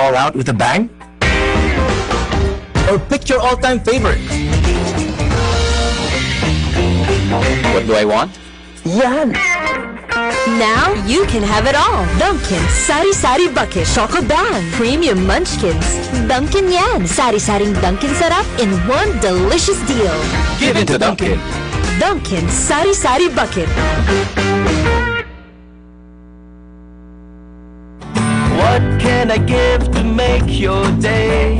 all out with a bang? Or pick your all-time favorite? What do I want? Yan! Now you can have it all. Dunkin' Sari Sari Bucket Choco Bang Premium Munchkins. Dunkin' Yan. Sari Saring Dunkin' Sarap in one delicious deal. Give it to Dunkin'. Dunkin' Sari Sari Bucket. What can I give to make your day?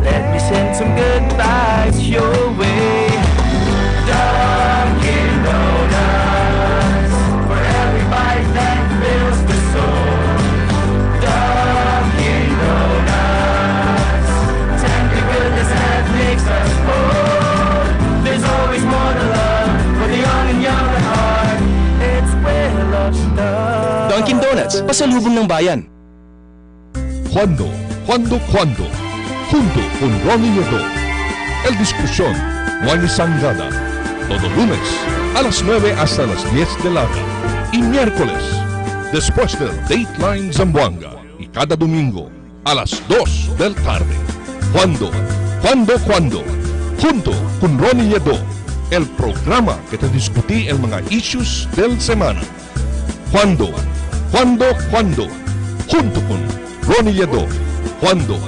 Let me send some good vibes your way. Dunkin' Donuts, for every bite that fills the soul. Dunkin' Donuts, tender goodness that makes us whole. There's always more to love for the young and young at heart. It's well of love. Dunkin' Donuts, pasalubong ng bayan. Cuando, junto con Ronnie Nieto, el discusión no hay sangada, todo lunes a las 9 hasta las 10 de la noche y miércoles después del Dateline Zamboanga y cada domingo a las 2 del tarde. Cuando, junto con Ronnie Nieto, el programa que te discutí el mga issues del semana. Cuando, junto con Ronnie Nieto. Cuando.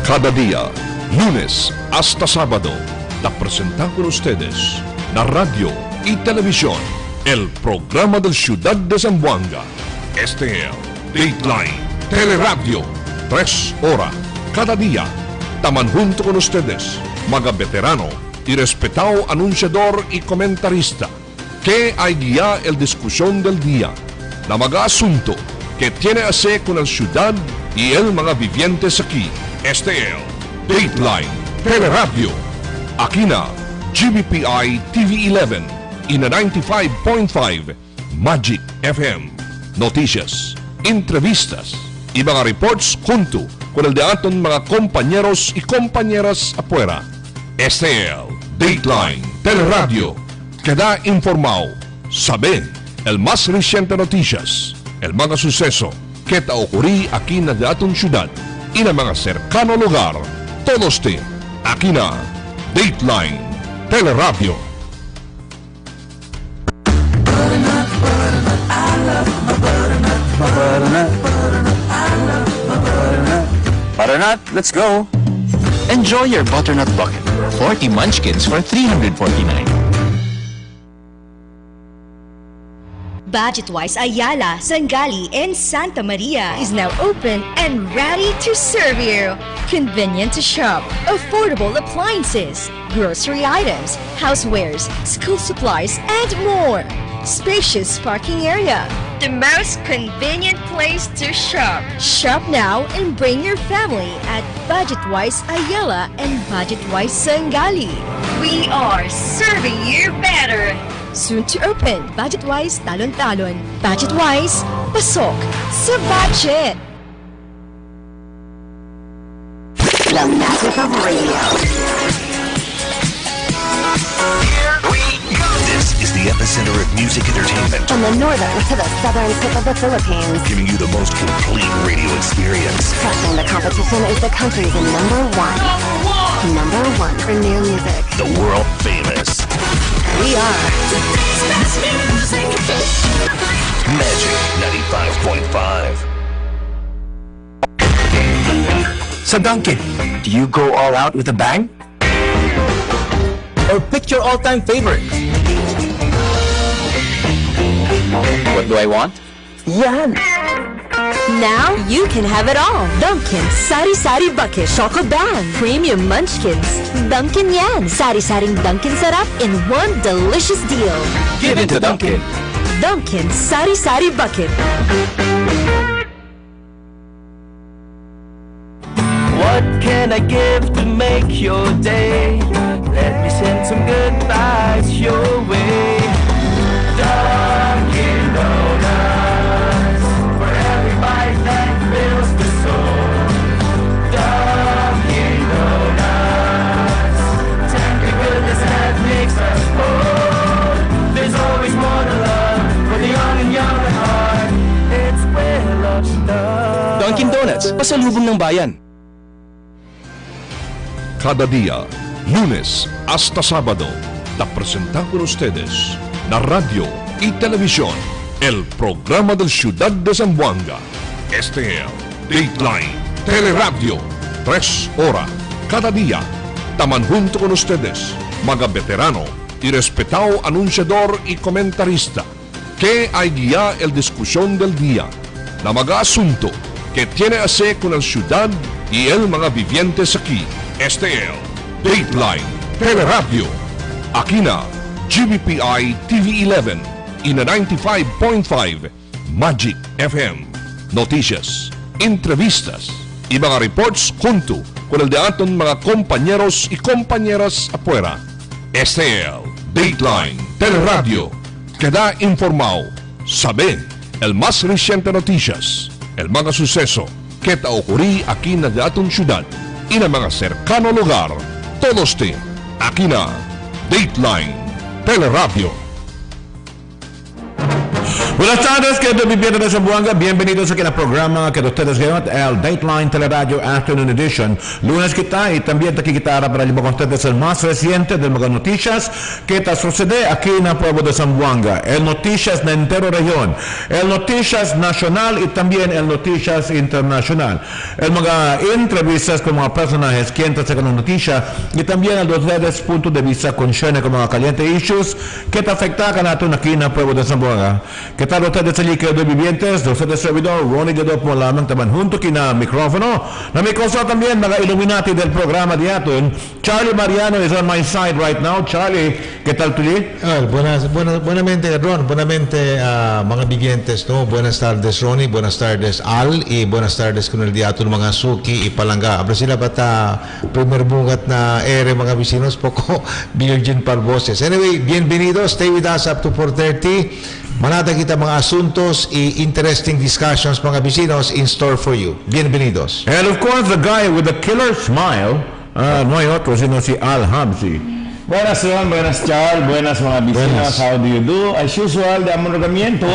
Cada día, lunes hasta sábado, la presentan con ustedes la radio y televisión, el programa del Ciudad de Zamboanga. Este es Dateline, Teleradyo, 3 horas cada día. Taman junto con ustedes, mga veterano y respetado anunciador y comentarista, que hay guía el discusión del día, la mga asunto que tiene a hacer con la ciudad y el mga vivientes aquí. Este es Dateline, Teleradyo, aquí na GBPI TV 11 y na 95.5 Magic FM. Noticias, entrevistas y mga reports junto con el de aton mga compañeros y compañeras afuera. Este es Dateline, Teleradyo. Queda informado, sabe el más reciente noticias, el mga suceso que te ocurrí aquí en la aton ciudad y en mga cercano lugar. Todos te aquí na Dateline, Teleradyo. Butternut, let's go. Enjoy your butternut bucket. 40 munchkins for $349. Budget-wise Ayala, Sangali, and Santa Maria is now open and ready to serve you. Convenient to shop, affordable appliances, grocery items, housewares, school supplies, and more. Spacious parking area. The most convenient place to shop. Shop now and bring your family at Budget-wise Ayala and Budget-wise Sangali. We are serving you better. Soon to open, Budget-wise Talon-Talon. Budget-wise, pasok sa budget. The magic of radio. Here we go. This is the epicenter of music entertainment. From the northern to the southern tip of the Philippines. Giving you the most complete radio experience. Crushing the competition is the country's number one. Number one for new music. The world famous. We are Magic 95.5. Sa Dunkin', do you go all out with a bang? Or pick your all-time favorite? What do I want? Yan! Now you can have it all. Dunkin' Sari Sari Bucket Choco Bang Premium Munchkins. Dunkin' Yan. Sari Saring Dunkin' Sarap in one delicious deal. Give it to Dunkin'. Dunkin' Sari Sari Bucket. What can I give to make your day? Let me send some good vibes your way. Dunkin' Donuts, for every bite that fills the soul. Dunkin' Donuts, tender goodness that makes us whole. There's always more to love for the young and Donuts, pasalubong ng bayan. Cada día, lunes hasta sábado, la presentan con ustedes la radio y televisión, el programa del Ciudad de Zamboanga. Este es Dateline, Teleradyo, 3 horas cada día. Taman junto con ustedes, mga veterano y respetado anunciador y comentarista, que hay guía el discusión del día, la mga asunto que tiene a ver con la ciudad y el mga vivientes aquí. Este es Dateline, Teleradyo. Aquí na GBPI TV11 y na 95.5 Magic FM. Noticias, entrevistas y mga reports junto con el de aton mga compañeros y compañeras afuera. Este es Dateline, Teleradyo. Queda informado, sabe el más reciente noticias, el mga suceso que ta ocurrí aquí na de aton ciudad y na mga cercano lugar. Todos aquí na Dateline, Teleradyo. Buenas tardes, queridos vivientes de Zamboanga. Bienvenidos aquí al programa que ustedes ven, el Dateline Teleradyo Afternoon Edition. Lunes kita y también aquí kita para llevar con ustedes el más reciente de las noticias que está sucede aquí en el pueblo de Zamboanga. El noticias de entero región, el noticias nacional y también el noticias internacional. El mga entrevistas con mga personajes que entran con las noticias y también el los puntos de vista concerning con mga calientes issues que te afectan natin aquí en el pueblo de Zamboanga. ¿Qué tal ustedes allí, queridos vivientes? De ustedes servidor, Ronnie Gadot mo lamang taman junto kina mikrofono. Na may koso también mga Illuminati del programa de aton. Charlie Mariano is on my side right now. Charlie, ¿qué tal tuyo? Buenamente Ron, buenamente mga vivientes, no? Buenas tardes Ronnie, buenas tardes Al, y buenas tardes con el de aton mga suki y palangga. Abra sila bata primer bungat na ere mga vecinos poco virgin par voces. Anyway, bienvenidos, stay with us up to 4:30. Manata kita mga asuntos y interesting discussions mga vecinos in store for you. Bienvenidos. And of course, the guy with the killer smile, no hay otro sino si Al Habsi. Buenas Ron, buenas Charles, buenas mga vecinos, how do you do? As usual, de amonogamiento,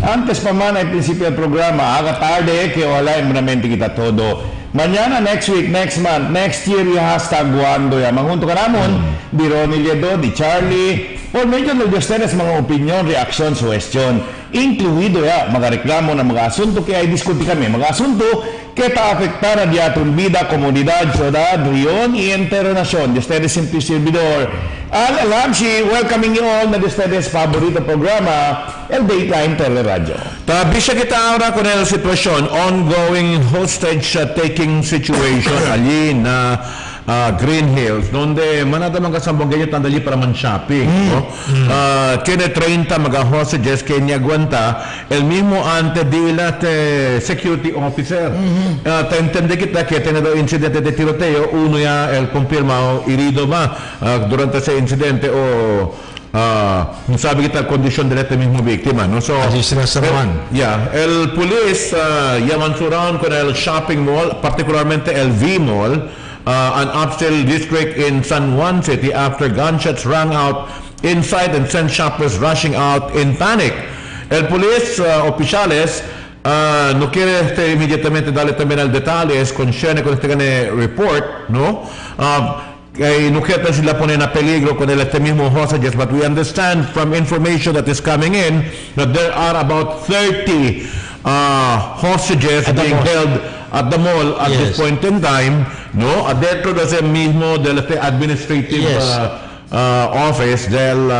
antes pa man ay prinsipyo del programa, aga tarde, que wala immunamente kita todo. Mañana, next week, next month, next year, yung hashtag Guando ya. Manghunto ka namon, di Ronnie Liedo, di Charlie, or medyo de ustedes mga opinion, reaction, suggestion, incluido ya, mga reklamo ng mga asunto, kaya i-diskuti kami, mga asunto, que ta-afectar a diatong vida, komunidad, syudad, riyon, y internasyon. De ustedes simple servidor, Al Alamshi, welcoming you all na de ustedes favorito programa, el Dateline Teleradyo. Bisa kita ahora con la situación, ongoing hostage taking situation allí na Green Hills, donde manada mga sambonggeyo tandali para man shopping. No? Tiene 30 mga hostages que ni aguanta el mismo ante dila security officer. Te entende kita que tiene dos incidentes de tiroteo, uno ya el confirmado herido ba durante ese incidente o no sabe kita kondisyon de este mismo víctima, no? So, el police llaman surround con el shopping mall, particularmente el V-Mall, an upscale district in San Juan City after gunshots rang out inside and sent shoppers rushing out in panic. El police oficiales no quiere inmediatamente darle también el detalles con este report, ¿no? No quiere sila poner a peligro con este mismo hostages, but we understand from information that is coming in that there are about 30 hostages being held at the mall at this point in time, no? Dentro de ese mismo del administrative office del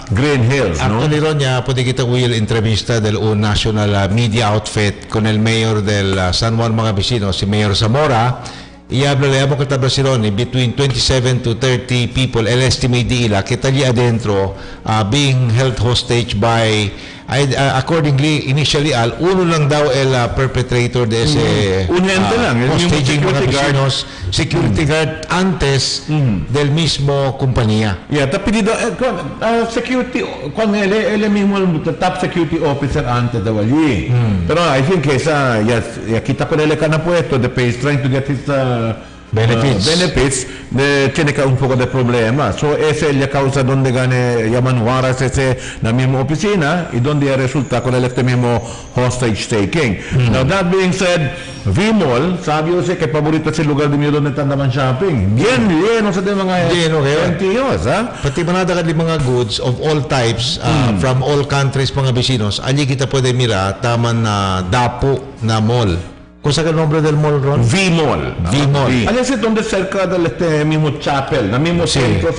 Green Hills, no? Actually, Ron, pwede kita will entrevista del un national media outfit con el mayor del San Juan mga vecinos, si Mayor Zamora. Y hablaremos que between 27 to 30 people, el estimate nila, que tali adentro being held hostage by, accordingly, initially, uno lang daw el perpetrator de ese hostaging mga vecinos, security guard antes del mismo compañía. Tapi security, con él mismo el top security officer antes daw pero I think esa, ya kita ko nila ka na puesto, the pay is trying to get his benefits tiene ka un poco de problema. So ese es la causa donde gane llaman waras ese na misma oficina y donde resulta con el este mismo hostage taking. Now that being said, V-Mall, sabi ko siya kay paborito sa lugar din yun donde tandaman shopping. Bien, lleno sa mga NTOs, ha? Pati manadagan di mga goods of all types from all countries mga vecinos, allí kita pwede mira taman na dapo na mall. ¿Cuál es el nombre del mall, Ron? V-Mall. V-Mall. Allá es donde cerca del este mismo chapel, el mismo centro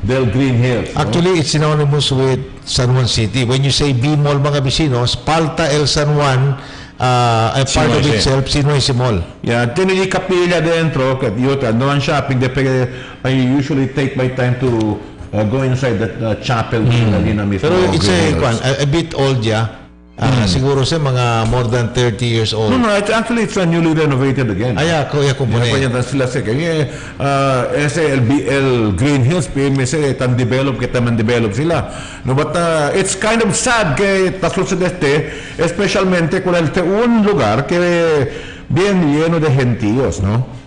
del Green Hills. ¿No? Actually, it's synonymous with San Juan City. When you say V-Mall, mga vecinos, Palta El San Juan, a part of itself, Sinuese Mall. Yeah, tiene yung kapilya dentro, yun, no shopping, I usually take my time to go inside that chapel. Pero it's a bit old, yeah. Siguro sa mga more than 30 years old. No, it's newly renovated again. Kaya kumpuni. El Green Hills, tan develop sila. No, but it's kind of sad que tasol sa especialmente con un lugar que bien lleno de gentíos, ¿no?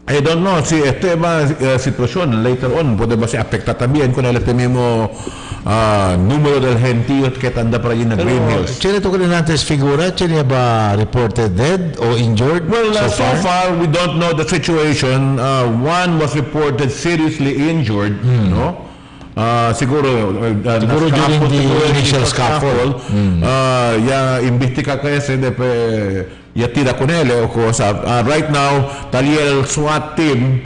I don't know si esta situación later on puede ser afectar también con el mismo número de gentíos que tanda por allí en Green Hills. ¿Tiene to que antes figura? ¿Tiene ba reported dead or injured? Well, so far we don't know the situation. One was reported seriously injured, no? Siguro during the initial scaffold. Imbestiga ka ese ya tira con él o cosa. Right now, el SWAT team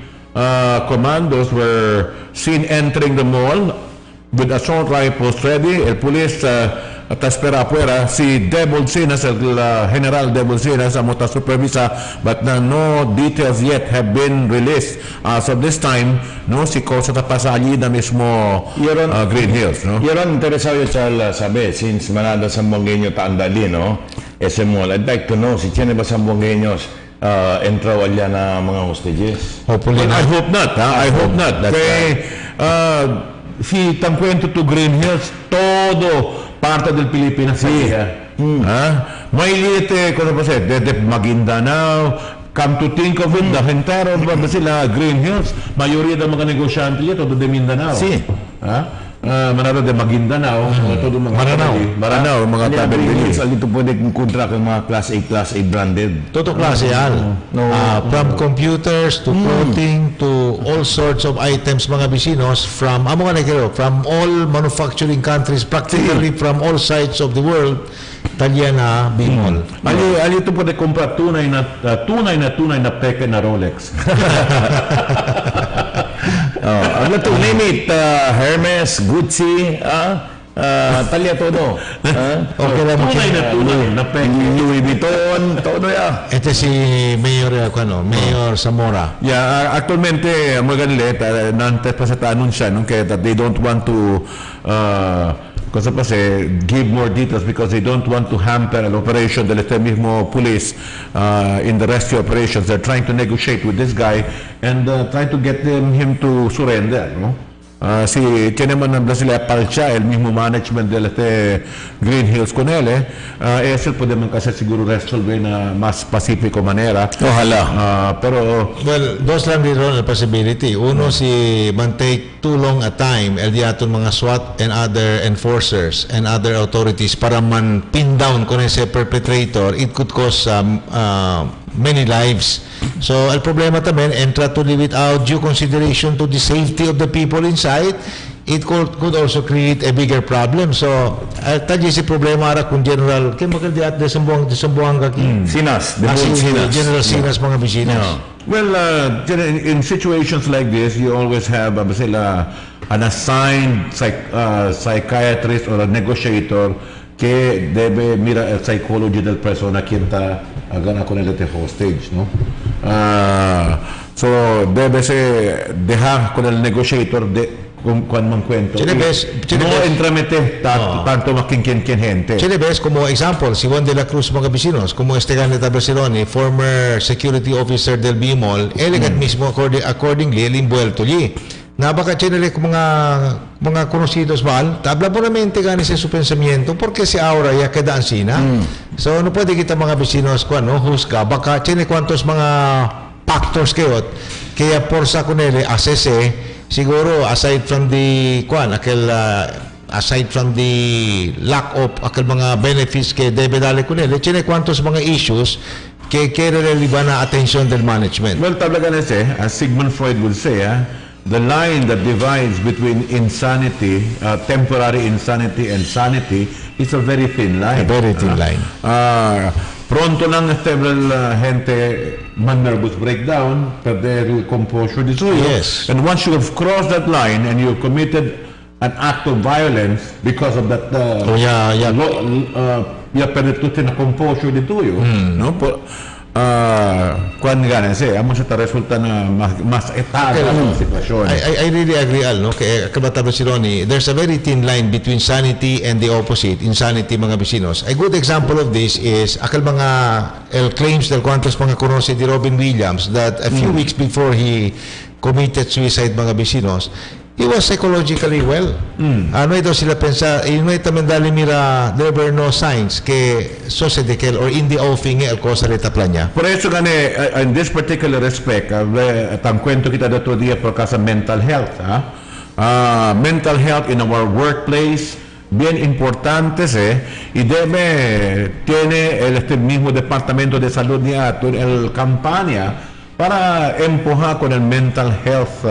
commandos were seen entering the mall with assault rifles ready. El police está espera afuera. Si Debolsinas, el General Debolsinas, amo ta supervisa, but no details yet have been released. So this time, no, si cosa ta pasa allí na mismo Green Hills, no? Yaron, interesado yung sabi, since manada sa Mongueño taandali, no? Ese mall, I'd like to know, si tiene ba sa Mongueños entraw alya na mga hostages? Hopefully I hope not, I hope not. Si tamkwento to Green Hills, todo parte del Pilipinas. Sí. May lite, kung pa de Maguindanao, come to think of it, the entire sila Green Hills, mayoría ng mga negosyante ito, todo de Mindanao. Sí. Manaro de Maguindanao, todo mga Maranao, mga tabi-bilis. Dito pwede kong kontra ng mga Class A branded. Toto klase yan. From computers to clothing to all sorts of items mga bisinos from all manufacturing countries, practically from all sides of the world, Talyana, B-Mall. Ali ito pwede kumpra tunay na peke na Rolex. Ano to, name it, Hermes, Gucci, talya todo. Okay lang mo tunay na peke. Louis Vuitton, todo ya. Ito si Mayor Mayor Zamora. Yeah, actualmente magalit nantes pa sa anunsya that they don't want to give more details because they don't want to hamper an operation del este mismo police in the rescue operations. They're trying to negotiate with this guy and try to get him to surrender, no? Si tiene man sila palcha el mismo management del este Green Hills con él, eso puede man kasi siguro resolver na mas pacífico manera. Ojalá. Pero dos lang din ron ang possibility. Uno, si man take too long a time el diaton mga SWAT and other enforcers and other authorities para man pin down con ese perpetrator, it could cause many lives. So, el problema también, entra to live without due consideration to the safety of the people inside, it could also create a bigger problem. So, tadi si problema ara kung general, kaya makadiat de Sambuanga Sinas. General Sinas mga bisinas. Well, in situations like this, you always have an assigned psychiatrist or a negotiator que debe mirar el psychology del persona quien está gana con el hostage, ¿no? So debe se dejar con el negotiator cuando man cuento. No entromete tanto más quien gente. Chile ves como example, si Juan de la Cruz mga vecinos, como este Ganeta Barcelona, former security officer del B-Mall, elegant mismo accordingly, el envuelto allí. Na baka chinele ko mga conocidos mal, tabla bonamente gani su pensamiento porque si ahora ya queda ansina. So no pwede kita mga vecinos husga baka chine cuantos mga factors kayot. Kaya porsa ko nila assesse, siguro aside from the aside from the lack of akal mga benefits kay David Ale Cunele, chine kwantos mga issues kay relevant na attention del management. Well, talaga na as Sigmund Freud would say, the line that divides between insanity, temporary insanity and sanity is a very thin line. A very thin line. Pronto lang several gente nervous breakdown, perder el composure di suyo. Yes. And once you have crossed that line and you've committed an act of violence because of that perder tutti na composure di tuyo, no? Kuan nga na siya, amo sa resulta na mas etada ang sitwasyon. I really agree, Al, no? Kaya kabataba si Ronnie, there's a very thin line between sanity and the opposite, insanity, mga bisinos. A good example of this is, akal mga claims del kwantos mga konose di Robin Williams that a few weeks before he committed suicide, mga bisinos, he was psychologically well. Ano ito sila pensa, ino ito mendali mira, there were no signs ke sosedekel or in the offing el cosa reta planya. Por eso gane, in this particular respect, ang kwento kita dato dia por sa mental health. Mental health in our workplace, bien importantes, y tiene el mismo Departamento de Salud niya el campaña para empujar con el mental health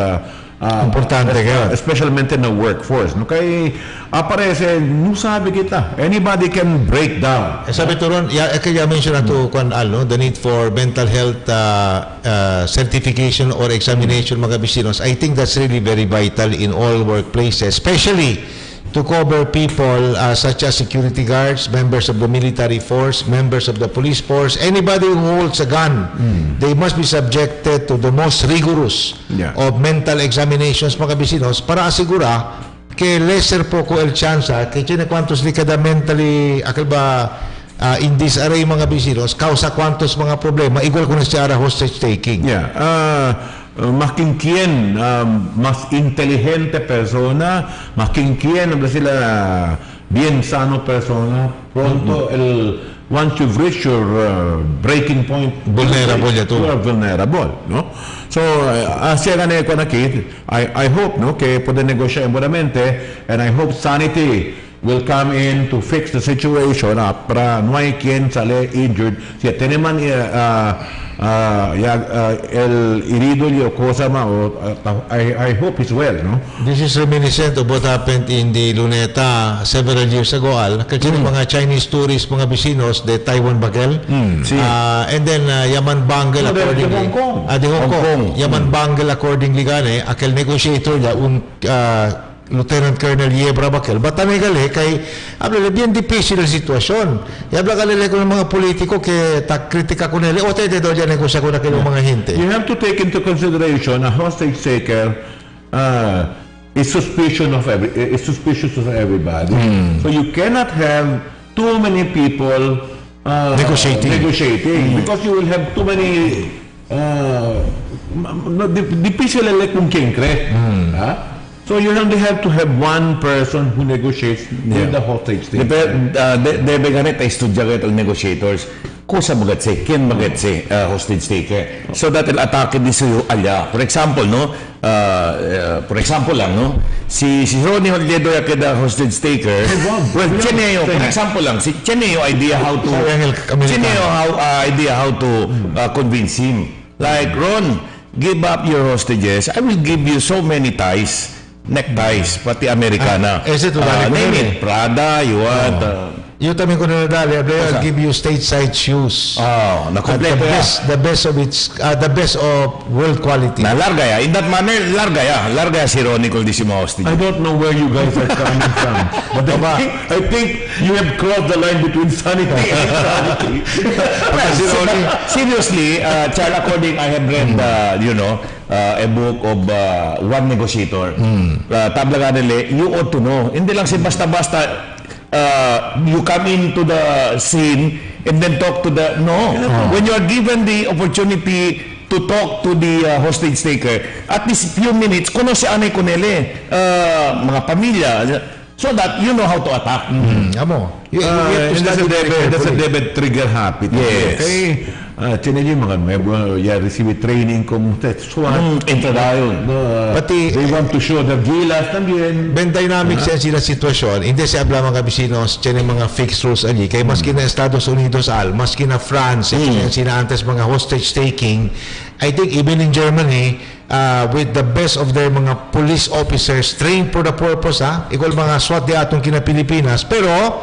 importante especialmente in the workforce, no? Kaya aparece, no sabi kita, anybody can break down. Sabi to ron, kaya mention na to kwan Al, no? The need for mental health certification or examination, mga bisinos. I think that's really very vital in all workplaces, especially to cover people such as security guards, members of the military force, members of the police force, anybody who holds a gun. They must be subjected to the most rigorous of mental examinations, mga bisinos, para asigura que lesser poco el chance que tiene cuantos li kada mentally akal ba in disarray, mga bisinos, causa cuantos mga problema igual kung siya hostage taking. Makin quien más inteligente persona, makin quien sila bien sano persona, pronto once you've reached your breaking point, vulnerable ya to. You are vulnerable, no? So asya gane ko nakit, I hope, no, que puede negociar buenamente, and I hope sanity will come in to fix the situation para no hay quien sale injured. Si teneman el herido o cosa I hope he's well, no? This is reminiscent of what happened in the Luneta several years ago, Al. Kasi mga Chinese tourists, mga bisinos de Taiwan Bagel. And then Yaman Bangal accordingly. De Hong Kong. Yaman Bangal accordingly gane, aquel negotiator niya, Lieutenant Colonel Yebra Bakel, batamigale kay habla bien difícil la situación. Y habla galele con mga politiko que ta kritika ko nila o tete do ya negosya ko na kay mga gente. You have to take into consideration a hostage taker is suspicious of everybody. So you cannot have too many people negotiating because you will have too many difícil kung kinkre. So you only have to have one person who negotiates with the hostage taker. Debe ganit ay estudya kayo negotiators. Kusa magatse, ken magatse hostage taker. So that il atake di suyo alya. For example, no? For example lang, no? Si Ronnie Holdedo ya kada hostage taker. Well, Cheneo, for example lang, si Cheneo idea how to convince him. Like, Ron, give up your hostages. I will give you so many ties. Neckties, pati Americana. Name it, Prada, you want... Yung taming ko na nadali, I'll give you stateside shoes. Nakompleto the best of world quality. Na larga ya. In that manner, larga ya si Ronnie Coldissimo hostage. I don't know where you guys are coming from. But I think you have crossed the line between sanity and insanity. Seriously, Charles, according I have read, a book of one negotiator. Tabla nga nila, you ought to know. Hindi lang si basta-basta you come into the scene and then talk to the... No. When you are given the opportunity to talk to the hostage taker, at least few minutes, kuno si Anay Kunele, mga pamilya, so that you know how to attack. That's a debit trigger happy. Yes. Okay. Tiene yung mga receive training kung SWAT. Entradayon. Pati They want to show the gilas también. Ben dynamics yan sila sitwasyon. Hindi sa abla mga kabisinos, tiyan yung mga fixed rules ali. Kaya maski na Estados Unidos maski na France, sina antes mga hostage taking, I think even in Germany, with the best of their mga police officers trained for the purpose, ikaw mga SWAT di atong kina Pilipinas, pero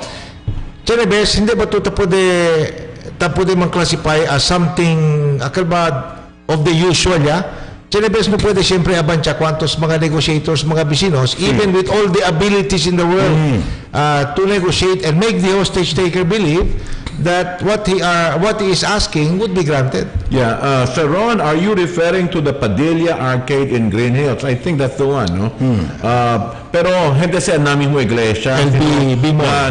tiyan bes, hindi ba ito tapo de man-classify as something akal ba of the usual, Chinabes no pwede siyempre abancha kwantos mga negotiators, mga bisinos, even with all the abilities in the world to negotiate and make the hostage taker believe that what he is asking would be granted. Yeah, Sir Ron, are you referring to the Padilla Arcade in Green Hills? I think that's the one, no? Pero hindi sa namin mo iglesia.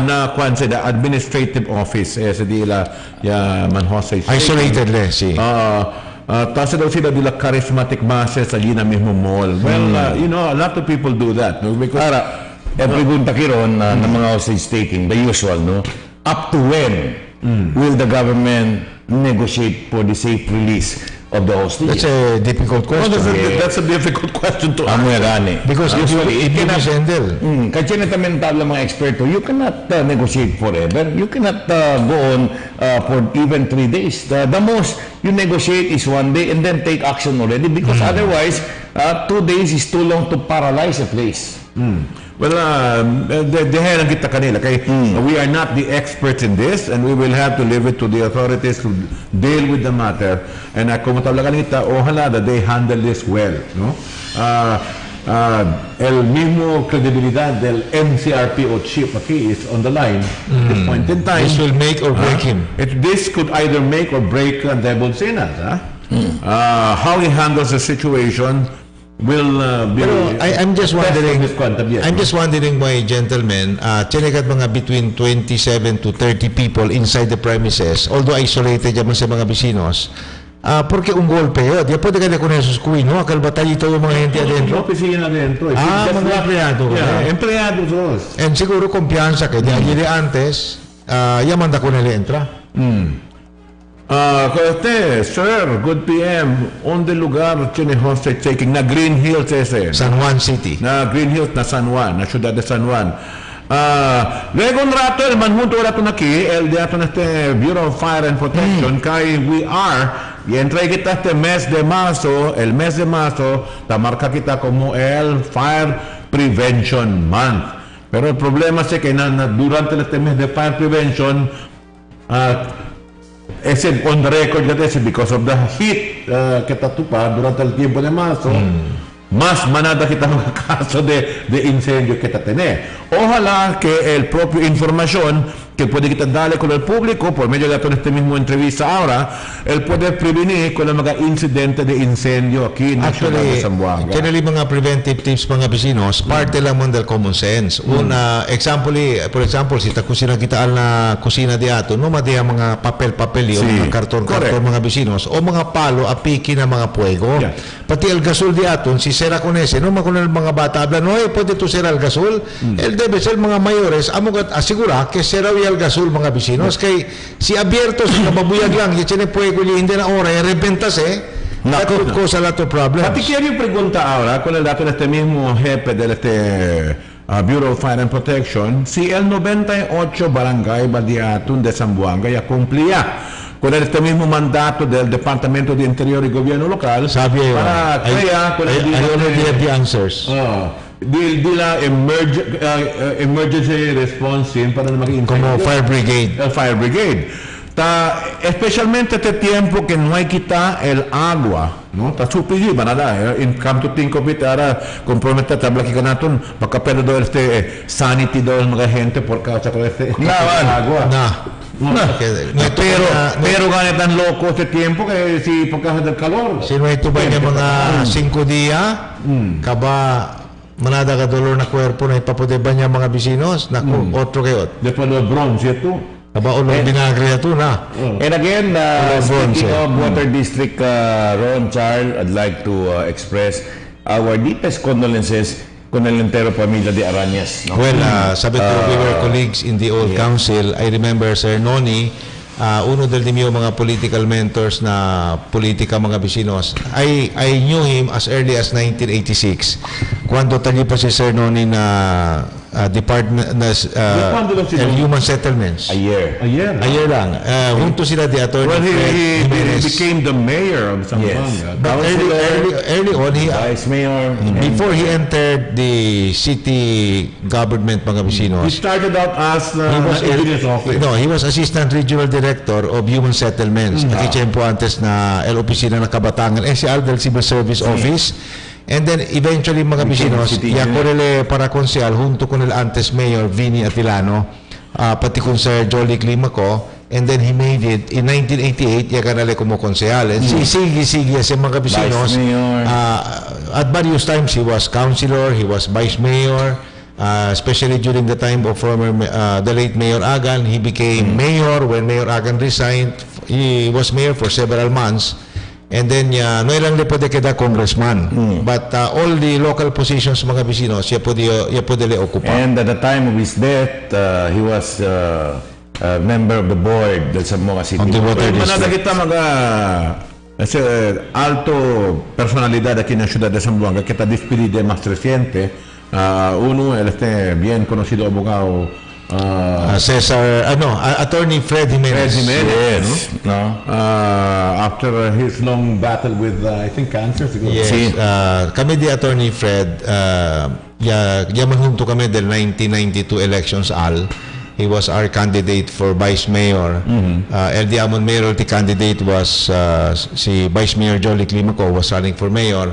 Na kwan sa administrative office sa dila man hostage. Isolated si. Tapos daw sila dila charismatic masses sa na mismo mall. Well, you know, a lot of people do that, no? Because pregunta kiron ng mga hostage taking, the usual, no? Up to when will the government negotiate for the safe release of the hostages? That's a difficult question. That's a difficult question to answer. Because usually it cannot handle. Kasi natamentado ng mga eksperto, you cannot negotiate forever. You cannot go on for even 3 days. The most you negotiate is 1 day and then take action already, because otherwise 2 days is too long to paralyze a place. Well, dehe lang kita kanila. Kaya we are not the experts in this, and we will have to leave it to the authorities to deal with the matter. And kung matalaga kita, ojalá that they handle this well, no? El mismo credibilidad del MCRPO chief aquí is on the line at this point in time. This will make or break him. This could either make or break Devil Sinas. How he handles the situation will be. Pero I'm just wondering, my gentlemen, tinikat mga between 27 to 30 people inside the premises, although isolated yaman sa mga bisinos, porque un golpe, ya puede que con esos cuinos, aquel batallito yung mga gente adentro. Oficina adentro. Mga empleyado. Empleados dos. And siguro kumpiyansa que de antes, yamanda con él entra. Sir, good PM. Onde lugar tiene hostage taking? Na Green Hills ese. San Juan City. Na Green Hills na San Juan, na ciudad de San Juan. Luego un rato, el manjunto rato na aquí, el de ato na este Bureau of Fire and Protection, kay we are, y entre kita este mes de marzo, el mes de marzo, ta marca kita como el Fire Prevention Month. Pero el problema es que durante este mes de Fire Prevention, es on the record that is because of the heat que tatupa durante el tiempo de marzo, más manada kita mga caso de incendio que tener. Ojalá que el propio información que puede kita dale con el público por medio de este mismo entrevista ahora, el poder prevenir con el mga incidente de incendio aquí en la ciudad de Zamboanga. Actually, mga preventive tips mga bisinos, parte lamang del common sense. Una, for example, si kusina kita na kusina di ato, no madiya mga papel-papel o mga karton mga bisinos, o mga palo, apiki na mga puego. Pati el gasol di ato, si sera con ese, no makunal mga bata, habla, no, pwede to sera el gasol. El debe ser mga mayores, amugat asegura que sera el gasol mga bisinos, kay si abierto sa kababuyag lang, y tiene puego y hindi na ora, y repentas that could cause a lot of problems. Pati quiero preguntar ahora con el dato de este mismo jefe del Bureau of Fire and Protection, si el 98 barangay Badiatun de Zamboanga ya cumplía con este mismo mandato del Departamento de Interior y Gobierno Local para crear con el the answers. Dila emergency response team para maging como fire brigade. El fire brigade. Especialmente este tiempo que no hay quita el agua, no? Ta supigi nada. In come to think of it, ara compromete tabla que naton makapelo do sanity do mga gente por causa de este agua. Pero ganit ang loko este tiempo que si por causa del calor. Si no ito ba niya mga 5 dia, kaba manada ka dolor na cuerpo na ipapudeban niya mga bisinos, naku, otro kayo. Después los bronze ito. Aba ulo binagre ito na. And again, speaking of Water District, Ron, Charles, I'd like to express our deepest condolences con el entero pamilya de Arañas. No? Well, sabi ko, we were colleagues in the old council. I remember Sir Noni, uno del mio mga political mentors na politika mga bisinos. I knew him as early as 1986 cuando tali pa si Sir Noni na Department na Cuando lang si Noni? Human Settlements. A year. A year. A year lang. Junto sila di Attorney Well, Fred he Jimenez. became the mayor of Zamboanga. But early on, Vice Mayor. before he entered the city government mga He bisinos, started out as engineer's office. no, he was Assistant Regional Director of Human Settlements. Nakitsempo antes na opisina ng Kabatangan. Si Aldel Civil Service Office. And then eventually mga bisinos, yakorele para konsyal junto con el antes Mayor Vinny Atilano, pati con Sir Jolly Climaco. And then he made it in 1988, yakanale como konsehal. And sige sa mga bisinos. At various times he was councilor, he was vice mayor. Especially during the time of the late Mayor Agan, he became mayor. When Mayor Agan resigned, he was mayor for several months. And then, no ilang le pwede kita congressman. But all the local positions, mga bisinos, siya pwede le ocupa. And at the time of his death, he was a member of the board del Zamboanga City. Manada kita alto personalidad aquí en la ciudad de Zamboanga que está despedida más reciente. Uno, él bien conocido abogado Attorney Fred Jimenez. No? After his long battle with, I think, cancer. Yes. Kami di Attorney Fred, yaman hunto kami del 1992 elections He was our candidate for Vice Mayor. El Diamond Mayoralty candidate was si Vice Mayor Jolly Climaco was running for Mayor.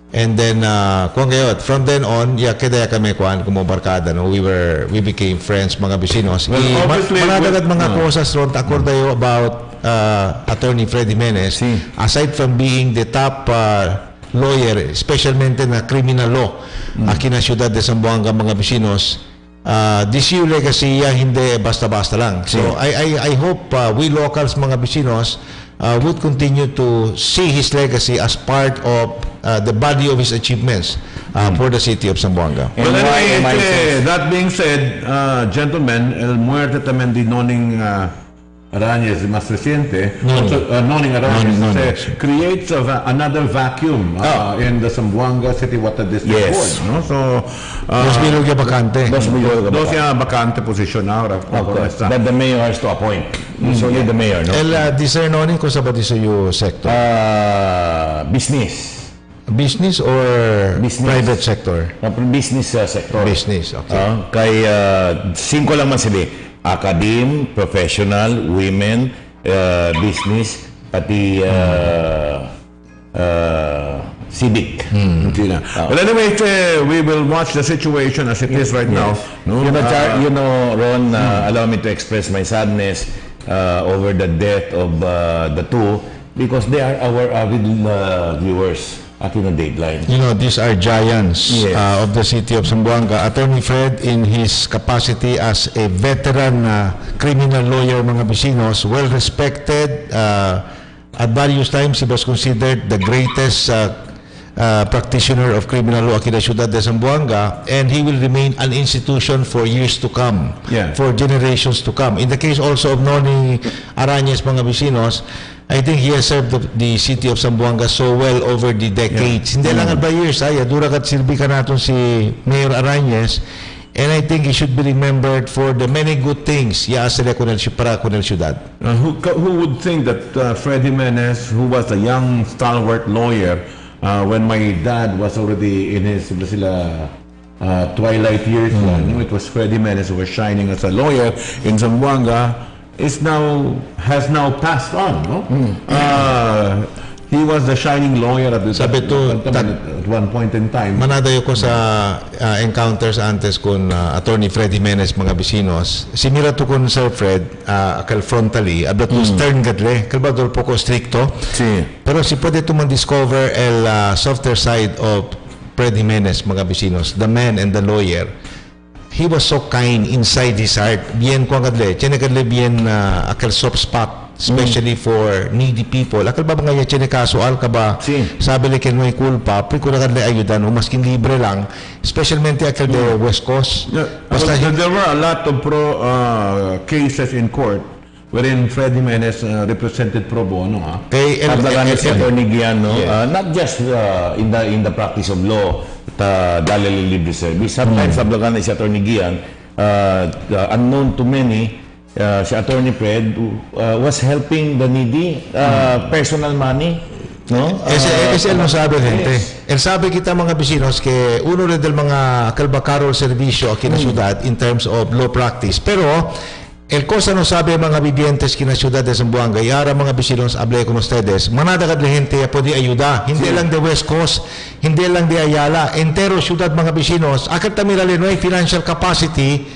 And then from then on, kaya kami kumabarkada, no? We became friends mga bisinos. Manadagat mga cosas ron takordayo about Attorney Fred Jimenez. Aside from being the top lawyer, especialmente na criminal law, aquí na siyudad de Zamboanga mga bisinos, this year legacy hindi basta-basta lang. So I hope we locals mga bisinos would continue to see his legacy as part of the body of his achievements for the city of Zamboanga. Well, anyway, that being said, gentlemen, el muerte también de Noning Arañez, más reciente, Noning Arañez, creates another vacuum in the Zamboanga City Water District Board. No? So, Dos milyon bakante. Dos bakante position ahora. That the mayor has to appoint. It's only the mayor, no? Discern Noning kung sa ba di yung sector? Business. Business or private sector? Business sector. Business, okay. Kay 5 lang man sila. Academe, professional, women, business, pati civic. Well, anyway, we will watch the situation as it is right now. No? You know, Ron, allow me to express my sadness over the death of the two because they are our avid viewers at the Dateline. You know, these are giants of the city of Zamboanga. Attorney Fred, in his capacity as a veteran criminal lawyer, mga bisinos, well respected. At various times, he was considered the greatest practitioner of criminal law in the ciudad de Zamboanga, and he will remain an institution for years to come, for generations to come. In the case also of Noni Arañez, mga bisinos, I think he has served the city of Zamboanga so well over the decades. Hindi lang ba years, dura kat silbi ka natin si Mayor Arañez, and I think he should be remembered for the many good things para con el ciudad. Who would think that Fred Jimenez, who was a young stalwart lawyer, when my dad was already in his twilight years, it was Fred Jimenez who was shining as a lawyer in Zamboanga, has now passed on, no? He was the shining lawyer at one point in time. Manadayo ko sa encounters antes con Attorney Fred Jimenez, mga bisinos. Simira to con Sir Fred, akal frontally, ablat mo stern gadle, kalbador po ko stricto. Pero si pwede to man-discover el softer side of Fred Jimenez, mga bisinos, the man and the lawyer. He was so kind inside his heart. Bien ko kadle, tiene kadle bien akal soft spot, especially for needy people. Akal ba nga tiene kaso al ka ba? Sabi le kenway kulpa, pri ko kadle ayudan o maskin libre lang, especialmente akal de West Coast. There were a lot of cases in court wherein Fred Jimenez represented pro bono. Kay Pagdagan si Atty. Gian, no? Yes. Not just in the practice of law, dahil libre service. Sometimes, pagdagan si Atty. Gian, unknown to many, si Atty. Fred was helping the needy, personal money, no? Ese el no sabe, gente. El sabe kita mga vecinos que uno rin del mga kalbakarol servisyo aquí na ciudad in terms of law practice. Pero, el cosa no sabe mga vivientes aquí na ciudad de Zamboanga, y ahora mga vecinos, hablé con ustedes, manadagad la gente ya puede ayuda. Hindi lang de West Coast, hindi lang de Ayala, entero ciudad mga vecinos. Akat tamirali no hay financial capacity,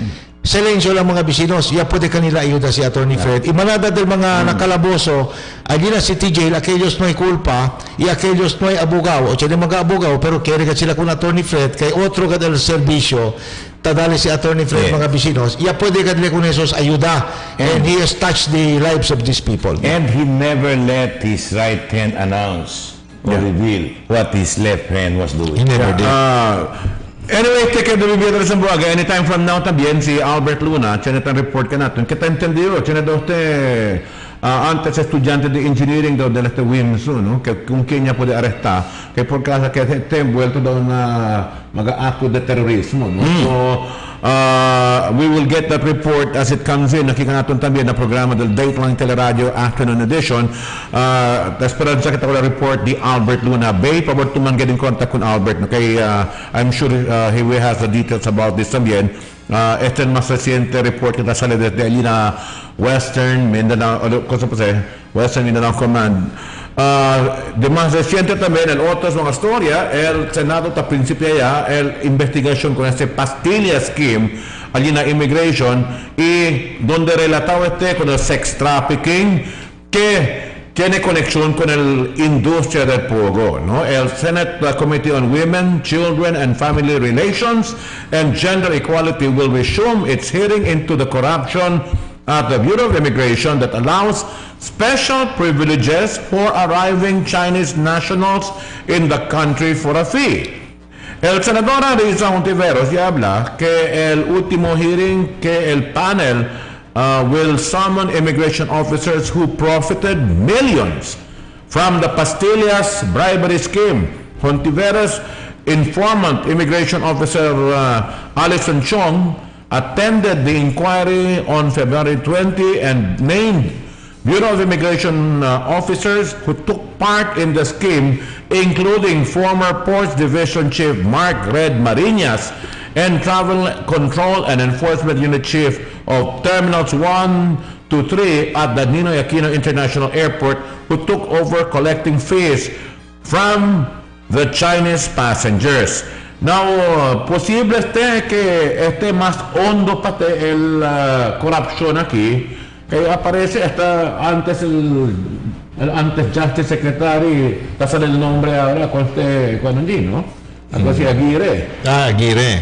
silencio lang mga vecinos, ya puede kanila ayuda si Atty. Fred. Y manada del mga nakalaboso, allí na City Jail, aquellos no hay culpa, y aquellos no hay abogado, o tiene mga abogado, pero quiere que sila con Atty. Fred, kay otro ka del servisyo, tadali si Atty. Fred, mga vecinos, ya puede kanila con esos ayuda, and he has touched the lives of these people. And he never let his right hand announce or reveal what his left hand was doing. He never did. Anyway, take the review de Zamboanga. Anytime from now también si Albert Luna, tiene tan report ka natin. Kita entendido, tiene daw antes estudiante de engineering daw de este Winsu, no? Que kung kanya puede arrestar, que por causa que esté envuelto daw na mag-acto de terrorismo, no? So, we will get that report as it comes in. Nakita natin también na programa del Dateline Teleradyo Afternoon Edition. Esperanza kita ko report di Albert Luna. Bay, pabor tuman get in contact con Albert. Okay, I'm sure he will have the details about this también. Este es el más reciente report que sale desde allí na Western Mindanao, Western Mindanao Command. De más reciente también, el otro mga historia, el Senado ta principio ya, el investigación con este pastilla scheme, allí na immigration, y donde relatado con el sex trafficking, que tiene conexión con el industria del pogo, ¿no? El Senate Committee on Women, Children and Family Relations and Gender Equality will resume its hearing into the corruption at the Bureau of Immigration that allows special privileges for arriving Chinese nationals in the country for a fee. El senador Risa Hontiveros ya habla que el último hearing que el panel will summon immigration officers who profited millions from the pastillas bribery scheme. Hontiveros informant immigration officer Alison Chong attended the inquiry on February 20 and named Bureau of Immigration officers who took part in the scheme, including former Ports Division Chief Mark Red Marinas and Travel Control and Enforcement Unit Chief of Terminals 1 to 3 at the Ninoy Aquino International Airport, who took over collecting fees from the Chinese passengers. Now, posible que esté más hondo pati el corruption aquí, kaya aparece hasta antes el antes Justice Secretary, tasal el nombre ahora con ¿no? Algo así, Aguirre. Aguirre.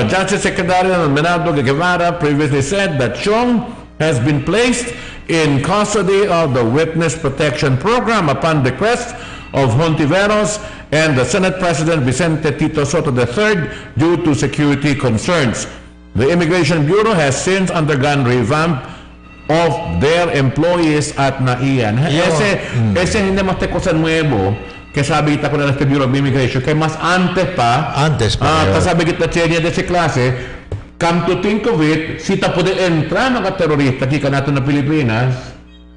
Justice Secretary Menardo Guevara previously said that Chong has been placed in custody of the Witness Protection Program upon request of Hontiveros and the Senate President Vicente Tito Soto III due to security concerns. The Immigration Bureau has since undergone revamp of their employees at NAIAN. Ese hindi mas cosa nuevo que sabi kita ko na este Bureau of Immigration, kaya mas antes pa, kasabi kita niya de si klase, come to think of it, si ta puede entrar mga terorista kika natin na Pilipinas,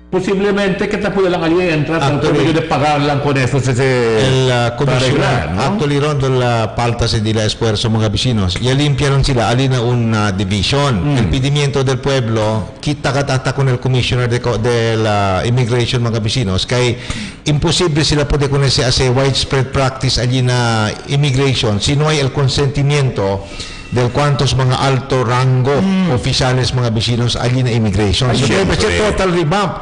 posiblemente que ta puede lang ali entrar por medio de pagar lang con eso el commissioner, ¿no? Actually rondo la paltas e di la esfuerzo mga vecinos y limpiaron sila alina una division el pedimiento del pueblo kita katata con el commissioner de la immigration mga vecinos kay imposible sila puede conocer ase widespread practice allí na immigration si no hay el consentimiento del cuantos mga alto rango oficiales mga vecinos allí na immigration. So debe ser total revamp.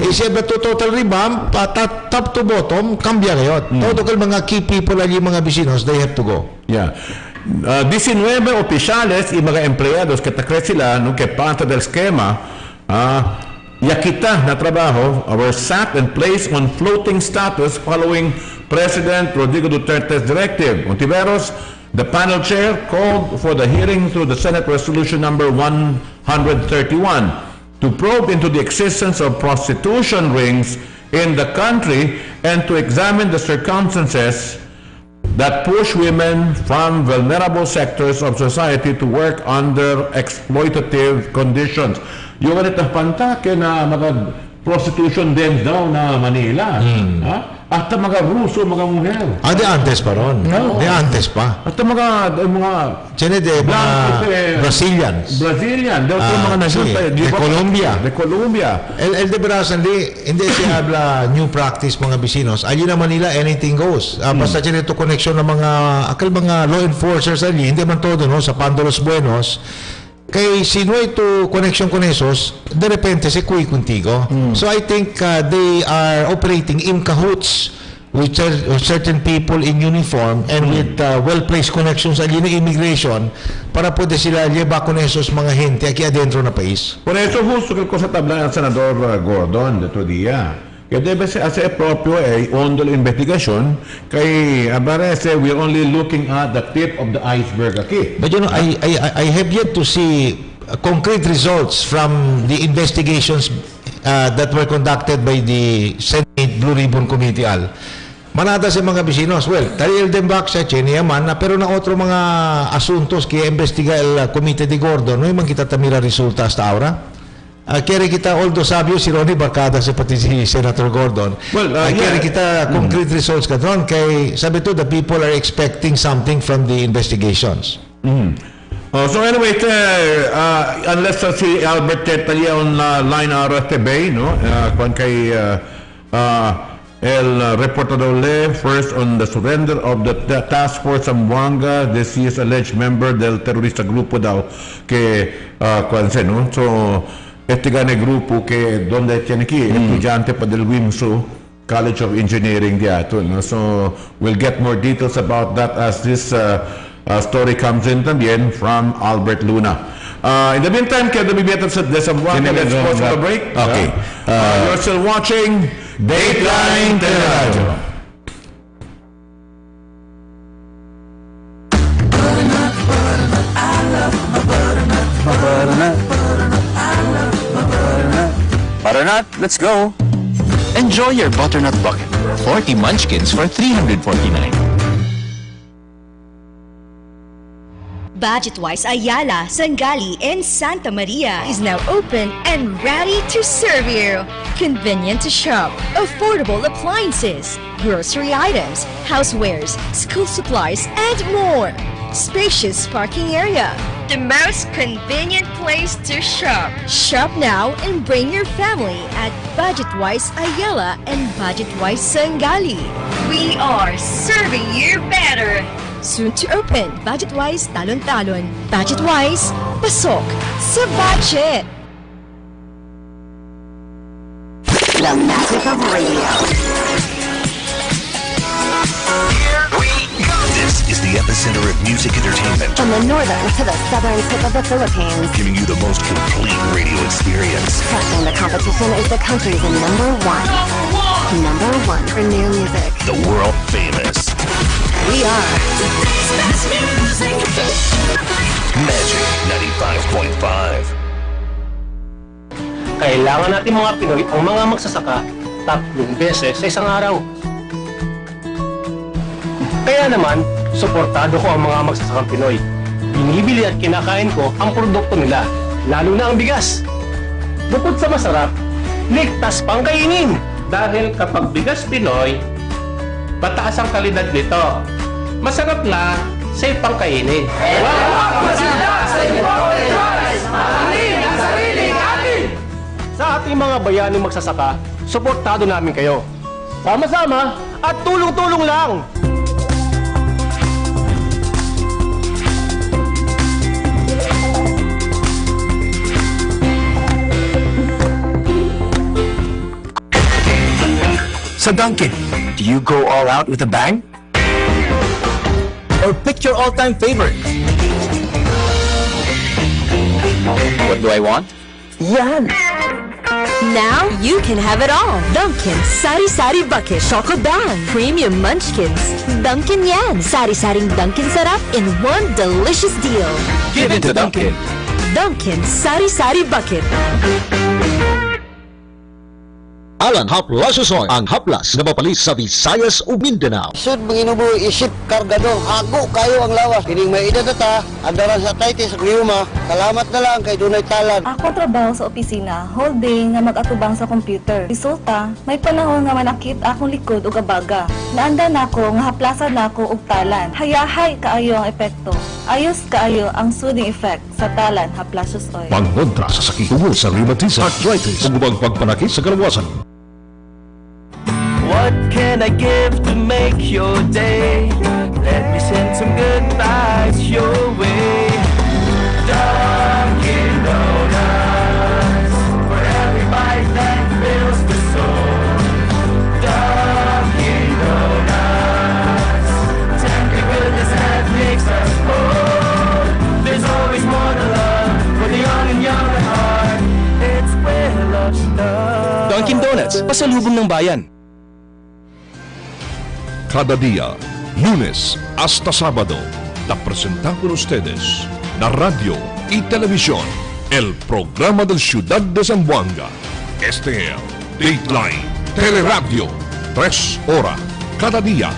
Isip to total revamp, top to bottom, cambia ngayon. Todo kay mga key people allí mga vecinos, they have to go. Yeah. 19 oficiales y mga empleados que takre sila no que parte del esquema yakita na trabajo were sacked and placed on floating status following President Rodrigo Duterte's directive. Hontiveros, the panel chair, called for the hearing through the Senate Resolution number 131 to probe into the existence of prostitution rings in the country and to examine the circumstances that push women from vulnerable sectors of society to work under exploitative conditions. Yung ganitong pantake na mga prostitution dens daw na Manila. Ha? At mga Ruso, mga mujer. De antes pa ron. No. De antes pa. At mga Tiene de mga Brazilians. Brazilian. Daw mga nation sí, de Colombia. De Colombia. El de Brazil, hindi siya habla new practice mga bisinos. Allí na Manila, anything goes. Basta tiene ito connection ng mga law enforcers allí, hindi man todo, no? Sa Pandolos Buenos, kay sino ito connection con esos, de repente se cuy contigo. So I think they are operating in cahoots with certain people in uniform and with well-placed connections allí na immigration para pwede sila lleva con esos mga gente aquí adentro na país. Por eso justo que cosa tabla el senador Gordon de otro día. Que debe hacer propio hondo la investigación kay aparece we're only looking at the tip of the iceberg aquí. But you know, I have yet to see concrete results from the investigations that were conducted by the Senate Blue Ribbon Committee Al. Manada sa mga bisinos, well, talil din back sa Cheniaman na pero na otro mga asuntos kaya investiga el Comite de Gordon, no yung kita tamira resulta hasta ahora. Kaya kita, although sabio si Ronnie Barcada sa pati si Senator Gordon, kaya kita concrete results ka doon, kaya sabi to, the people are expecting something from the investigations. So anyway, unless si Albert Tetali on line RFTB, no? Kung kay el reportador le first on the surrender of the task force Zamboanga, this is alleged member del terrorista grupo daw que kwanse, no? So este gane grupo que donde tiene aquí estudiante pa del WIMSU College of Engineering diato, no? So we'll get more details about that as this story comes in también from Albert Luna. In the meantime, kaya nabibiyatan sa Desambuanga, let's pause for the break. Okay. You're still watching Dateline Teleradyo. Butternut, let's go. Enjoy your butternut bucket. 40 munchkins for $349. Budget-wise Ayala, Sangali, and Santa Maria is now open and ready to serve you. Convenient to shop, affordable appliances, grocery items, housewares, school supplies, and more. Spacious parking area. The most convenient place to shop. Shop now and bring your family at Budget-wise Ayala and Budget-wise Sangali. We are serving you better. Soon to open, Budget-wise Talon-Talon. Budget-wise, pasok sa budget. The magic of radio. Here we go. This is the epicenter of music entertainment, From the northern to the southern tip of the Philippines. giving you the most complete radio experience. Cracking the competition is the country's number one. Number one for new music. The world famous We are Magic 95.5. Kailangan natin mga Pinoy ang mga magsasaka 3 beses sa isang araw. Kaya naman, suportado ko ang mga magsasakang Pinoy. Binibili at kinakain ko ang produkto nila, lalo na ang bigas. Bukod sa masarap, ligtas pang kainin. Dahil kapag bigas Pinoy, mataas ang kalidad nito. Masarap na, safe pang kainin. Sa ating mga bayaning magsasaka, suportado namin kayo. Sama-sama at tulong-tulong lang! Sa Dunkin', do you go all out with a bang? Or pick your all-time favorite? What do I want? Yan! Now you can have it all. Dunkin' Sari Sari Bucket Choco Bang Premium Munchkins. Dunkin' yan. Sari-saring Dunkin' sarap in one delicious deal. Give it to Dunkin'. Dunkin' Sari Sari Bucket. Alan Haplas Usoy, ang haplas na mapalis sa Visayas ug Mindanao. Sud manginubo isip kargado. Ako kayo ang lawas. Kining may idadata, andaran sa taytis sa kliuma. Salamat na lang kay dunay talan. Ako trabaho sa opisina, whole day nga mag-atubang sa computer. Resulta, may panahon nga manakit akong likod ug abaga. Naanda nako nga haplasan nako og talan. Hayahay kaayo ang epekto. Ayos kaayo ang soothing effect sa talan haplas usoy. Pangontra sa sakit tungkol sa rheumatism, arthritis, ug ubang pagpanakit sa kalawasan. What can I give to make your day? Let me send some good vibes your way. Dunkin' Donuts, for every bite that fills the soul. Dunkin' Donuts, tender goodness that makes us whole. There's always more to love for the young and young at heart. It's where love starts. Dunkin' Donuts, pasalubong ng bayan. Cada día, lunes hasta sábado, la presentamos con ustedes la radio y televisión, el programa del Ciudad de Zamboanga. Este es Dateline, Teleradyo, 3 horas cada día.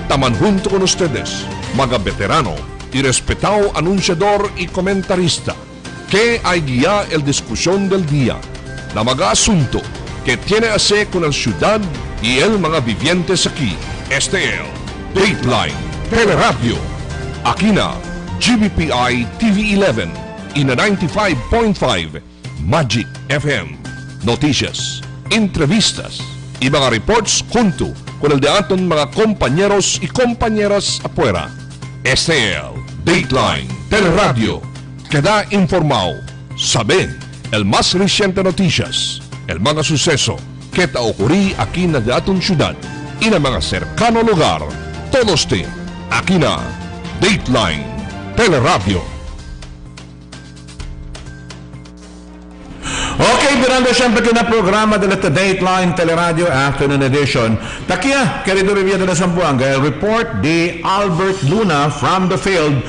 Taman junto con ustedes, mga veterano y respetado anunciador y comentarista, que hay guía el discusión del día, la mga asunto que tiene a hacer con el ciudad y el mga vivientes aquí. Este es Dateline, Teleradyo. Aquí na GBPI TV11 y na 95.5 Magic FM. Noticias, entrevistas y mga reports junto con el de aton mga compañeros y compañeras afuera. Este es Dateline, Teleradyo. Queda informado, sabe el más reciente noticias, el mga suceso que ta ocurrí aquí na de aton ciudad y na mga cercano lugar. Todos te aquí na Dateline Teleradyo. Okay, mirando siyempre na programa de la Dateline Teleradyo Afternoon Edition. Takia, querido Revilla de la Zamboanga, el report de Albert Luna from the field.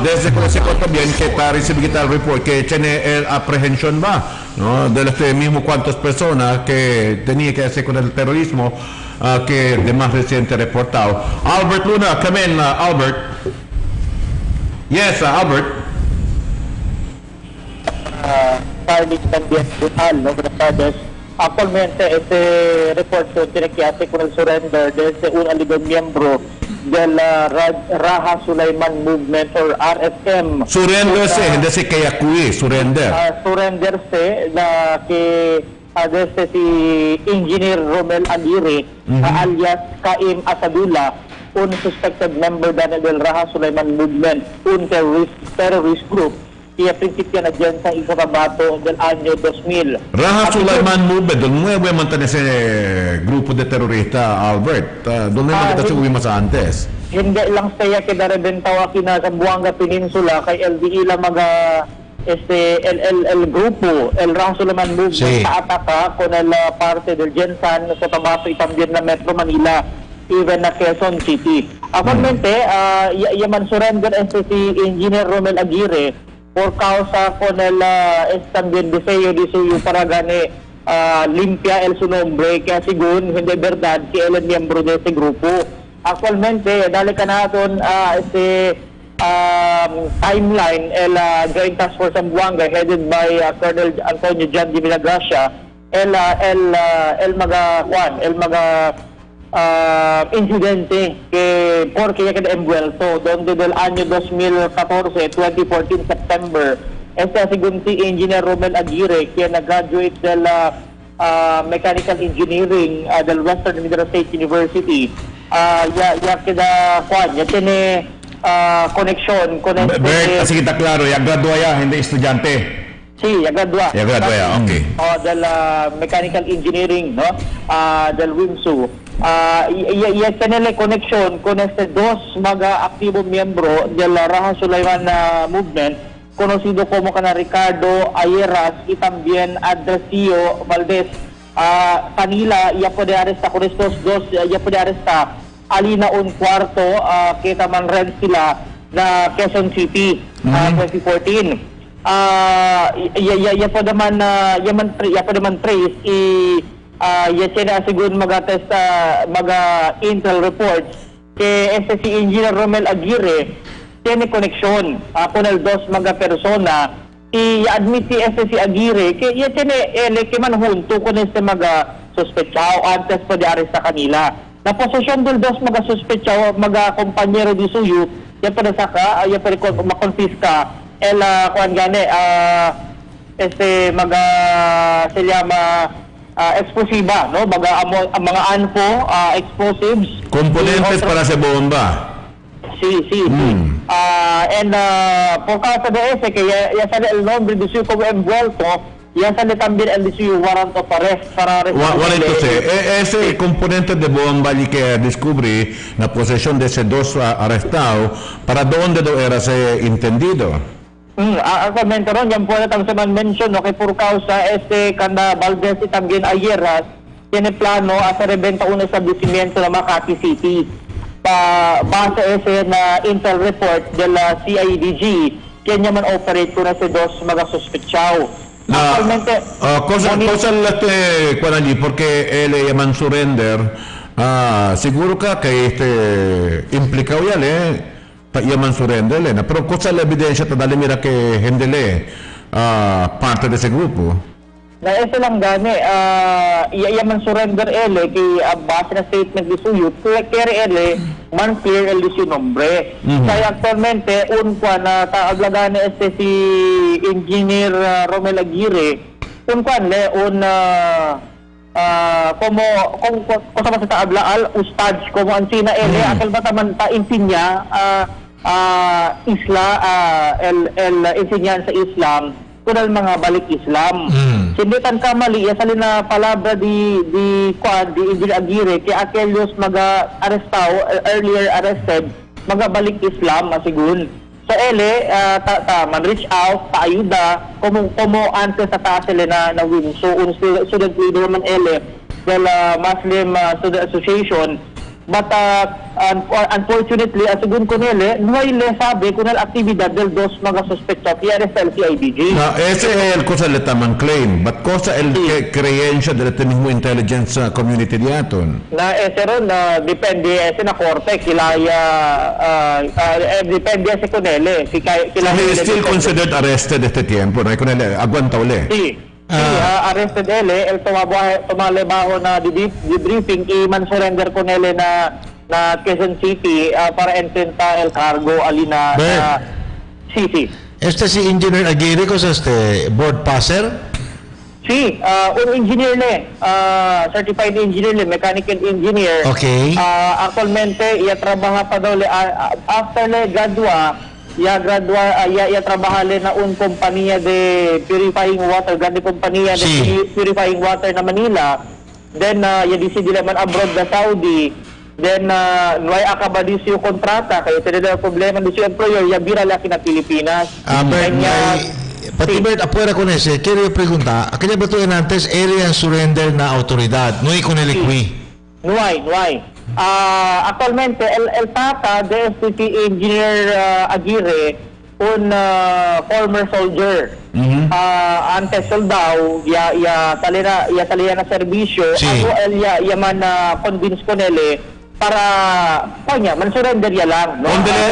Desde que se cuenta bien que está recibiendo el report que tiene el aprehensión va, ¿no? De los mismo cuantas personas que tenía que hacer con el terrorismo que de más reciente reportado. Albert Luna, come in, Albert. Yes, Albert. Tardes también brutal, ¿no? Buenas tardes. Actualmente este reporte tiene que hacer con el surrender de un allegado miembro de la Raha Sulaiman Movement or RSM. Surrender se, hindi si kaya kui, surrender. Surrender se na que desde si Engineer Romel Aguirre alias Kaim Asadula, un suspected member del Raha Sulaiman Movement, un terrorist group y a principio na dyan sa Cotabato del año 2000. Raha Sulaiman Movement, doon mo mantan ese grupo de terorista, Albert. Doon mo kita sa uwi sa antes. Hindi lang saya que darebentaw aquí na sa Buanga Peninsula kay LDE la mga el grupo, el Raha Sulaiman Movement sa ataka con el parte del Jensan sa Cotabato y también la Metro Manila, even na Quezon City. Actualmente, yaman surrender si Engineer Romel Aguirre por causa con el también deseo de suyo para gane limpia el su nombre, kaya según hindi verdad que él es miembro de ese grupo. Actualmente, dali ka natin timeline el Joint Task Force Zamboanga headed by Colonel Antonio John de Villagracia, el mga incidente que porque ya queda envuelto donde del año 2014, 2014 September, según si Engineer Romel Aguirre que nag-graduate del Mechanical Engineering del Western Mindanao State University, ya queda ya tiene conexión con así kita claro, ya gradua ya, hindi estudyante. Sí, ya gradua. Ya gradua ya, okay. Del Mechanical Engineering, no? Del WIMSU. Y tiene conexión con dos mga activo miembro del Raha Sulaiman Movement, conocido como Ricardo Ayeras y también Adresio Valdez. Kanila, ya puede arrestar con estos dos, ya puede arrestar alina un cuarto que taman red sila na Quezon City 2014. Ya puede man trace ya tiene según intel reports que si Engineer Romel Aguirre tiene conexión con el dos mga persona y admiti si Aguirre que ya tiene que man junto con mga sospechado antes pa de aresta kanila. Na posisyon del dos mga sospechado mga compañero di suyo ya para saka ya para makonfiska kuan gani mga se llama explosiva, no? Mga ANFO, explosives. Componentes para sa bomba. Sí. And por causa de ese, que ya sale el nombre de su como envuelto, ya sale también el de su warrant of arrest para Bueno, entonces, ese componente de bomba y que descubrí la posesión de ese dos arrestados, ¿para dónde era ese entendido? Actualmente ron, yan po na tamang man mention, no, que por causa Kanda Valdez y también Ayeras, tiene plano a rebenta un establecimiento na Makati City. Base ese na intel report de la CIDG, kaya niya man operate ko na si dos mga sospechao. Actualmente, cosa porque él le llaman surrender, seguro que implicado ya yaman surrender pero cosa la evidencia tadali mira que hendele parte de ese grupo na ese lang gani yaman surrender que base na statement di suyo kaya man clear el su nombre kaya actualmente unpa na taaglagan si Engineer Romel Aguirre como sa taabla al ustad como ansina akal ba taman ta insinya el enseñanza Islam kunal mga balik Islam. Sinditan kamali salin na palabra di Engineer Aguirre que aquellos earlier arrested balik Islam asigun. So man reach out ta ayuda como antes sa taas na win. So student leader man del Muslim Student Association. But unfortunately, asigun ko no hay sabi kung ang aktibidad del dos mga sospechado kaya sa CIDG. Ese es el cosa le taman claim, but cosa el creencia del mismo intelligence community diaton. Na ese ron depende na korte kilaya depende sa kunele. So he is still considered arrested este tiempo, no? Kunele aguanta ule. Arrested el tumalebaho na debriefing man surrender ko na Quezon City para ententa el cargo alina sí. Este si Engineer Aguirre cosa board passer? Sí, un engineer certified engineer mechanical engineer. Okay. Actualmente ia trabaja pa daw after gradua ya trabaja na un compañía de purifying water, grande compañía de purifying water na Manila. Then ya decide man abroad na Saudi. Then nuay acaba di siyo kontrata kaya tinila problema di siyo employer ya bira laki na Pilipinas. Pati Bert, afuera con ese, quiero preguntar, aquella betul antes area surrender na autoridad, no hay con el equi. Nuay. Actualmente el tata de Engineer Aguirre un former soldier antes soldado ya talera na serbisyo ako man convince ko nele para man surrender ya lang no?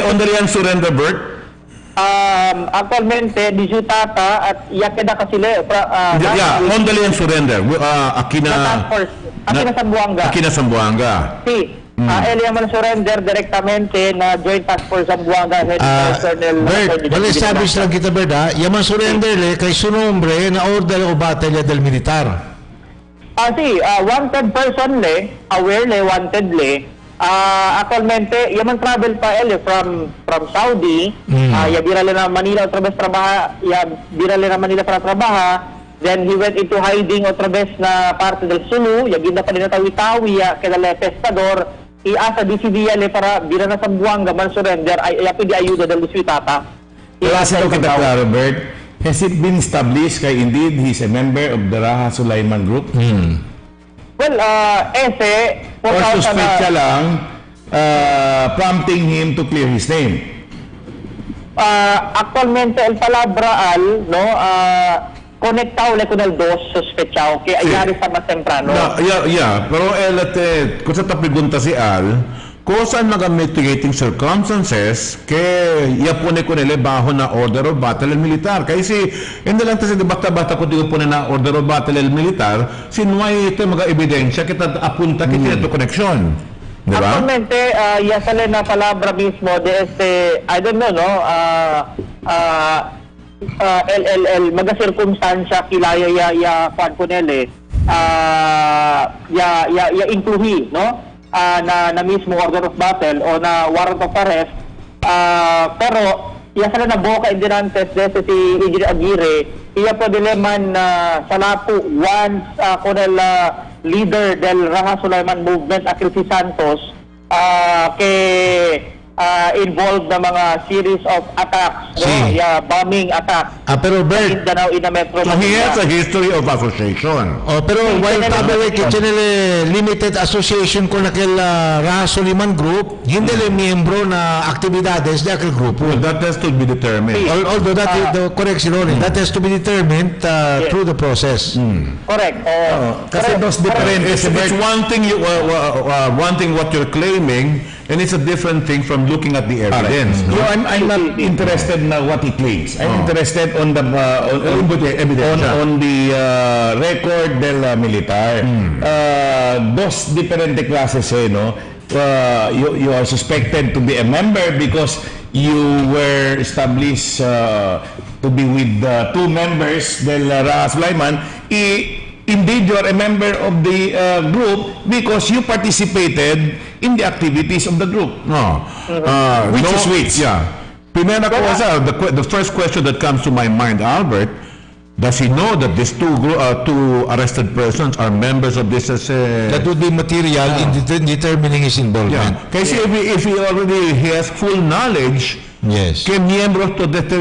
Onde yan surrender Bert? Actualmente di su tata at yakeda kasile onde yan surrender Akina Sambuanga. Sí. Él man surrender directamente na Joint Task Force Sambuanga Bert, establish lang kita Bert yaman surrender kay su nombre na order o batalla del militar. Sí, wanted person aware wanted actualmente yaman travel pa from Saudi ya birale na Manila otra vez para trabajar. Then he went into hiding otra vez na parte del Sulu, ya ginda pa rin na tawi-tawi, kaya pescador, asa DCDL para bira na sa Buanga, man surrender, ay pwede ayuda del Luisitata. Klase daw kita klaro, Bert. Has it been established kay indeed he's a member of the Raha Sulaiman Group? Well, or suspecha lang, prompting him to clear his name? Actualmente, el palabra conectado con el dos sospechado que ayari sa mas temprano. Pero kung sa pregunta si Al, cosa mga mitigating circumstances que yapone ko nila bajo na order of battle el militar. Kasi hindi lang kasi basta-basta ko digo po na order of battle el militar, sinuway ito mga ebidensya kita apunta kita ito koneksyon. Diba? Actualmente, ya sale na palabra mismo de I don't know, no? Mga circumstansya kilaya ya kwan ko nila, ya incluhi, no? Na mismo order of battle o na warrant of arrest, pero iya sila na boka indinantes dese si Engineer Aguirre, iya po dileman sa lapo once kunel leader del Raha Sulaiman Movement Akil si Santos involved na mga series of attacks, bombing attacks. Pero Bert, so he has a history of association. Pero while tabi kinele limited association ko na kila Raha Sulaiman Group, hindi le miyembro na aktibidades de aquel grupo. Well, that has to be determined. Although that is the correct Ronnie, that has to be determined through the process. Correct. Kasi those different. It's one thing one thing what you're claiming, and it's a different thing from looking at the evidence. No, I'm not interested na what he claims. I'm interested on the on the record del militar. Dos diferente clases, no? You are suspected to be a member because you were established to be with two members del Raha Sulaiman. Indeed, you are a member of the group because you participated in the activities of the group. Which is which? Yeah. Primera cosa, the first question that comes to my mind, Albert, does he know that these two arrested persons are members of this? That would be material in determining his involvement. Yeah. Kasi if he already has full knowledge, que miembros de este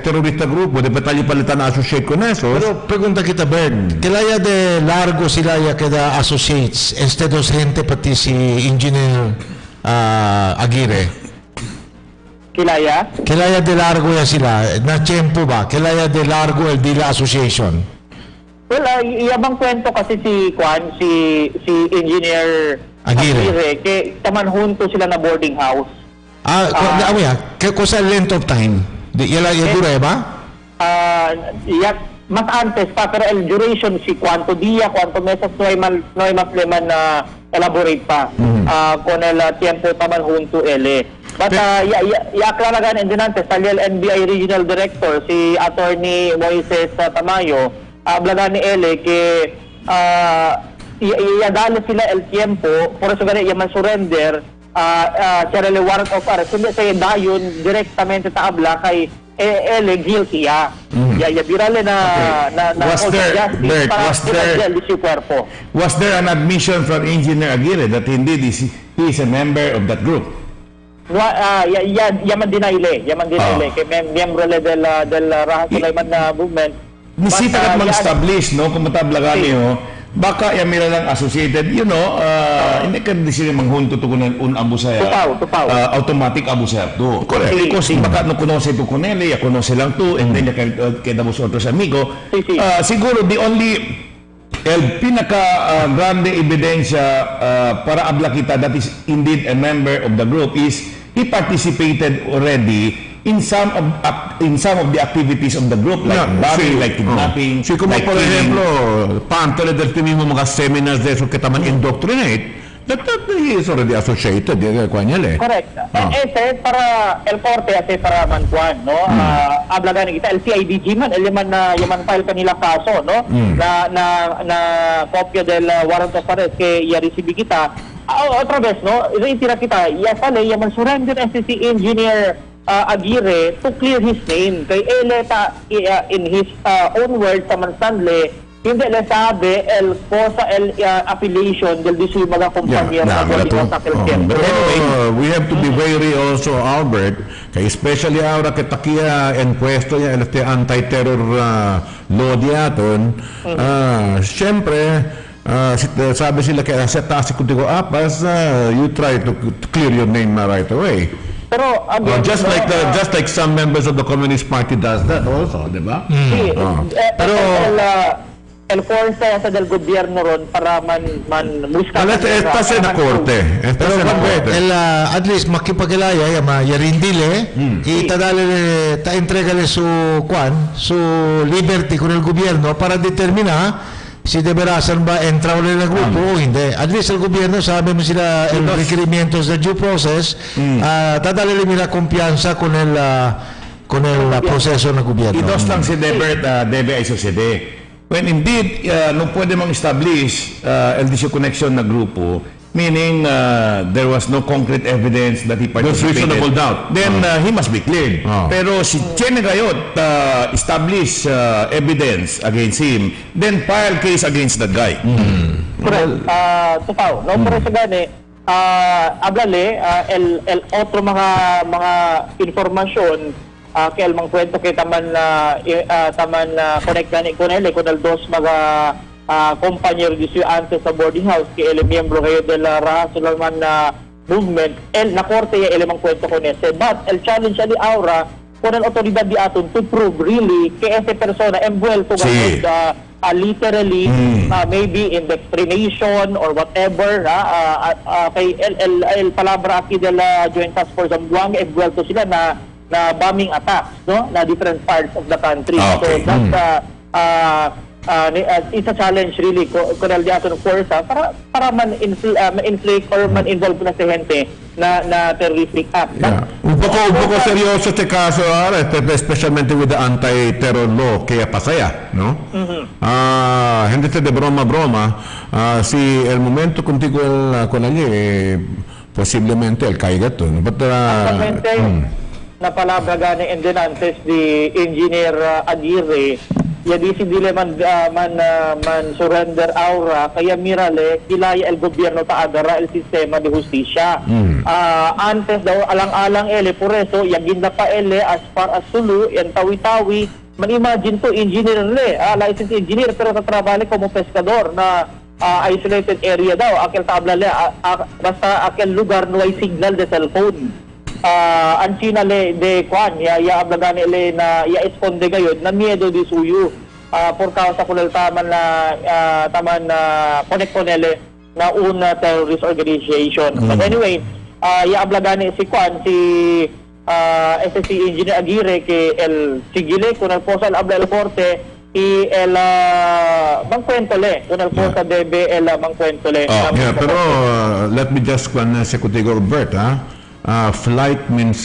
terorista grupo, de Batalya Palitan associate con eso. Pero pregunta kita, Bert, kilaya de largo sila ya kada associates instead of gente pati si Engineer Aguirre? Kilaya de largo ya sila. Na tiempo ba? Kilaya de largo el Dila Association? Well, iyabang kwento kasi si Engineer Aguirre, que taman junto sila na boarding house. Cosa length of time? ¿Yala dura ba? Mas antes pa, pero el duration si cuánto día, cuánto meses no hay más leman na elaborate pa con el tiempo taman junto ele. But aclaragan en dinantes salió el NBI Regional Director si Attorney Moises Tamayo, hablagan ni ele que dale sila el tiempo, por eso ganun yaman surrender siya warrant of arrest, hindi sa dayon direktamente ta abla kay ele guilty birale na was there an admission from Engineer Aguirre that indeed he is a member of that group? Yaman dinayle kay miyembro del Raha Sulaiman Movement. Nisita kat mag-establish, no, kung matablagan baka yamira lang associated, hindi ka di sila manghunto to kunan un abusaya. Tupaw. Automatic abusaya to. Correct. Because baka no conoce to kuneli, ya conoce lang to, and then quedamos otros amigo. Siguro the only el pinaka grande ebidensya para abla kita that is indeed a member of the group is he participated already in some of the activities of the group, like bombing, like kidnapping, like por ejemplo, parte del mismo mga seminars de eso que taman indoctrinate, that he is already associated. Correct. Ese para el corte, ese para mankuan, no? Hablagan kita, el CIDG man, yaman file kanila kaso, no? Na kopya del warrant of arrest que ya-receive kita. Otra vez, no? Reitira kita, sale, yaman surrender si Engineer Aguirre to clear his name. Kay in his own words sa Mansanle, hindi le sabi el cosa el affiliation del disu mga kumpanya na we have to be wary also, Albert, kay especially ahora que takia en puesto ya el anti-terror law diaton, siyempre sabi sila kaya sa taas ko digo apas, you try to clear your name right away. Pero again, just like some members of the Communist Party does that also, di ba? Pero el forza sa del gobierno ron para man buscar esta se na korte. Pero at least makipagilaya yarindile itadale ta entregale su liberty con el gobierno para determina si deberá ba entra ulit na grupo o hindi. At least el gobierno sabi mo sila el requerimientos de due process dadale nila kumpiyansa con el proseso ng gobyerno. Idos lang si debe ay sucede. When indeed, no pwede mong establish LDC connection na grupo, meaning there was no concrete evidence that he participated. There's reasonable doubt. Then he must be cleared. Pero si Chen Gayot establish evidence against him, then file case against that guy. Correct. Tupaw, no? Pero sa gani, hablale, el otro mga informasyon kay almang kwento kay taman connect gani con el dos mga compañero di su antes sa boarding house kay el miembro kayo del Raha Sulaiman movement na korte ya el mang kwento con ese, but el challenge di aura con el autoridad di aton to prove really que ese persona envuelto literally maybe in indoctrination or whatever kay el palabra aquí de la Joint Task Force Zamboanga envuelto sila na bombing attacks, no? Na different parts of the country. Okay. So that's it's a challenge really con el diaton forza para inflict or involve na sa gente na terroristic act. Un poco seryoso este caso ahora, especialmente with the anti-terror law que pasaya, ¿no? Gente de broma, si el momento contigo con allí, posiblemente el caiga todo, ¿no? Na palabra gani endenantes di Engineer Aguirre ya di si dile man surrender aura kaya mirale kilaya el gobierno ta agara el sistema de justisya antes daw alang-alang por eso ya ginda pa as far as Sulu yan tawi-tawi man imagine to engineer licensed engineer pero tatrabaho como pescador na isolated area daw akel tabla basta akel lugar no ay signal de cellphone ang China de Kwan ya ablagani na ya esconde gayod na miedo di suyo por causa kunel taman connect na una terrorist organization. But anyway, ya ablagani si Kwan si SSC Engineer Aguirre que el sigile kunel posal abla el corte y el mangkwentole kunel posa debe el mangkwentole. Pero let me just se contigo Bert, flight means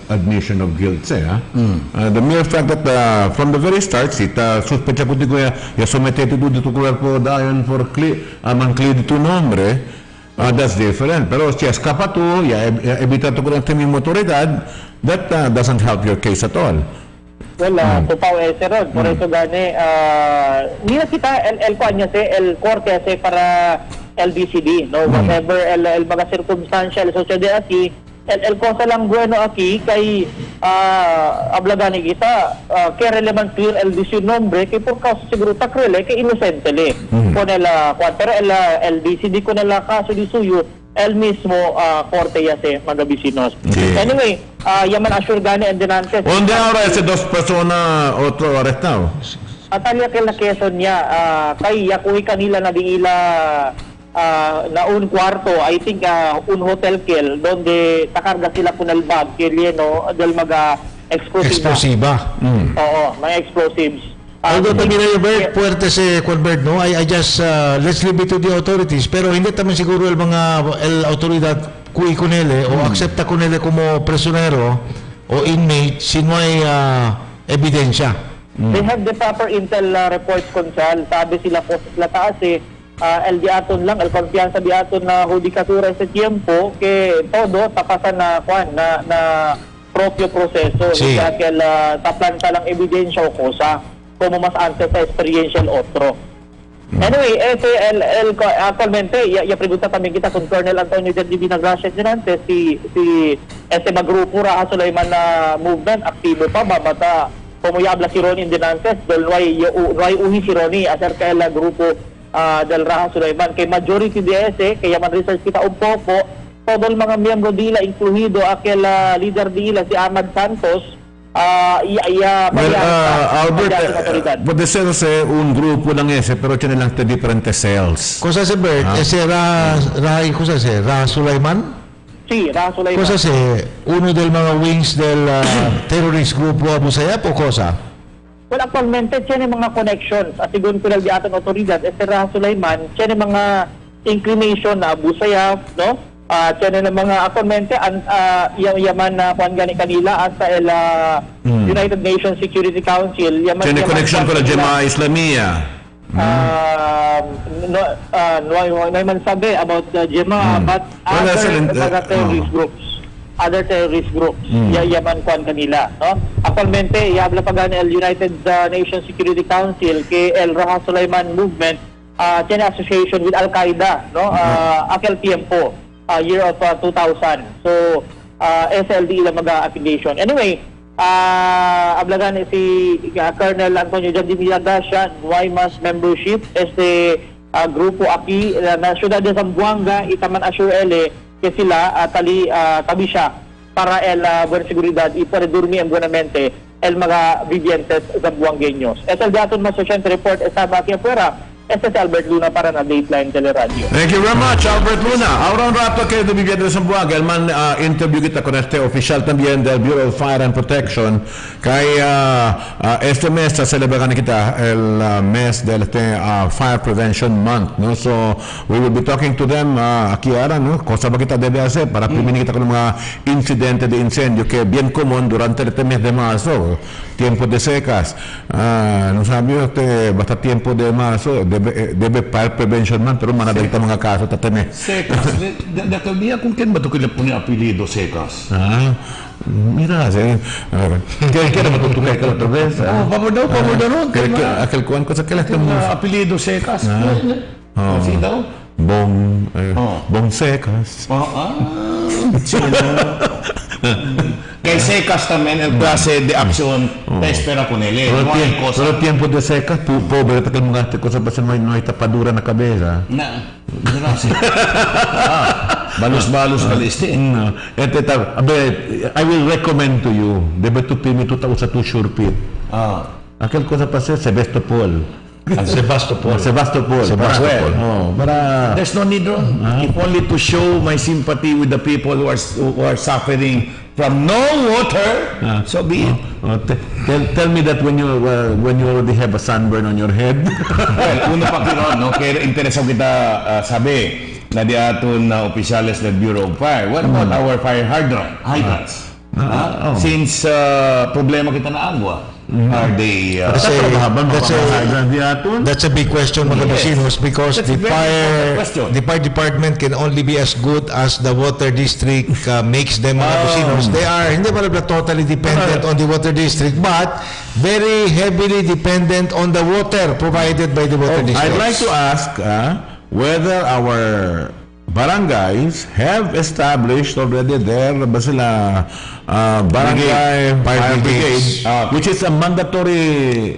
admission of guilt, the mere fact that from the very start, sospecha ko ya sometete dito cuerpo dayon for clear tu nombre, that's different. Pero si escapa tu, ya evita tu con mi autoridad, that doesn't help your case at all. Well, tupaw ese ron. Por eso gani, nila kita el corte para LBCD, no? Whatever el mga circumstantial social de aquí, el cosa lang bueno aquí kay ablagani kita que relevant clear el DC nombre que por causa siguro takrele que inocente le con pero el LBCD con el caso di suyo el mismo corte ya se mga bisinos. Anyway, yaman assure gani and denantes. ¿Dónde ahora ese dos personas otro arrestado? Atalya que la Quezon niya kay yakuhi kanila na diila na un cuarto, I think un hotel kel donde takarga sila con el bag lleno del mga explosiva. Oo, mga explosives. Although también Bert, fuerte si Bert, no? I just let's leave it to the authorities, pero hindi taman siguro el autoridad kui con ele o acepta con ele como prisionero o inmate si no hay ebidensya. They have the proper intel reports konsal, sabi sila po sa taas el diaton lang, el konfiansa diaton na judikatura sa tiempo que todo tapasan na propio proseso kaya taplanta lang ebidensya o cosa como mas antes sa experiential otro. Anyway, actualmente ya pregunta también kita con Colonel Antonio de Vinagracia Dinante si magrupo Raha Sulaiman na movement aktibo pa babata como ya habla si Ronnie Dinantes del Nuay uhi si Ronnie acerca del grupo del Raha Sulaiman kay majority de ese kaya man research kita un poco todo mga miyembro dila, incluido aquel líder dila, si Ahmad Santos, Albert, puede ser un grupo lang ese, pero tiene lang different cells. Cosa se Bert? Ese cosa se? Ra Sulaiman? Sì, Ra Sulaiman. Cosa se? Uno del mga wings del terrorist grupo Abu Sayyaf o cosa? Well, actualmente, tiene mga connections. At sigun ko lang di atong otoridad, Ra Sulaiman, tiene mga inclination na Abu Sayyaf, no? Tiene na mga actualmente yaman na kuan gani kanila asa United Nations Security Council yaman tiene connection con la Jemaah Islamiyah. No man sabi about the Jemaah, but other terrorist groups yaman kuan kanila, no? Actualmente yabla pa gani el United Nations Security Council kay el Raha Sulaiman movement tiene association with Al-Qaeda, no? Aquel tiempo year of 2000. So, SLD lang mag-affiliation. Anyway, ablagan si Colonel Antonio Jandimillada siya, Guaymas membership, grupo aki na Ciudad de Zamboanga, itaman asyurele, que sila tabi siya para buena seguridad y para dormir en buenamente el mga vivientes zamboangueños. SLD aton mas 80 report estaba aquí afuera. Este es Albert Luna para na Dateline Teleradyo. Thank you very much, Albert Luna. Ahora un rato que de Vivienda de Zamboanga, el man interview kita con este oficial también del Bureau of Fire and Protection. Kaya este mes celebrarán kita el mes del Fire Prevention Month, no? So we will be talking to them aquí ahora, no? Cosa ba kita debe hacer para prevenir kita con mga incidente de incendio que bien común durante este mes de marzo, tiempo de secas. No sabi basta tiempo de marzo debe Fire Prevention Man, pero manadalita mga kaso tatame. Secas. Dakalbiya kung ken ba ito kila apelido Secas? Mira, kaya matutukay ka otra vez. Pabor daw. Aquel kuwan ko sa kilas ng apelido Secas. Kasi daw? Bong Secas. Kay Secas también el clase de acción te espera con él. Pero tiempo de secas, pobre takal mga cosa pa no hay tapadura na kabeza. Gracias. Balos kaliste. I will recommend to you, debe tu pimi tu tao sa tu surpit. Aquel cosa pa sa Sebastopol. Sebastopol. There's no need, if only to show my sympathy with the people who are suffering from no water. So be it. Tell me that when you already have a sunburn on your head. Well, una pa kiron, no? Kaya interesado kita sabi na di aton na opisyales ng Bureau of Fire. What about our fire hydrants? Since problema kita na agwa. Are they that's a big question, mga vecinos, because the fire department can only be as good as the water district makes them, mga vecinos. They are hindi pala totally dependent on the water district, but very heavily dependent on the water provided by the water district. I'd like to ask whether our barangays have established already there ba sila barangay fire brigade, which is a mandatory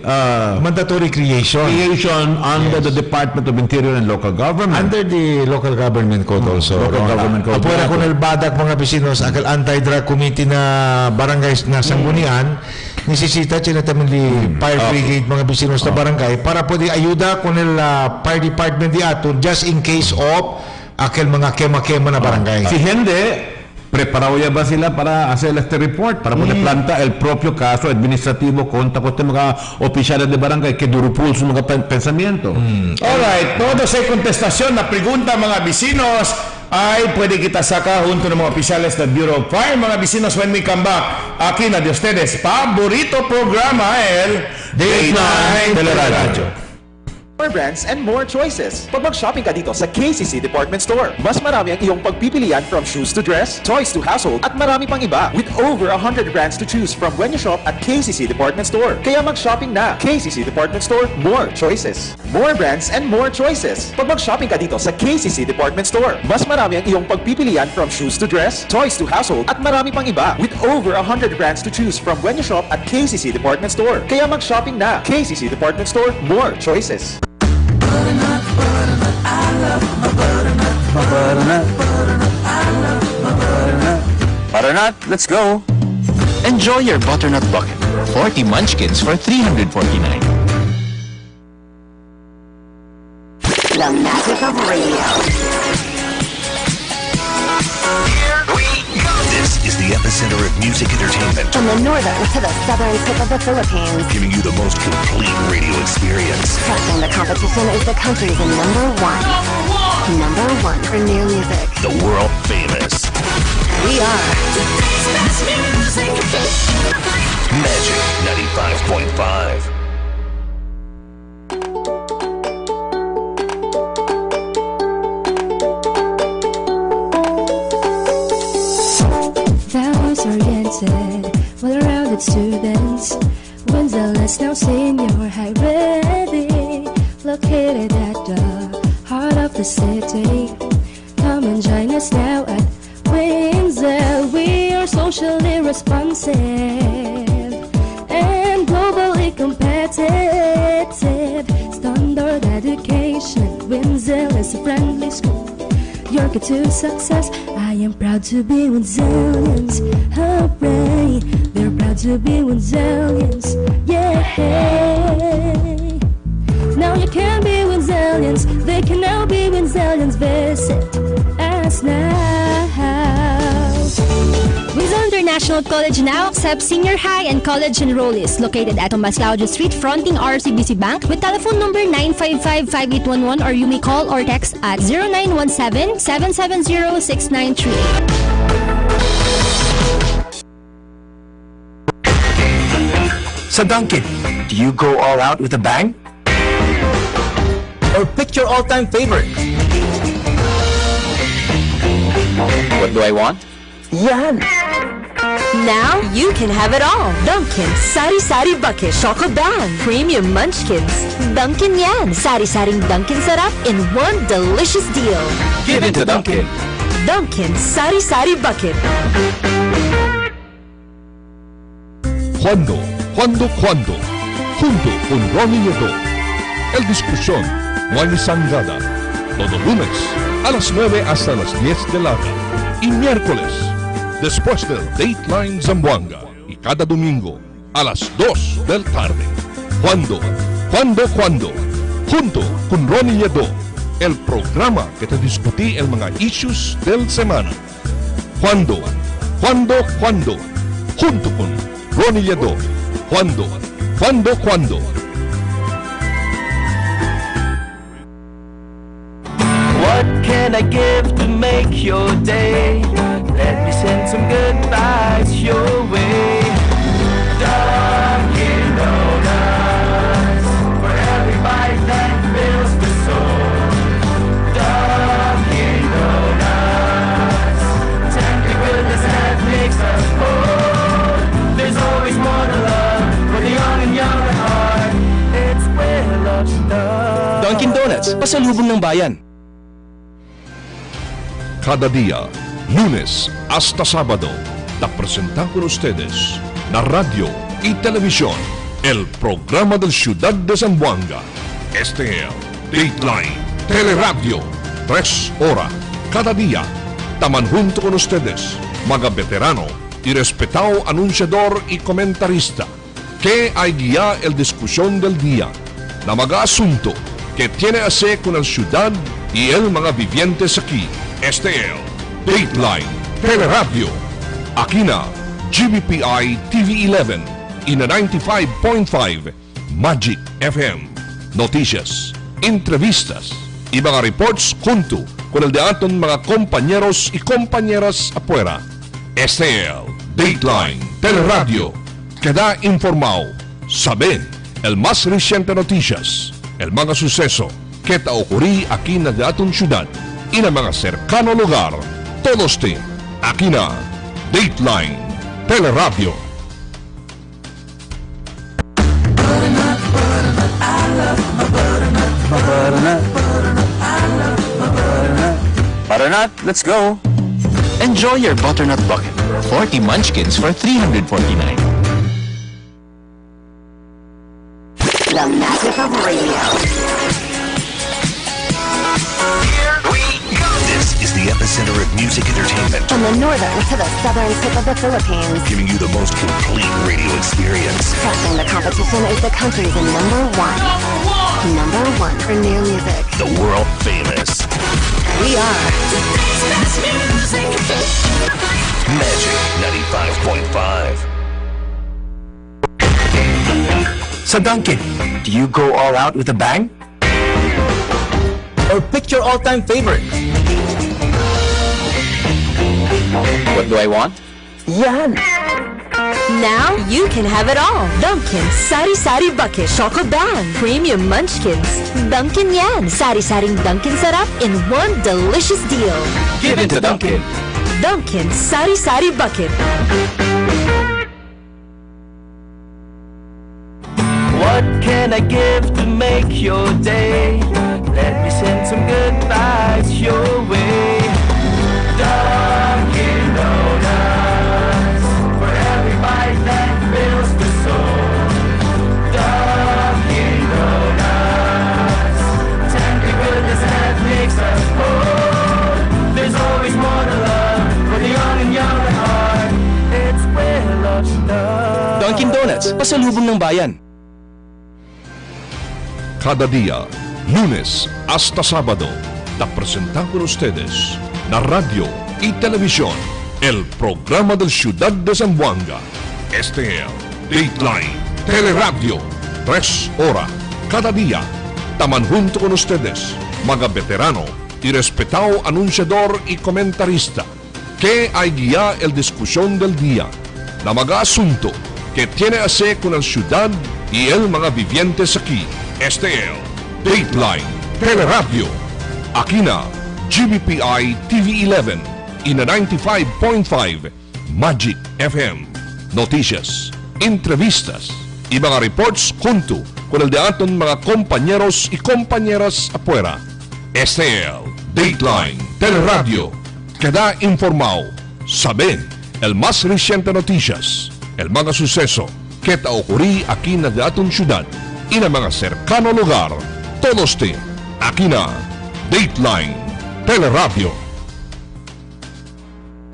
creation under the Department of Interior and Local Government, under the Local Government Code also. Local Government Code. Apuera con el badak, mga vecinos, akal anti-drug committee na barangays na sanggunian, nisisita sila tamang fire brigade, mga vecinos na barangay, para pwede ayuda con el fire department di ato just in case of aquel mga kema-kema na barangay. Si hindi, preparado ya ba sila para hacer este report, para poder planta el propio caso administrativo contra este mga oficiales de barangay que durupul su mga pensamiento. Alright, todos ay kontestasyon na pregunta mga vecinos ay pwede kita saka junto ng mga oficiales ng Bureau of Fire. Mga vecinos, when we come back, aquí na de ustedes, paborito programa, el Dateline Teleradyo. More brands and more choices. Pag mag-shopping ka dito sa KCC Department Store, mas marami ang iyong pagpipilian from shoes to dress, toys to household, at marami pang iba. With over 100 brands to choose from when you shop at KCC Department Store. Kaya mag-shopping na. KCC Department Store, more choices. More brands and more choices. Pag mag-shopping ka dito sa KCC Department Store, mas marami ang iyong pagpipilian from shoes to dress, toys to household, at marami pang iba. With over 100 brands to choose from when you shop at KCC Department Store. Kaya mag-shopping na. KCC Department Store, more choices. Butternut, I love my butternut. Butternut, let's go. Enjoy your butternut bucket. 40 munchkins for 349. The magic of radio. This is the epicenter of music entertainment. From the northern to the southern tip of the Philippines. Giving you the most complete radio experience. Crushing the competition is the country's number one. Number one for new music. The world famous We are Magic 95.5. Values-oriented, well-rounded students. Windsor-less now senior high ready, located at the heart of the city. Come and join us now at Windsor. We are socially responsive and globally competitive. Standard education, Windsor is a friendly school. Your key to success. I am proud to be Windsorians. Hooray! They're proud to be Windsorians. Yeah! Now you can be Windsorians. They can now be Windsorians. Visit us now. Windsor International College now accepts senior high and college enrollees located at Tomas Laudio Street fronting RCBC Bank with telephone number 955-5811 or you may call or text at 0917-770-693. Sa Dunkin', do you go all out with a bang? Or pick your all-time favorite? What do I want? Yan! Now you can have it all. Dunkin' Sari Sari Bucket Choco Bang Premium Munchkins. Dunkin' Yan. Sari-saring Dunkin' Sarap in one delicious deal. Give it to Dunkin'. Dunkin' Sari Sari Bucket. Cuando, junto con Ronnie Nieto. El Discusión, Juan y Sangada. Todo lunes, a las 9 hasta las 10 de la noche. Y miércoles, después del Dateline Zamboanga. Y cada domingo, a las 2 del tarde. Cuando, junto con Ronnie Nieto. El programa que te discutí el mga issues del semana. Cuando, junto con Ronnie Nieto. Cuando. What can I give to make your day? Let me send some good vibes your way. Dunkin' Donuts, for every bite that fills the soul. Dunkin' Donuts, tender goodness that makes us whole. There's always more to love for the young and young at heart. It's where love starts. Dunkin' Donuts, pasalubong ng bayan. Cada día, lunes hasta sábado, la presentan con ustedes la radio y televisión, el programa del Ciudad de Zamboanga. Este es Dateline, Teleradio, 3 horas cada día. Taman junto con ustedes, mga veterano y respetado anunciador y comentarista, que hay guía el discusión del día, na mga asunto que tiene a hacer con el ciudad y el mga vivientes aquí. Este es Dateline, Teleradyo. Aquí na GBPI TV11 y na 95.5 Magic FM. Noticias, entrevistas y mga reports junto con el de aton mga compañeros y compañeras afuera. Este es Dateline, Teleradyo. Queda informado, saben el más reciente noticias, el mga suceso que ta ocurrí aquí na de aton ciudad y na mga cercano lugar. Todos te aquí na Dateline, Teleradyo. Butternut, let's go. Enjoy your butternut bucket. 40 munchkins for 349. The magic of radio. This is the epicenter of music entertainment. From the northern to the southern tip of the Philippines. Giving you the most complete radio experience. Crushing the competition is the country's number one. Number one for new music. The world famous. We are Magic 95.5. Sa Dunkin', do you go all out with a bang? Or pick your all-time favorite? What do I want? Yan! Now you can have it all. Dunkin' Sari Sari Bucket Choco Bang Premium Munchkins. Dunkin' yan. Sari-saring Dunkin' sarap in one delicious deal. Give it to Dunkin'. Dunkin' Sari Sari Bucket. What can I give to make your day? Let me send some good vibes your way. Dunkin' Donuts, for every bite that fills the soul. Dunkin' Donuts, tender goodness that makes us whole. There's always more to love for the young and young at heart. It's where love starts. Dunkin' Donuts, pasalubong ng bayan. Cada día, lunes hasta sábado, te presentan con ustedes la radio y televisión, el programa del Ciudad de Zamboanga. Este es Dateline, Teleradyo, 3 horas cada día. Taman junto con ustedes, mga veterano y respetado anunciador y comentarista, que hay guía el discusión del día, la mga asunto que tiene a hacer con la ciudad y el mga vivientes aquí. Este es Dateline Teleradyo. Aquí na GBPI TV 11 y na 95.5 Magic FM. Noticias, entrevistas y mga reports junto con el de aton mga compañeros y compañeras afuera. Este es Dateline Teleradyo. Queda informado, sabe el más reciente noticias, el mga suceso que te ocurrí aquí na de aton ciudad y na mga cercano lugar. Todos te, aquí na Dateline Teleradyo.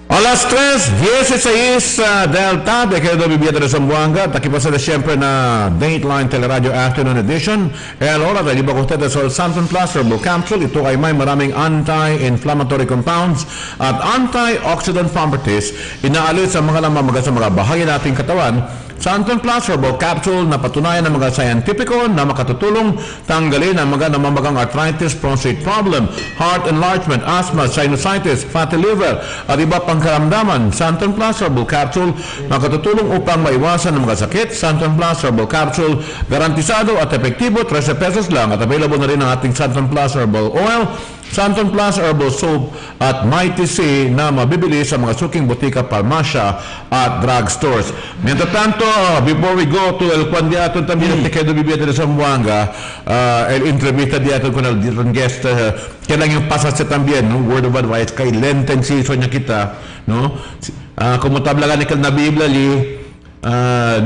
Alas 3:16 del tarde, querido viviente de Zamboanga. Aquí pasada siempre na Dateline Teleradyo Afternoon Edition. El hora de iba ko ustedes sa Santon Plus Herbal Capsule. Ito ay may maraming anti-inflammatory compounds at antioxidant properties. Inaalis sa mga namamaga sa mga bahagi nating katawan. Santon Plus Herbal Capsule na patunayan ng mga scientifico na makatutulong tanggalin ang mga namamagang arthritis, prostate problem, heart enlargement, asthma, sinusitis, fatty liver, at iba pang karamdaman. Santon Plus Herbal Capsule makatutulong upang maiwasan ang mga sakit. Santon Plus Herbal Capsule, garantisado at epektibo, 13 pesos lang, at available na rin ang ating Santon Plus Herbal Oil, Santon Plus Herbal Soap at Mighty C na mabibili sa mga suking butika, farmasya at drugstores. Mientras tanto, before we go to el candidato también de Quedo Viviente de Zamboanga, el entrevista diato con el guest, kailan yung pasase también, no? Word of advice, kay Lenten season niya kita, no? Como tablagan ikal na Biblia li,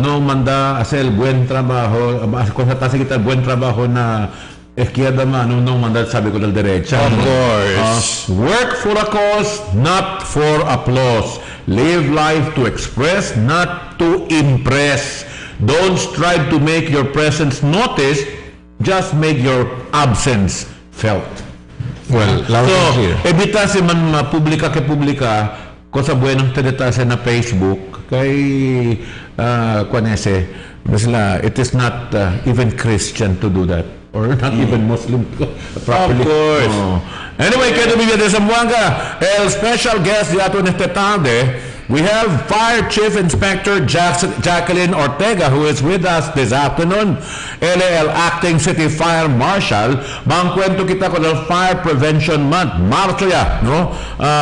no manda hacer buen trabajo, constatarse kita buen trabajo na izquierda mano, no mandar sabi ko del derecha. Of course. Work for a cause, not for applause. Live life to express, not to impress. Don't strive to make your presence noticed, just make your absence felt. Well, so, evitase man publika ke publika, cosa buenong tedetase na Facebook, kay kwanese, it is not even Christian to do that. Or not even Muslim properly. Of course. Anyway, querido viviente de Zamboanga, el special guest de ato neste tarde, we have Fire Chief Inspector Jacqueline Ortega, who is with us this afternoon. El Acting City Fire Marshal. Mangkwento kita con el Fire Prevention Month. Marzo ya, no?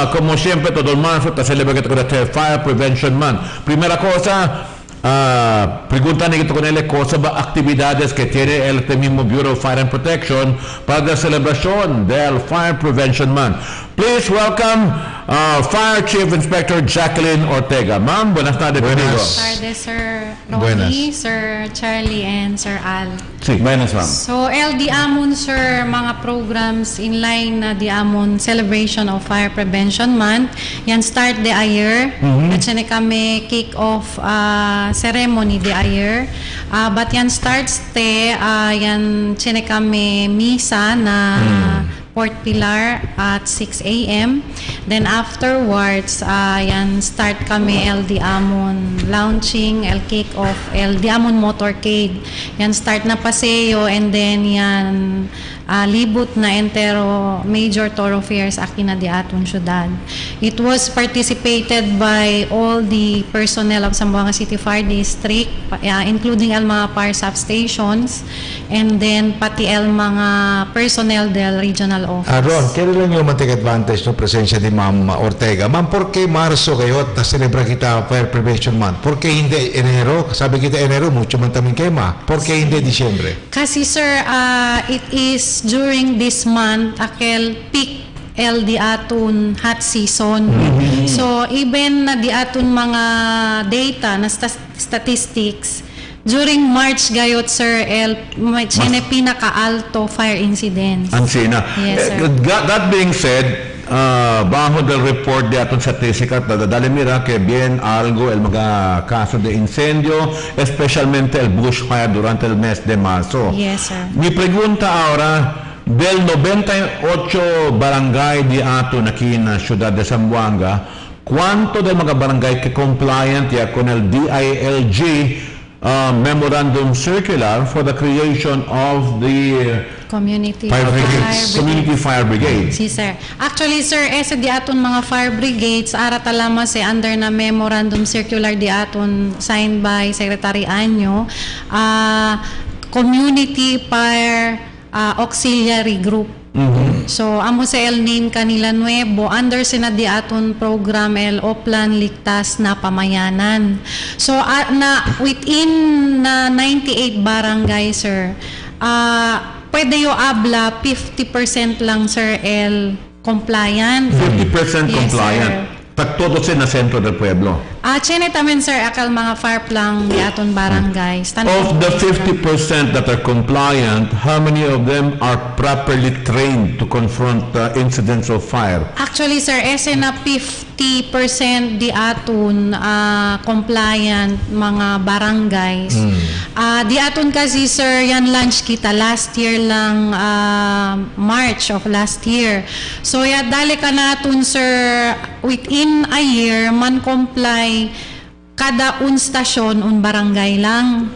Como siempre, todo el marzo, te celebra kita con el Fire Prevention Month. Primera cosa, preguntan ito con él cosa ba actividades que tiene el mismo Bureau of Fire and Protection para la celebración del Fire Prevention Month. Please welcome Fire Chief Inspector Jacqueline Ortega. Ma'am, buenas tardes. Buenas tardes, sir. Ronnie, Sir Charlie, and Sir Al. Buenas, ma'am. So, LD Amon, sir, mga programs in line na di Amon celebration of Fire Prevention Month. Yan start the year. At yan kami kick off ceremony the year. But yan starts yan yan kami misa na Port Pilar at 6 a.m. Then afterwards, yan start kami LD Amon launching, kick off LD Amon Motorcade. Yan start na paseo and then yan libot na entero major thoroughfares aki na di aton syudad. It was participated by all the personnel of Zamboanga City Fire District, including ang mga fire substations and then pati ang mga personnel del regional office. Ron, kailan lang yung take advantage ng presensya ni Ma'am Ortega? Ma'am, porke Marso kayo at celebra kita Fire Prevention Month? Porke hindi Enero? Sabi kita Enero, mucho man tamin kayo, ma. Porke hindi Disyembre? Kasi sir, it is during this month, akel peak LD aton hot season. So, even na di aton mga data na statistics, during March gayot sir, may pinaka-alto fire incidents. Ansina. Yes, sir. That being said, bajo del report de aton statistica, dale mira que bien algo el mga caso de incendio, especialmente el bushfire durante el mes de marzo. Yes, sir. Mi pregunta ahora, del 98 barangay di aton aquí en la ciudad de Zamboanga, ¿cuánto de mga barangay que compliant ya con el DILG memorandum circular for the creation of the Community Fire Brigade? Si sir. Actually sir, di aton mga fire brigades ara talama under na memorandum circular di aton signed by Secretary Anyo, Community Fire Auxiliary Group. So amo sa Elnin kanila nuevo under sinadi aton program Oplan Ligtas na Pamayanan. So na within 98 barangay sir, pwede yo abla 50% lang sir compliant. 50% compliant. Yes, Pag todo na sentro del pueblo. Chene tamen sir akal mga fire plang di aton barangay. Of the 50% that are compliant, how many of them are properly trained to confront incidents of fire? Actually sir, na 50% di aton compliant mga barangays. Di aton kasi sir, yan launch kita last year lang, March of last year. So dali ka naton sir, within a year man comply kada stasyon barangay lang.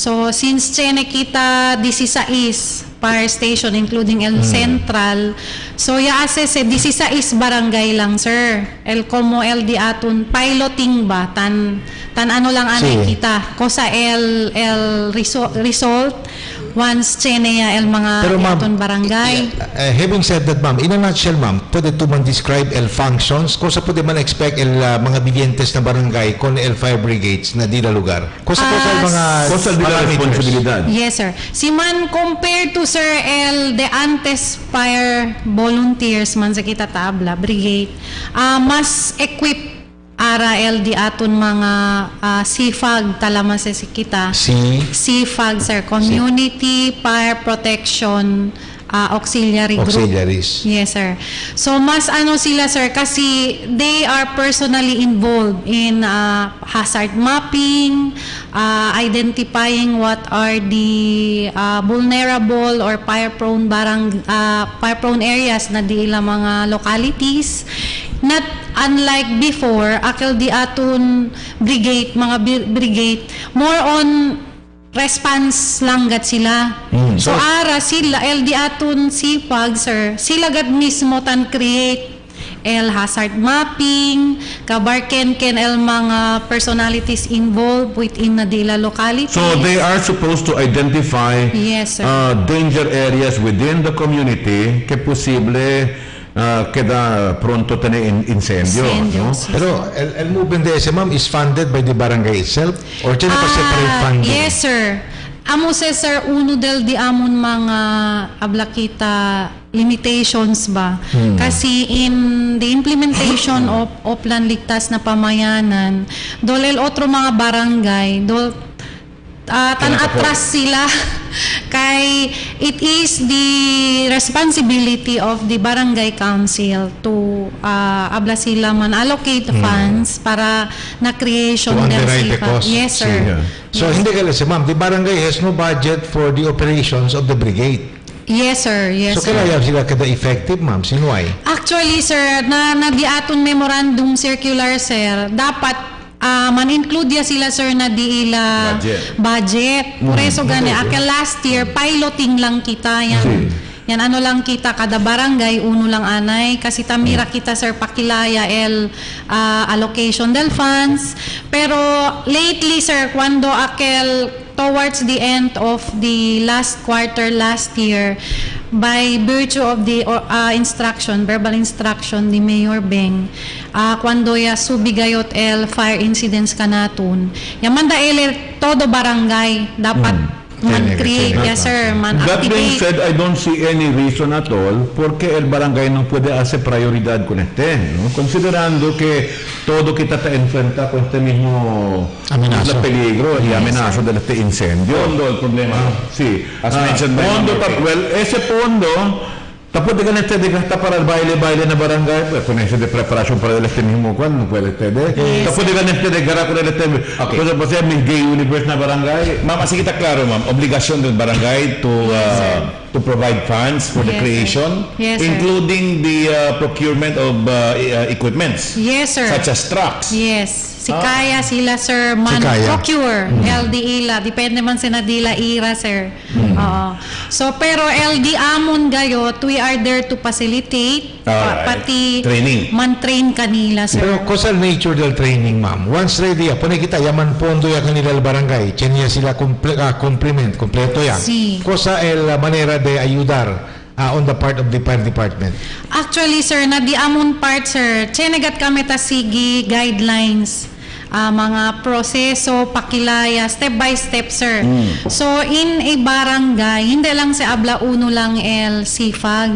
So since chene kita 16 fire station including El Central, so assess 16 barangay lang sir. Como LD aton piloting ba tan ano lang anay kita ko sa result once chene mga aton barangay. Having said that, ma'am, in a nutshell, ma'am, pwede to man describe functions? Kung sa pwede man expect mga bigentes na barangay con fire brigades na di na lugar? Kung sa mga responsibilidad? Yes, sir. Si man compared to sir de antes fire volunteers man sa kita tabla, brigade, mas equipped ara LD aton mga CFAG talama sa kita. CFAG sir, Community Fire Protection Auxiliary Group. Auxiliaries. Yes sir. So mas sila sir kasi they are personally involved in hazard mapping, identifying what are the vulnerable or fire prone areas na di ilang mga localities. Not unlike before, akil di aton brigade, mga brigade, more on response lang gat sila. So ara sila, LD aton sipag sir, sila gat mismo tan create hazard mapping, kabarken mga personalities involved within na dila locality. So they are supposed to identify danger areas within the community que posible queda pronto tener incendio, no? Pero el movement de ese, ma'am, is funded by the barangay itself or tiene pa separate funding? Yes sir. amo sir uno del di amon mga ablakita limitations ba kasi in the implementation of plan ligtas na pamayanan dolel otro mga barangay tan-atras sila kay it is the responsibility of the barangay council to abla sila man allocate funds para na creation To del underwrite the SIFA. cost. Yes sir. So hindi ka si ma'am, the barangay has no budget for the operations of the brigade. Yes sir. Yes So sir. kaya sila kada effective ma'am, sinuway? Actually sir, na diaton memorandum circular sir, dapat man-include ya sila sir na di ila budget. Por eso gani, last year piloting lang kita yan ano lang kita kada barangay uno lang anay kasi tamira kita sir pakilaya allocation del funds pero lately sir cuando towards the end of the last quarter last year by virtue of the verbal instruction ni Mayor Beng cuando ya subigayot fire incidents kanatun yamanda todo barangay dapat man-create, yes sir, That being man-activate. said, I don't see any reason at all porque el barangay no puede hacer prioridad con este, ¿no? Considerando que todo kita te enfrenta con este mismo peligro y amenaza de este incendio. Fondo el problema. Sí. As mentioned by fondo, Mayor Beng. well, ese fondo tapos de ganar de gastar para el baile na barangay, pues con ese de preparación para el este mismo cuando puede este de. Tapos de ganar de ganar con el este. Pues pues es mi gay universe na barangay. Ma'am, así kita klaro ma'am, obligasyon del barangay to provide funds for the creation, Yes, sir. including the procurement of equipments, Yes sir. such as trucks. Yes. Si kaya sila sir man kaya. procure LD ila depende man sina dila ira sir. Oo. So pero LD amon gayot we are there to facilitate pati Training. man train kanila sir. Pero cosa nature del training ma'am? Once ready, pone kita yaman pondo ya kanila el barangay, chenya sila completo ya. Sí. Cosa la manera de ayudar on the part of the fire department? Actually sir na di amon part sir chenegat kami ta sige guidelines mga proseso, pakilaya, step by step, sir. So, in a barangay, hindi lang sa abla uno lang el sifag.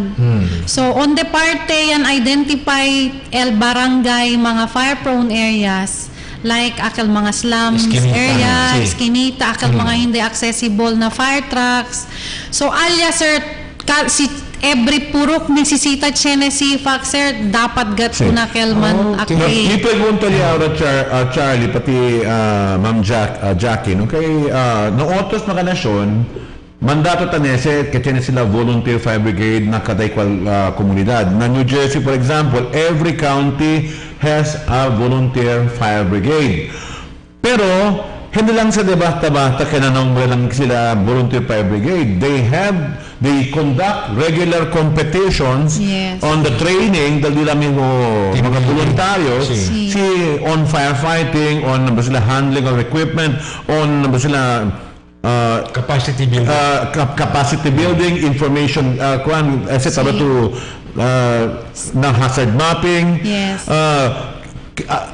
So, on the parte yan, identify el barangay, mga fire-prone areas, like akal mga slums area, eskinita, akal mga hindi accessible na fire trucks. So, alya, sir, si every purok nisisita chene si sir dapat gat una kelman Ni pregunta niya ahora Charlie pati Ma'am Jackie no kay no otros na kanasyon mandato tanese que tiene sila volunteer fire brigade na kada kwal komunidad na New Jersey for example every county has a volunteer fire brigade pero hindi lang sa basta-basta kinanongbre lang sila volunteer fire brigade. They conduct regular competitions on the training del nila mga voluntarios on firefighting, on sila handling of equipment, on sila capacity building, information, etc. to na hazard mapping.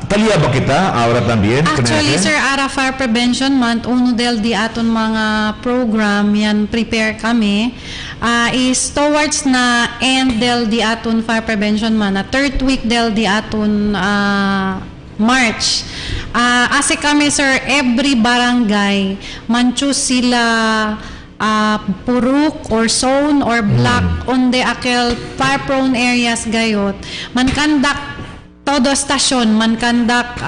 Taliya ba kita? Ahora también? Actually, sir, Ara Fire Prevention Month, uno del di aton mga program, yan prepare kami, is towards na end del di aton Fire Prevention Month, na third week del di aton March. Ase kami, sir, every barangay, man-choose sila puruk or zone or block on the akel fire-prone areas gayot, man-conduct todo stasyon man conduct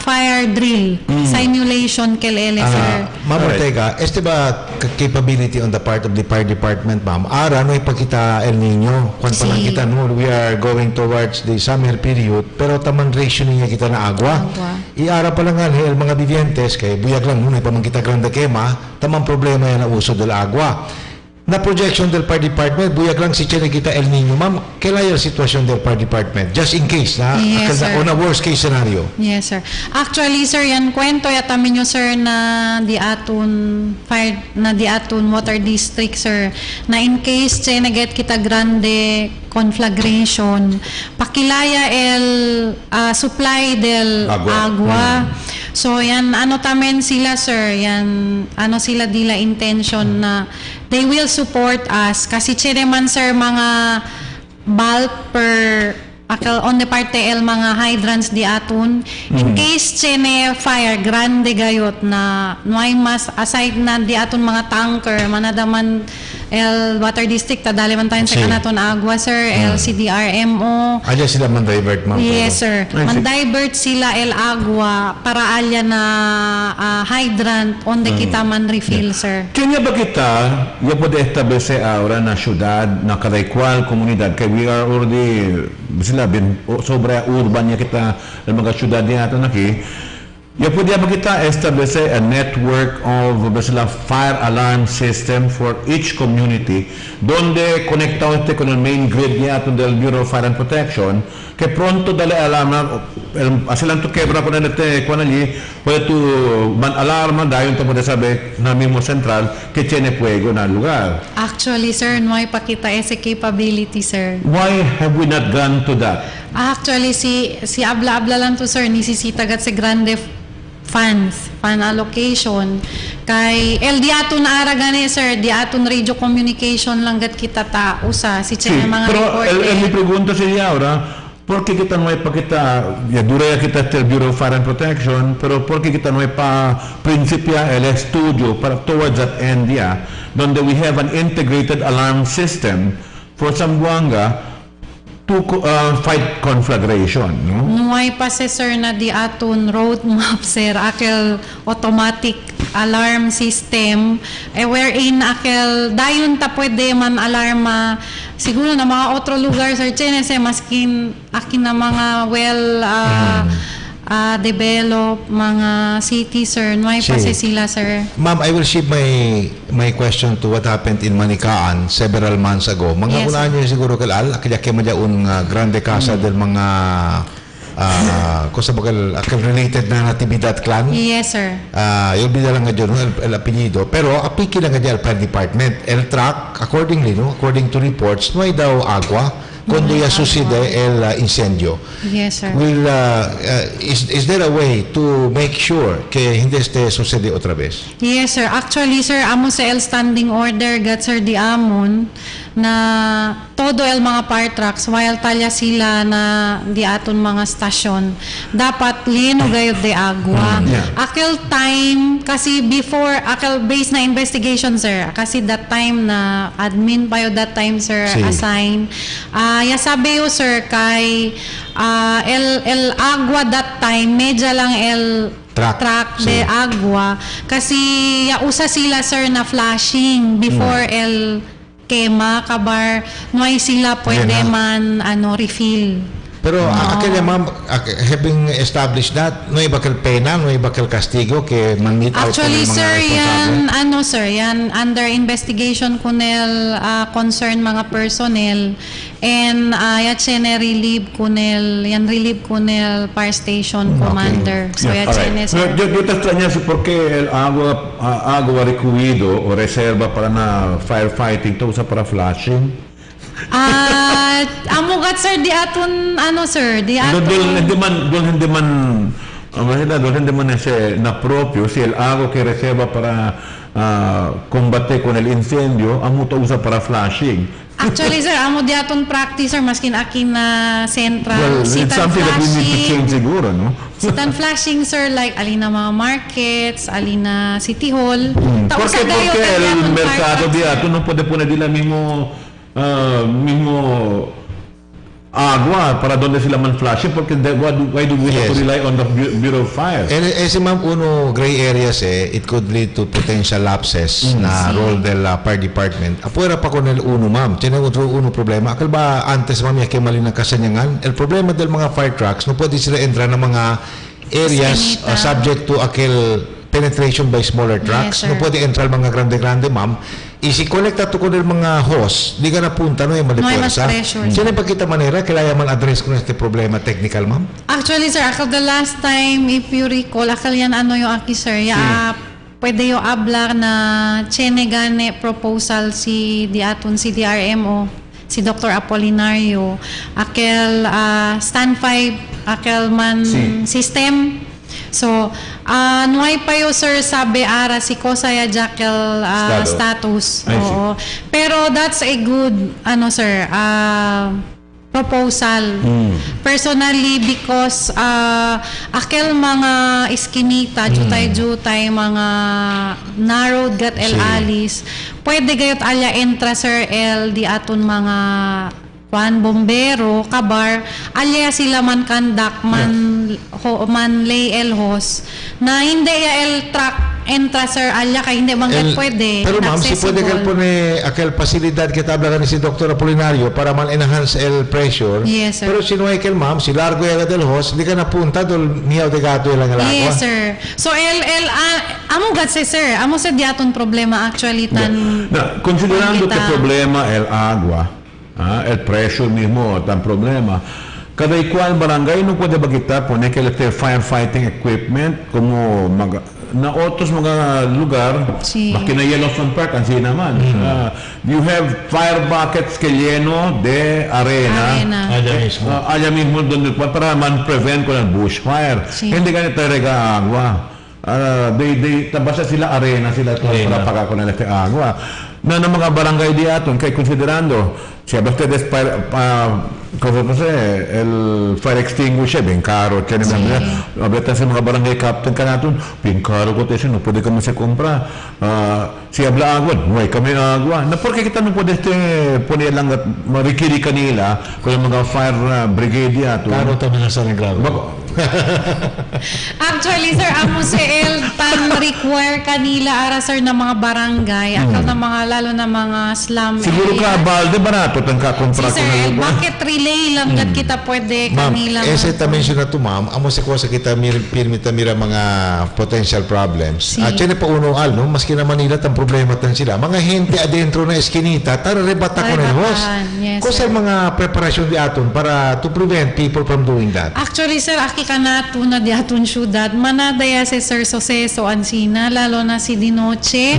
fire drill simulation kel sir. Ma'am Ortega, este ba capability on the part of the fire department, ma'am? Ara no ipakita El Nino. Kung pa lang kita no, we are going towards the summer period, pero taman rationing kita na agwa. Iara pa lang el mga vivientes kay buyag lang muna pa man kita grande kema, tamang problema yan na uso del agwa. Na projection del fire department, buyag lang si Chene kita El Nino. Ma'am, kailan yung sitwasyon del fire department? Just in case, na? Yes, sir. On a worst case scenario. Yes, sir. Actually, sir, yan kwento yata minyo, sir, na di aton water district, sir, na in case Chene get kita grande conflagration, pakilaya el supply del agua. So yan ano tamen sila sir, yan ano sila dila intention na they will support us kasi chine man sir mga bulk per akal on the parte el mga hydrants di atun in case chene fire grande gayot na nuay mas aside na di atun mga tanker manadaman el water district tadali man tayo sa kanaton agwa sir el CDRMO Alya sila man-divert ma'am. yes sir man-divert sila el agwa para alya na hydrant onde kita man refill sir. Kanya ba kita, ya pwede establece ahora na syudad, na kada igual komunidad, kaya we are already, sila, sobra urban ya kita, ng mga syudad niya ito naki, ya pwede ba kita establece a network of sila, fire alarm system for each community, donde conectado con el main grid niya ito del Bureau of Fire and Protection, que pronto dale alarma, asilan to quebra con el con allí, puede tu man alarma, dahil to puede saber na mismo central que tiene fuego na lugar. Actually sir, nuay pakita ese capability sir. Why have we not gone to that? Actually si abla-abla lang to sir, nisisitagat sa grande fan allocation kay el diaton ara gani sir diaton radio communication lang gat kita ta usa si chene mga pero report mi pregunta sería ahora ¿por qué kita no hay pa kita ya dura ya kita el Bureau of Fire and Protection pero ¿por qué kita no hay pa principia el estudio para towards that end ya donde we have an integrated alarm system for Zamboanga to fight conflagration, no? Nuay pa sir na di aton roadmap sir akel automatic alarm system wherein akel dayon ta pwede man alarma siguro na mga otro lugar sir chene maskin akin na mga develop mga city sir nuay pa sila sir. Ma'am, I will shift my question to what happened in Manikaan several months ago. Mga unahan niyo siguro kalal kaya madya un grande casa del mga cosa bakal related na natibidad clan. Yes sir. Yung bida lang nga dyan, el apelyido. Pero apiki lang nga dyan, fire department. El truck, accordingly, no, according to reports, no ay daw agua cuando ya sucede el incendio. Yes sir. Will is there a way to make sure que hindi sucede otra vez? Yes sir. Actually sir, amo sa el standing order gat sir di amon na todo el mga fire trucks while talya sila na di aton mga stasyon dapat lino gayud de agua. Akel time kasi before akel base na investigation sir kasi that time na admin pa yun that time sir assign ya sabi yo sir kay el agua that time medya lang el truck de agua kasi ya usa sila sir na flashing before el kema kabar noy sila pwede man refill. Pero aquella ma'am, having established that, no iba kal pena, no iba kal castigo que man-meet out actually sir yan sir yan under investigation kunel concern mga personnel and yachene relieve kunel fire station commander. So yachene sir. Yo te extraña si por qué el agua recluido o reserva para na firefighting to usa para flashing. Amugat sir di aton sir di aton hindi man na propio si el agua que reserva para combate con el incendio amo to usa para flashing. Actually sir amo di aton practice sir maskin akin na central it's something that we need to change siguro, no? Sitan flashing sir like alina mga markets alina city hall porque el mercado di aton no puede poner dila mismo agua para donde sila man flashing porque why do we have to rely on the Bureau of Fire? Ese ma'am gray areas it could lead to potential lapses na role del fire department. Afuera pa con el ma'am. Tiene otro problema. Akal ba antes ma'am ya que mali na kasanyangan? El problema del mga fire trucks no pwede sila entrar ng mga areas subject to aquel penetration by smaller trucks. No pwede entrar mga grande ma'am. Isi-connecta to con el mga hose, di ka napunta, no yung malipuersa. Sino pa kita manera, kailangan man address ko na este problema technical, ma'am? Actually, sir, ako the last time, if you recall, akal yan yung aki, sir, pwede yung ablar na chenegane proposal si DRMO, si Dr. Apolinario, akel stand 5, akel man system. So, nuay pa yo sir sabi ara si Kosaya Jackal status. Oo. Pero that's a good sir, proposal. Personally, because akel mga iskinita, jutay mga narrowed gat el alis, pwede gayot alya entra sir el di aton mga bombero, kabar, alya sila man kandak, man lay el hos, na hindi ya el truck entra sir alya kay hindi bangkat pwede. Pero ma'am, si pwede ka po ni aquel pasilidad kita habla ni si Dr. Apolinario para man enhance el pressure. Yes, sir. Pero si Noekel ma'am, si largo ya del host, hindi ka napunta dol niyaw de gato lang agua. Yes, sir. So amo gat sir, amo sa diaton problema actually tan. Considerando que problema el agua, el pressure mismo tan problema. Cada igual barangay no puede bagitar poner que el firefighting equipment como na otros mga lugar, makina Yellowstone Park, ang naman. You have fire buckets que lleno de arena. Allá mismo donde para man-prevent con el bushfire. Hindi ganito rega agua. Basta sila arena sila para pagar con el agua. Na ng mga barangay di aton, kay considerando, siya basta el fire extinguisher, bien caro, abeta sa mga barangay captain ka natin, bien caro ko tayo, no pwede kami sa compra. Si habla agua, no hay kami agua. Na porque kita no pwede poner lang at marikiri kanila kung yung mga fire brigade ato. Caro tayo na sa nagrado. Actually, sir, amo si El tan require kanila ara sir na mga barangay, akal na mga lalo na mga slum. Siguro ka balde barato tang ka-compra ko na. Sir, bakit relay lang gat kita pwede kanila. Ma'am, ese mention na to ma'am, amo si kusa kita mira mga potential problems. Actually pa unual no, maski na Manila tan problema tan sila. Mga hente adentro na eskinita, tara rebata ko na host. Kusa mga preparation di aton para to prevent people from doing that. Actually, sir, kanato na di aton syudad manadaya si Sir Soseso Ansina lalo na si Dinoche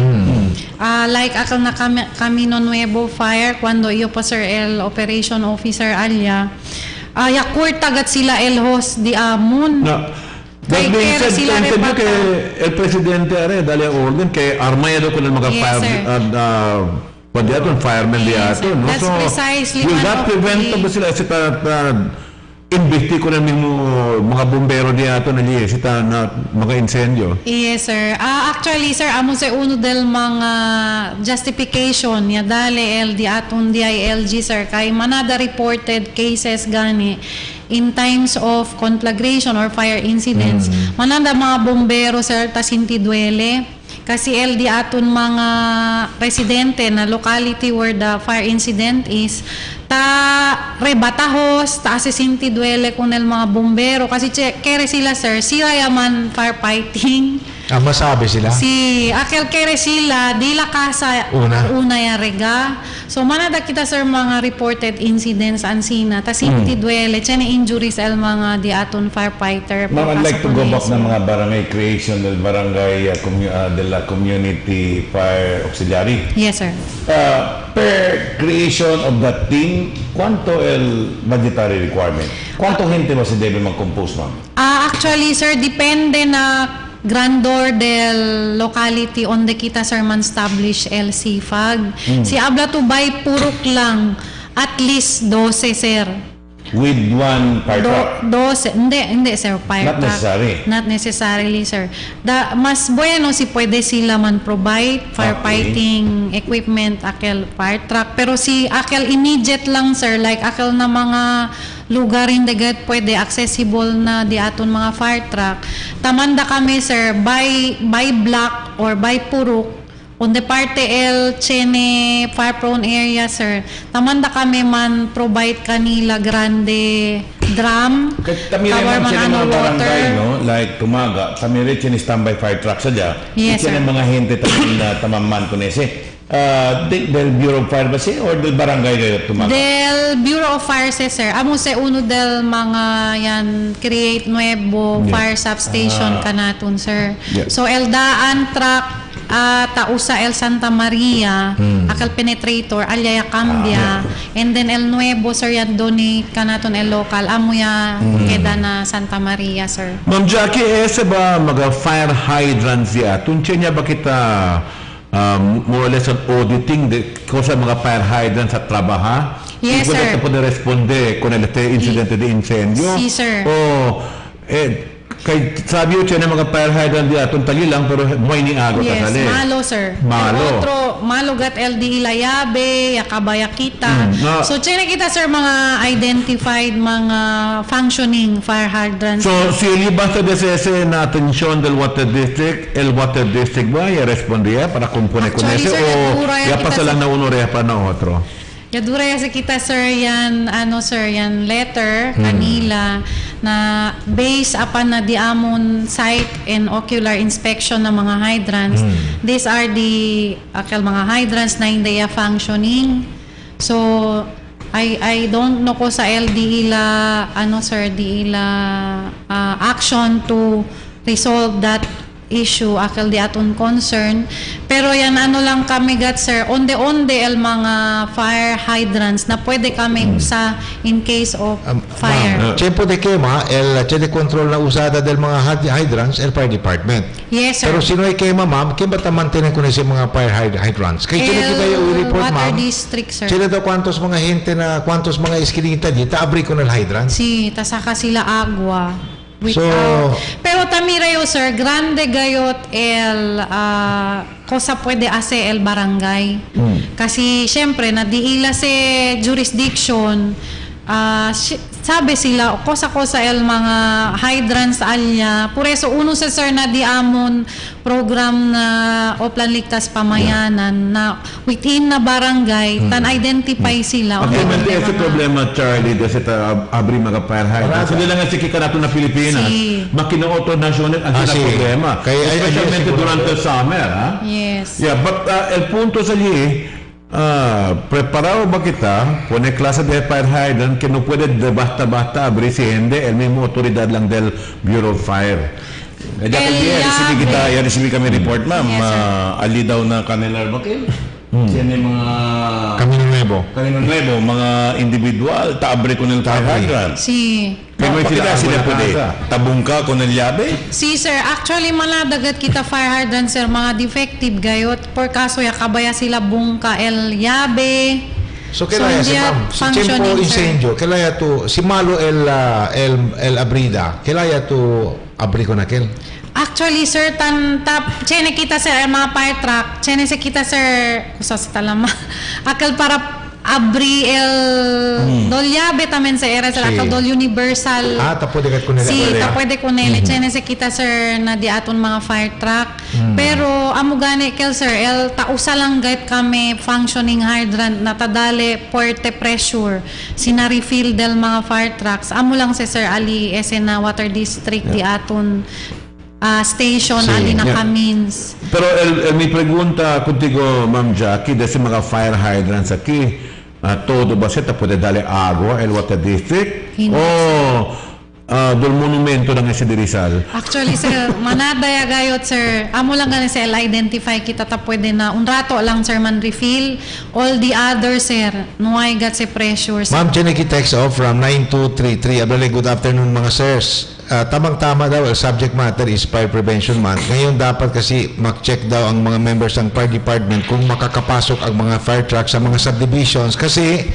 like akal na Camino Nuevo Fire cuando iyo pa sir el operation officer alya yakur tagat sila el host di amon That being said, entendió que el presidente are dale orden que armado con el mga firemen di aton, no? That's precisely will that prevent ba sila imbesti ko na mga bombero diyato na sita na mga incendio. Yes, sir. Actually, sir, amo sa uno del mga justification niya dali di aton DILG, sir, kay manada reported cases gani in times of conflagration or fire incidents. Manada mga bombero, sir, tasinti duele. Kasi di aton mga residente na locality where the fire incident is, rebatahos, asisinti duele kun el mga bombero. Kasi kere sila, sir, sila yaman firefighting. Masabi sila? Si akel kere sila, di la kasa una ya rega. So manada kita, sir, mga reported incidents ansina, tasinti duele, chene injuries el mga di aton firefighter. Ma'am, I'd like to go back ng mga barangay creation del barangay de la community fire auxiliary. Yes, sir. Per creation of that team, ¿cuánto el budgetary requirement? ¿Cuánto gente ba si debe mag-compose, ma'am? Actually, sir, depende na grandeur del locality on the kita, sir, man establish el CFAG. Si abla to by purok lang, at least 12, sir. With one fire truck? 12. Hindi, sir, fire truck. Not necessary? Not necessarily, sir. Mas bueno si pwede sila man provide firefighting equipment, akel fire truck. Pero si akel immediate lang, sir, like akel na mga lugar in the get pwede accessible na di aton mga fire truck. Tamanda kami, sir, by block or by purok. On the parte el chene fire prone area, sir, tamanda kami man provide kanila grande drum, cover man ano water, no? Like tumaga, kami rin chene standby fire truck sadya. Yes, sir. Mga hente tamin na tamaman ko nese. Del Bureau of Fire ba siya or del barangay kayo tumaga? Del Bureau of Fire, sir. Amo sa uno del mga yan create nuevo fire substation kanaton, sir. So el daan truck tausa el Santa Maria, akal penetrator, alyaya cambia, and then el nuevo, sir, yan donate ka naton el local, amo ya keda na Santa Maria, sir. Ma'am Jackie, ese ba mga fire hydrants ya? Tunche niya ba kita more or less an auditing ko sa mga fire hydrants sa trabaha? Yes, sir. Igual puede responde con el incidente de incendio? Sí, sir. O, kay sabi yun siya na mga fire hydrant diya, tuntali lang, pero may niago Yes, tatali. malo, sir. Malo. Pero otro, malo gat LDE layabe, yakabaya kita. So, chine kita, sir, mga identified, mga functioning fire hydrants. So, si basta desese na atensyon del water district, el water district ba, respondiya para kumpune con Actually, ese, sir, o nagpura ya kita pasa lang sa- na uno reha pa na otro? Yadura ya sa kita, sir, yan, sir, yan letter kanila na based upon na diamond site and ocular inspection ng mga hydrants. These are the mga hydrants na hindi functioning. So, I don't know ko sa LD ila, sir, di ila action to resolve that issue akal di aton concern, pero yan lang kami gat, sir, onde el mga fire hydrants na pwede kami usa in case of fire. Tiempo de quema, el control na usada del mga hydrants, el fire department. Yes, sir. Pero sino ay quema, ma'am, kaya ba tamantinan ko na si mga fire hydrants? Kaya sino kita yung report, Water ma'am? District, sir. Sila daw kwantos mga gente na, kwantos mga iskinita dito, abri ko ng hydrant? Si, tasaka sila agwa. Pero tamirayo, sir, grande gayot kosa pwede ase el barangay. Kasi syempre nadiila si jurisdiction, sabi sila kosa el mga hydrants alya. Por eso uno sa, sir, na diamon program na Oplan Ligtas Pamayanan na within na barangay tan identify sila. Okay, man ese problema, Charlie, kasi abri mga fire hydrants. Hindi lang si kika nato na Pilipinas. Makinoto national ang problema. Especialmente durante summer, ha? Yes. Yeah, but el punto sa preparado ba kita con el clase de fire hydrant que no puede de basta abrir si hindi el mismo autoridad lang del Bureau of Fire. Kaya resibi kami report, ma'am. Ali daw na kanila bakil. Yan yung mga Camino Nuevo, mga individual, taabre ko ng fire hydrant. Si. Kaya may sila pwede tabungka ko ng yabe. Si, sir, actually maladagat kita fire hydrant, sir, mga defective gayot. Por kaso yakabaya sila bungka el yabe. So kaya si ma'am, si Tiempo Incendio, kaya to si Malo el Abrida, kaya to abri ko na kel. Actually, sir, chene kita, sir, mga fire truck, chene se kita, sir, kusa sa talama, akal para abri el dolyabe tamen sa era, sir, akal dol universal. Pwede ka kunele. Si, pwede kunele. Chene se kita, sir, na di aton mga fire truck. Pero, amo gani, kel, sir, tausa lang gayt kami functioning hydrant na tadale puerte pressure. Sina-refill del mga fire trucks. Amo lang si Sir Ali, ese na Water District di aton station, ali na Camins. Pero mi pregunta contigo, Ma'am Jackie, desi mga fire hydrants aquí, todo ba siya pwede dali agua el Water District? Hindi, del monumento ng ese Rizal? Actually, sir, manadaya gayot, sir. Amo lang gani sir, identify kita pwede na un rato lang, sir, man refill. All the other, sir, nuay gat si pressure. Ma'am, Chiniki text off from 9233. Abdullah, good afternoon mga sirs. Tamang-tama daw, subject matter is Fire Prevention Month. Ngayon dapat kasi mag-check daw ang mga members ng Fire Department kung makakapasok ang mga fire trucks sa mga subdivisions kasi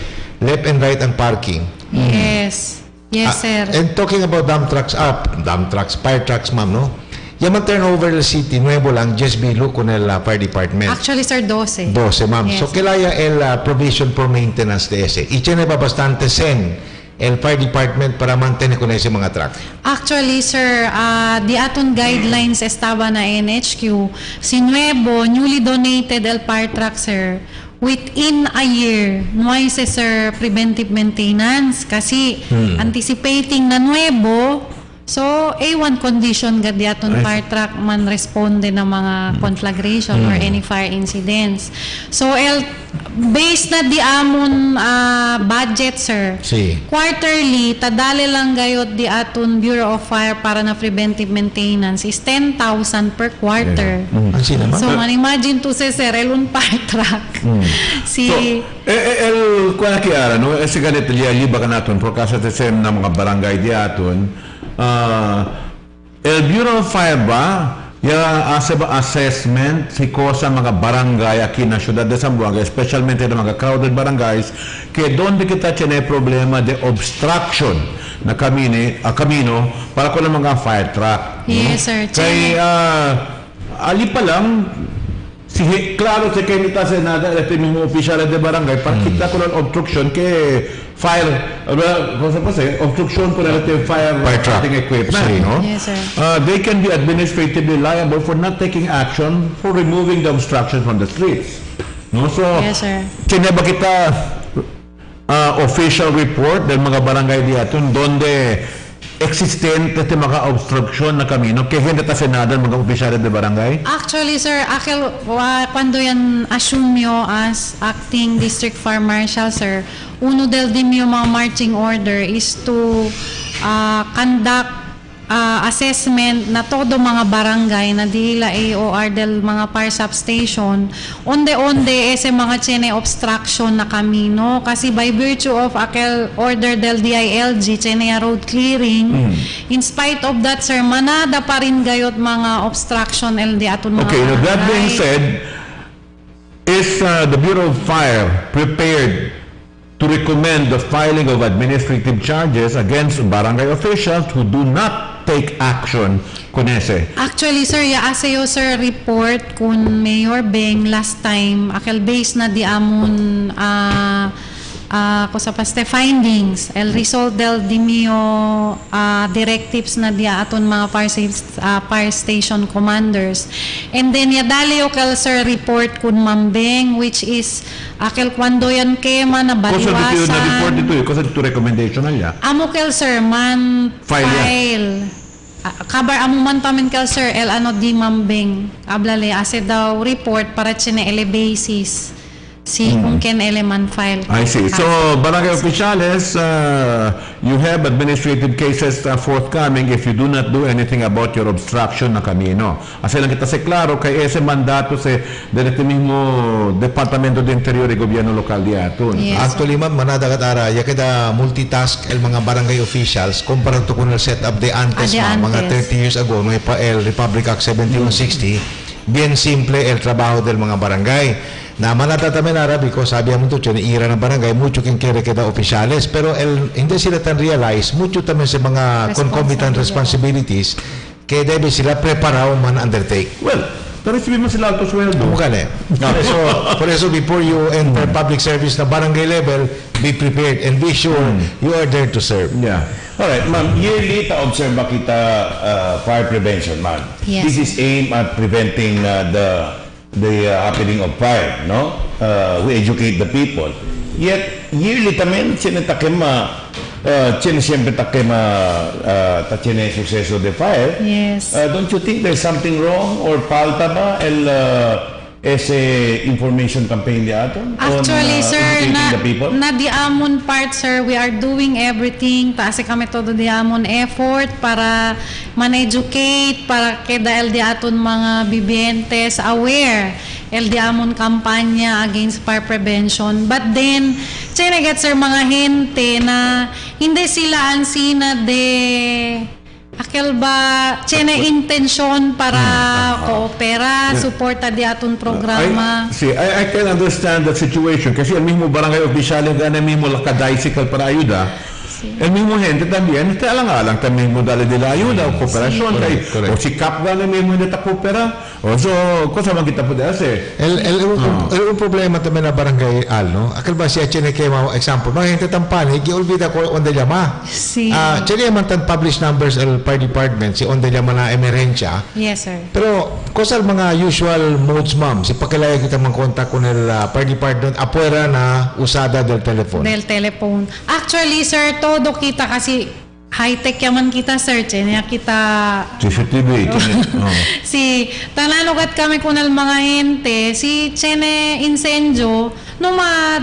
left and right ang parking. Yes. Yes, sir. And talking about fire trucks, ma'am, no? Yaman turnover la city, nuevo lang, just below con el fire department. Actually, sir, 12. 12, ma'am. Yes. So, kilaya el provision for maintenance de ese. Y tiene ba bastante sen el fire department para mantener con ese mga truck? Actually, sir, the aton guidelines estaba na NHQ. Si Nuevo, newly donated el fire truck, sir, within a year, nuay si sir preventive maintenance kasi anticipating na Nuevo, So, A1 condition gadi aton fire truck man responde na mga conflagration or any fire incidents. So, based na di amon budget, sir. Quarterly, tadali lang gayot di aton Bureau of Fire para na preventive maintenance is 10,000 per quarter. So, man-imagine to sir, elun fire truck. Kuha kiara, no? Si ganito, liba ka natin, por kasi sa na mga barangay di aton, el Bureau of Fire ba assessment si sa mga barangay aquí na Ciudad de Zamboanga, especialmente ng mga crowded barangays, que donde kita tiene problema de obstruction na kamino para ko ng mga fire truck. Yes, sir. Kaya ali pa lang claro se kayo nita sa nada ito yung opisyal de barangay para kita ko ng obstruction kay fire obstruction ko na fire fighting equipment, no? Yes, sir. They can be administratively liable for not taking action for removing the obstruction from the streets, no? So yes, sir. Kineba kita official report del mga barangay diaton donde existente te mga obstruction na kamino kaya hindi ta senada mga opisyal de barangay. Actually, sir, cuando yan assume yo as acting district fire marshal, sir, uno del dimyo mga marching order is to conduct assessment na todo mga barangay na dila AOR del mga fire substation onde ese mga chene obstruction na kamino kasi by virtue of aquel order del DILG chene road clearing in spite of that, sir, manada pa rin gayot mga obstruction LD aton mga now that being said, is the Bureau of Fire prepared to recommend the filing of administrative charges against barangay officials who do not take action kun ese? Actually, sir, asayo, sir, report kun Mayor Beng last time akal base na di amon kusapaste findings el result del dimio directives na dia aton mga fire station commanders, and then yadali kal, sir, report kun Mambeng which is akil kwando yan kema na baliwasan na report ito kasi ito recommendation na niya amukel, sir, man file kabar amuman tamin kel, sir, el ano di Mambeng ablale ase daw report para chine ele basis kung ken eleman file. I see. So, barangay officiales, you have administrative cases forthcoming if you do not do anything about your obstruction na kamino. Kasi lang kita klaro kay ese mandato sa direkto mismo Departamento de Interior y Gobierno Local di aton. Yes. Actually, ma'am, manada katara, ya kita multitask el mga barangay officials compared to kung set up de antes, mga 30 years ago, may pa el Republic Act 7160, bien simple el trabajo del mga barangay. Na manatatamin na because sabi mo to, ira ng barangay, mucho kin kere kita oficiales, pero hindi sila tan realize, mucho tamen sa mga concomitant responsibilities, kaya debe sila preparaw man undertake. Well, pero sabi mo sila alto sweldo. Por eso, before you enter public service na barangay level, be prepared and be sure you are there to serve. Yeah. Alright, ma'am, yearly ta-observe kita fire prevention, ma'am. Yes. This is aimed at preventing the happening of fire, no? We educate the people. Yet, yearly tamen, siyempre tachene suceso de fire. Yes. Don't you think there's something wrong or falta ba ese information campaign di aton? Actually, sir, na di amon part, sir, we are doing everything. Taasi kami todo di amon effort para man-educate, para keda el di aton mga bibiyentes aware el di amon kampanya against fire prevention. But then, sinagat, sir, mga hente na hindi sila ansina de akil ba chene intensyon para koopera, suporta di aton programa. I can understand that situation kasi el mismo barangay official gana mismo lakadaisikal para ayuda. El mismo gente también está alang-alang también mo dali nila ayuda o kooperasyon kay o si Kap gana mismo hindi ta koopera o so cosa man kita pwede hacer. El problema también na barangay no? Akil ba siya chene kay mga example, mga gente tampani, giolbida ko onde llama. Sí. Chene man tan published numbers el fire department si onde llama na emerensya. Yes, sir. Pero cosa mga usual modes, ma'am, si pakilaya kita mang kontak con el fire department afuera na usada del telephone. Del telephone. Actually, sir, todo kita kasi high-tech yaman kita, sir. Niya kita... CCTV. Si tananugat kami kunal mga hente, si Chene Incendio, no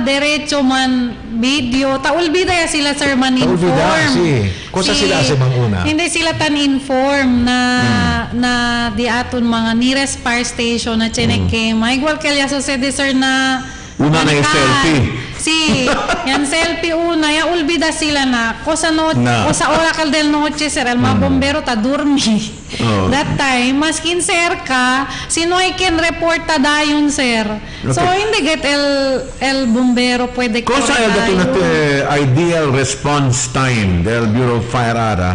diretso man video, taulbida ya sila, sir, man inform. Kusa sila sa mga una? Hindi sila tan-inform na di aton mga nearest fire station na Chene Kema. Igual kaya sa sir na una na yung selfie. Yan selfie una, ya ulbida sila na ko sa Oracle del Noche, sir, el mga bombero ta durmi. That time, maskin sir ka, sino ay kin report ta dayon, sir. So, hindi get el bombero pwede ko. Cosa el dato na ideal response time del Bureau of Fire Ara?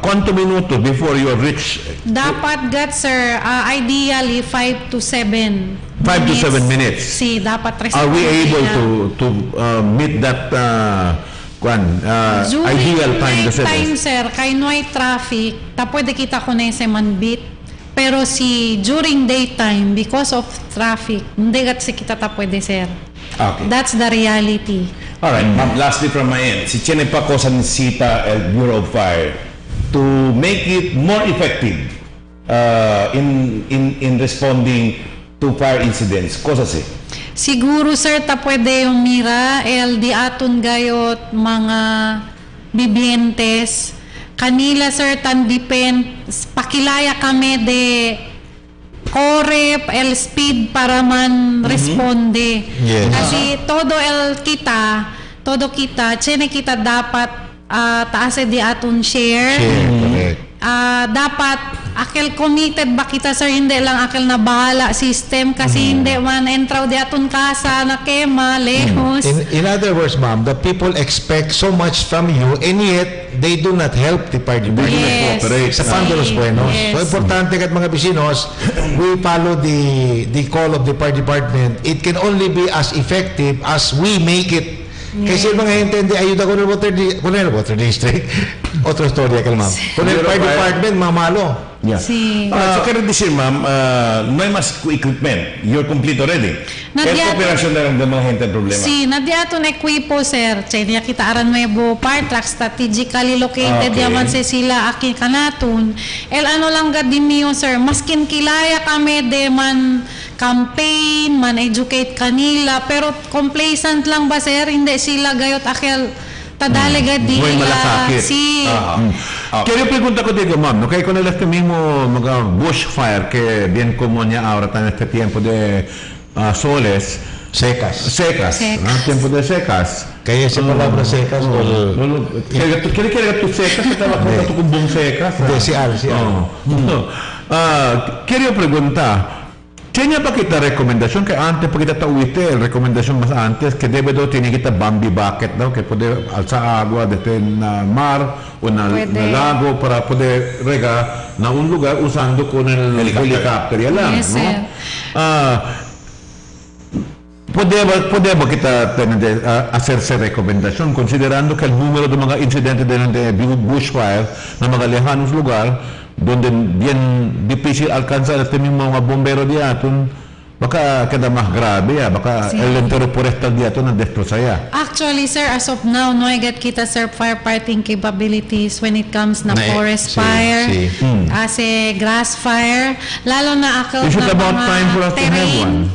Quanto minuto before you reach? Dapat get, sir, ideally 5 to 7. 5 to 7 minutes. Dapat are we able to meet that ideal time? Time, sir, kay noy traffic, ta pwede kita kunese man bit. Pero during daytime, because of traffic, hindi kita ta pwede, sir. Okay. That's the reality. Alright, ma'am, lastly from my end, si Chene pa ko sa Nisita el Bureau of Fire to make it more effective in responding to fire incidents. Cosa si? Siguro, sir, ta pwede yung mira, di aton gayot mga bibientes. Kanila, sir, tan depend, pakilaya kami de korep, el speed para man responde. Yes. Kasi todo kita, chene kita dapat taas di aton share. Dapat akil committed ba kita, sir, hindi lang akil na bahala system kasi hindi man entraw di aton kasa na kema lehos. In other words, ma'am, the people expect so much from you and yet they do not help the fire department sa Pandolos Buenos. So importante kat mga bisinos, we follow the call of the fire department. It can only be as effective as we make it. Kasi mga intende ayuda ko ng water district. Otra storya kay ma'am. Kung el fire department mamalo. Yeah. So quiero decir, ma'am, no hay más equipment. You're complete already. El operasyon na lang ng mga gente problema. Nadiaton equipo, sir. Niya kita aran nuevo fire truck strategically located yaman sa sila akin kanaton. El ano lang gadimiyo, sir. Maskin kilaya kami de man campaign, man educate kanila, pero complacent lang ba, sir? Hindi sila gayot akil tadalega di muy malasakit. Quiero preguntar contigo, ma'am, ¿no? Con el mismo bushfire que bien común ya ahora está en este tiempo de soles secas, ¿no? Tiempo de secas. Kaya esa palabra secas ¿Quieres que tú secas que trabajas con bung secas? Quiero preguntar, ¿tiene pa kita rekomendasyon kay antes pa kita tawite rekomendasyon mas antes que debe do tiene kita bambi bucket daw que puede alza agua desde na mar o na lago para poder rega na un lugar usando con el helicóptero ya lang, yes, no? Podemos kita hacerse rekomendasyon considerando que el número de mga incidentes de bushfire na mga lejanos lugar donde bien difícil alcanzar este mismo mga bombero diaton, baka kada mas grabe baka el entero forestal diaton na destrozaya. Actually, sir, as of now, no get kita, sir, firefighting capabilities when it comes na forest fire, as a grass fire, lalo na akal Is it na about mga time for us to have one?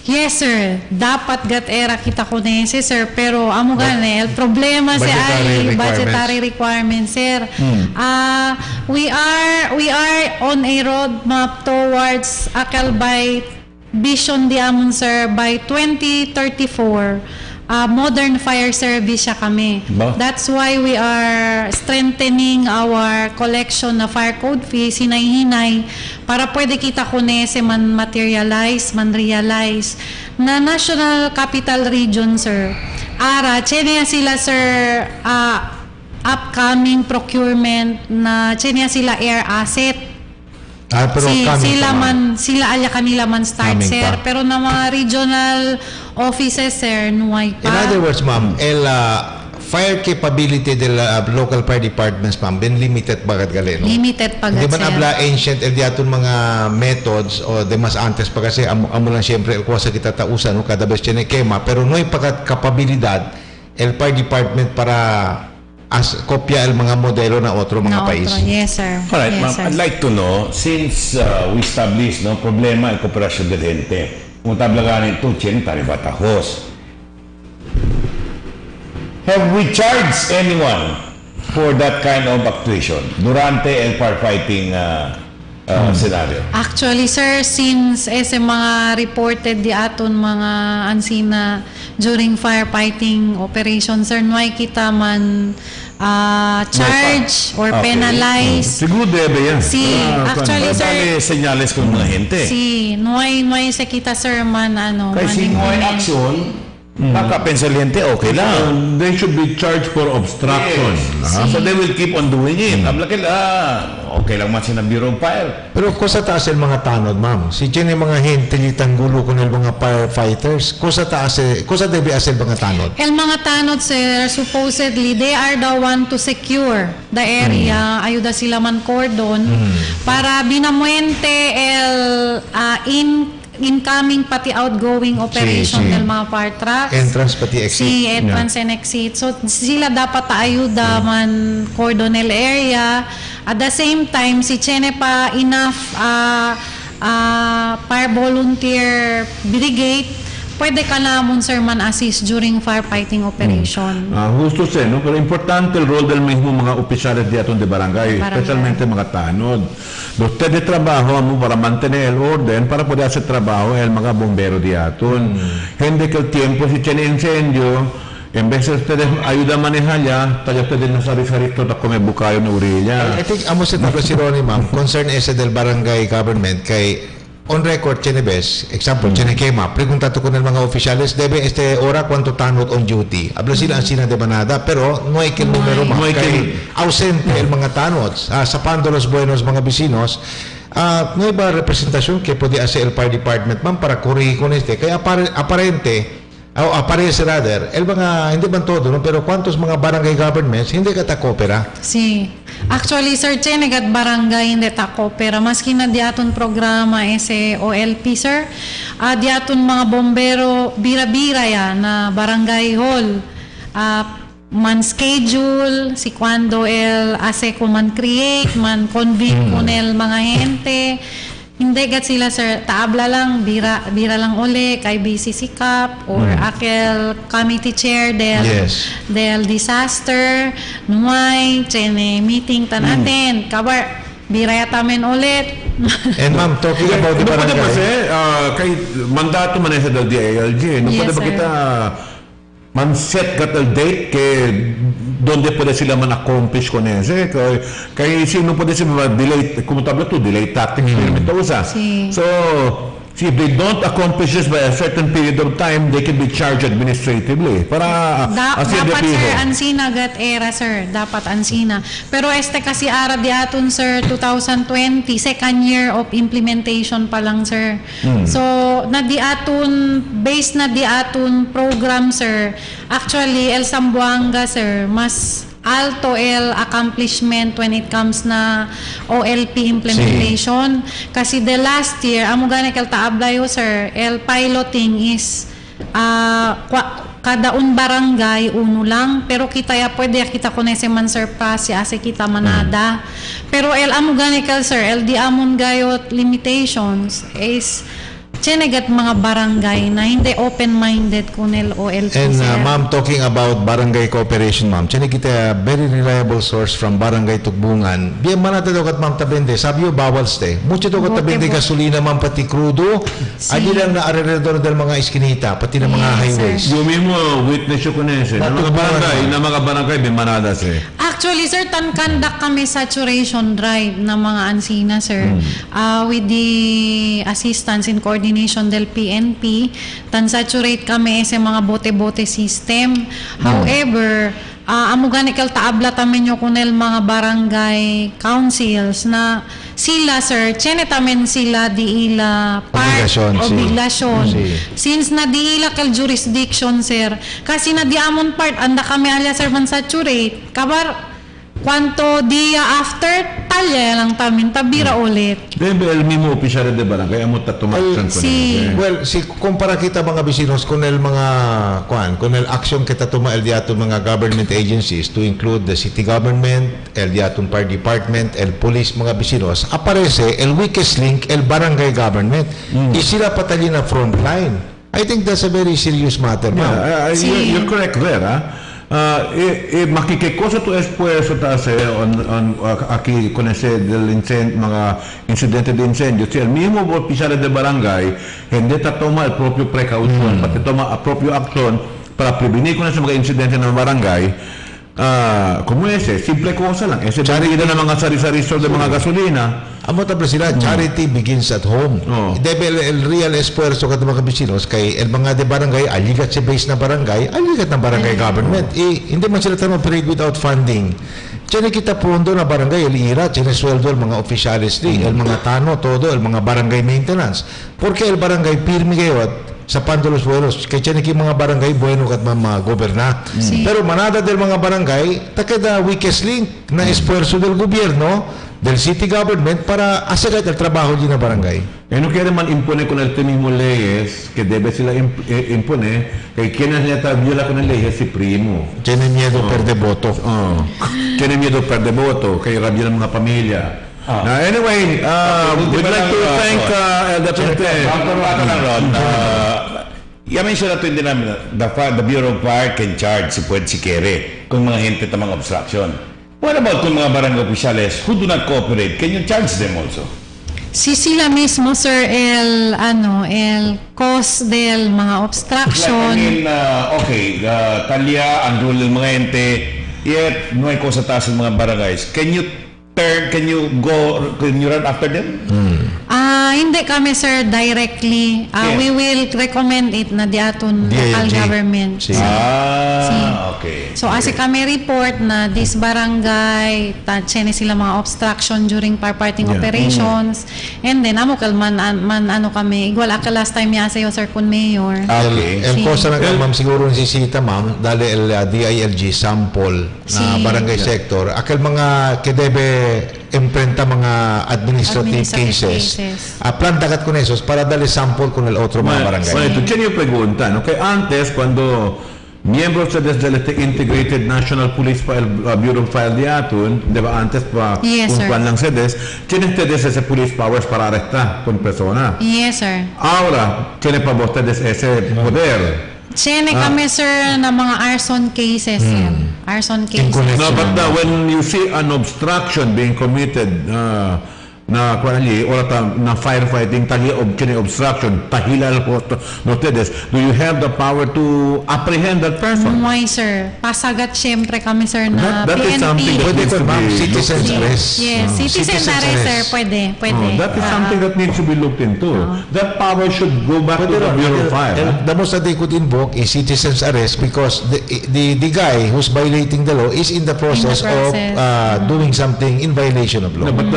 Yes, sir. Dapat gat era kita kunese, sir. Pero amo gani, el problema sa budgetary requirements, sir. We are on a roadmap towards akal by vision di amon, sir, by 2034. Modern fire service siya kami. That's why we are strengthening our collection na fire code fees, hinay-hinay, para pwede kita kunese man realize na National Capital Region, sir. Chenya sila, sir, upcoming procurement na chenya sila air asset. Pero sila alya kanila man start, sir. Pero na mga regional offices, sir, nuway pa. In other words, ma'am, fire capability del local fire departments, ma'am, ben limited bagat galeno. Limited pagat, sir. Di ba nabla ancient el diaton mga methods o de mas antes pa kasi amo lang siyempre el kuwasa kita tausan kada bes tiene kema pero no hay pagat kapabilidad el fire department para as kopya el mga modelo na otro mga país. Yes, sir. Alright, Yes, ma'am, sir. I'd like to know, since we established problema el kooperasyon del gente, kung tablaganin ito, tiyan tayo batajos. Have we charged anyone for that kind of actuation durante el firefighting scenario? Actually, sir, since mga reported di aton mga ansina during firefighting operation, sir, nuay kita man charge or penalize. Siguro debe yan. Actually, sir, senyales ko mga gente. nuay sa kita, sir, man, Kasi nuay action, kakapensaliente, okay lang. They should be charged for obstruction. So they will keep on doing it. Okay lang man sina Bureau of Fire. Pero kusa taas el mga tanod, ma'am. Si Chen mga gente litang gulo con el mga firefighters. Kusa debe as el mga tanod. El mga tanod, sir, supposedly, they are the one to secure the area. Ayuda sila man cordon para binamuente incoming pati outgoing operation ng mga fire trucks. Entrance pati exit. Entrance and exit. So sila dapat ayuda man cordonel area. At the same time, si Chene pa enough fire volunteer brigade, pwede ka namon, sir, man assist during firefighting operation. Gusto se, no? Pero importante el rol del mismo mga opisyales de aton de barangay, especialmente mga tanod. Usted de trabajo mo para mantener el orden, para poder hacer trabajo el mga bombero de aton. Hindi que el tiempo si tiene incendio, en vez de ustedes ayuda a manejar ya, tayo ustedes no sari-sarito na kung may bukayo na orilla. I think amo sa si Ronnie, ma'am, concern ese del barangay government kay on record, Chenebes, example, Chenekema, pregunta to con el mga oficiales, debe hora cuánto tanod on duty. Habla sila ang sina de manada, pero no hay que el número, ma'am, kay ausente el mga tanod. Sapando los buenos mga vecinos, no hay ba representación que puede hacer el fire department, ma'am, para corregir con Kaya aparece rather, el mga, hindi man todo, no? Pero quantos mga barangay governments hindi ka takopera? Actually, sir, Chenegat barangay hindi takopera. Maski na diaton programa OLP, sir. Diaton mga bombero, bira-bira yan, na barangay hall. Man schedule, si quando kung man create, man convict kung mga gente. Hindi gat sila, sir, taabla lang, bira lang uli, kay BCC Cup or akel committee chair del disaster, nuay, chene meeting tanatin, kabar, bira yatamen ulit. And ma'am, talking about the barangay. Pwede ba kay mandato man sa del DILG, no pwede ba kita man set kat el date kay donde puede sila man accomplish con ese kay sino puede sila delay como tabla tu delay tactics so if they don't accomplish this by a certain period of time, they can be charged administratively para dapat, sir, ansina gat era, sir, dapat ansina, pero kasi ara diaton, sir, 2020 second year of implementation pa lang, sir. So based na diaton program, sir, actually el Zamboanga, sir, mas alto el accomplishment when it comes na OLP implementation. Kasi the last year, amo gani kel taablayo, sir, el piloting is kada barangay uno lang, pero pwede kita kunese man, sir, pa si ase kita manada. Pero el amo gani kel, sir, el di amon gayot limitations is Chenegat mga barangay na hindi open-minded kunel OLP. And ma'am, talking about barangay cooperation, ma'am, kita very reliable source from Barangay Tugbungan. Bien manata daw kat ma'am tabende, sabi yo bawal ste. Mucho daw kat tabende gasolina, ma'am, pati crudo. Adi lang na alrededor del mga iskinita, pati ng mga highways. Yung mismo witness yung kunese na mga barangay bin manada se. Actually, sir, conduct kami saturation drive na mga ansina, sir, with the assistance and coordination del PNP. Saturate kami sa mga bote-bote system. However, amo ganikal taabla tamen nyo kunel mga barangay councils na sila, sir, tamen sila di ila obligasyon. Since na di ila kal jurisdiction, sir, kasi na di amon part anda kami ala, sir, man saturate kabar kwanto dia after detalye lang tamin, tabira ulit. Debe el mismo opisyal de barangay amo tatumaksan ko Si- Well, si kumpara kita mga bisinos kun el mga kun el action kita tuma el diaton mga government agencies to include the city government, el diaton fire department, el police mga bisinos, aparece el weakest link el barangay government. Isila patali na front line. I think that's a very serious matter. Yeah, you're correct there, makikikosa to esfuerzo tase on aquí con ese del mga incidente de incendio. Si el mismo oficial de barangay hindi toma el propio precaución, pati toma a propio acción para prevenir con ese mga incidente ng barangay, como ese, simple cosa lang. Ese charity na mga sari-sari store de mga gasolina. Amo ta sila, charity begins at home. Debe el real esfuerzo kat mga bisinos kay el mga de barangay aligat sa base na barangay, aligat na barangay government. Hindi man sila tayo operate without funding. Tiyan kita pondo na barangay, el ira, tiyan sweldo el mga oficiales el mga tano, todo, el mga barangay maintenance. Porque el barangay pirmi kayo at sa pandolos buenos, kaya tiyan mga barangay bueno kat mga goberna. Pero manada del mga barangay, takeda weakest link na esfuerzo del gobierno, del city government para asagat el trabajo din na barangay. No quiere man impone con el mismo leyes que debe sila impone que quienes le viola con el leyes si primo. Tiene miedo perde voto. Tiene miedo perde voto kaya rabia ng mga pamilya. Anyway, we'd like to thank Yamin siya natin din namin, the Bureau of Fire can charge si Puwet si Kere kung mga hinte tamang obstruction. What about kung mga barangay oficiales who do not cooperate? Can you charge them also? Si sila mismo, sir, el cause del mga obstruction. Like, I mean, okay, talya, unrule ng mga ente, yet, no hay cosa taas ng mga barangays. Can you run after them? Hindi kami, sir, directly. We will recommend it na di aton local government. Okay. So, asi kami report na this barangay, tatsene sila mga obstruction during firefighting operations. And then, amukal man ano kami, igual aka last time niya sayo, sir, kun mayor. Okay. El cosa na ma'am, siguro nisisita, ma'am, dali el DILG sample na barangay sector. Akal mga kedebe imprenta mga administrative cases. Plantakat con esos para darle sample con el otro mga barangay. Bueno, tiene yo pregunta, ¿no? Que antes, cuando miembros del Integrated National Police Bureau of Fire de Atun, diba antes pa un lang sedes, tienen ustedes ese police powers para arrestar con persona. Yes, sir. Ahora, tiene pa ustedes ese poder. Tiene kami, sir, na mga arson cases. Arson cases. No, but when you see an obstruction being committed na kuanali or na firefighting tali obstruction tahilal ko no ustedes, do you have the power to apprehend that person? Why, sir? Pasagat siyempre kami, sir, na that PNP. Is something that pwede ko, ma'am, citizen's arrest. Yes, citizen's arrest, sir, pwede. That is something that needs to be looked into. That power should go back to the Bureau of Fire. The most that they could invoke is citizen's arrest because the guy who's violating the law is in the process of doing something in violation of law. No, but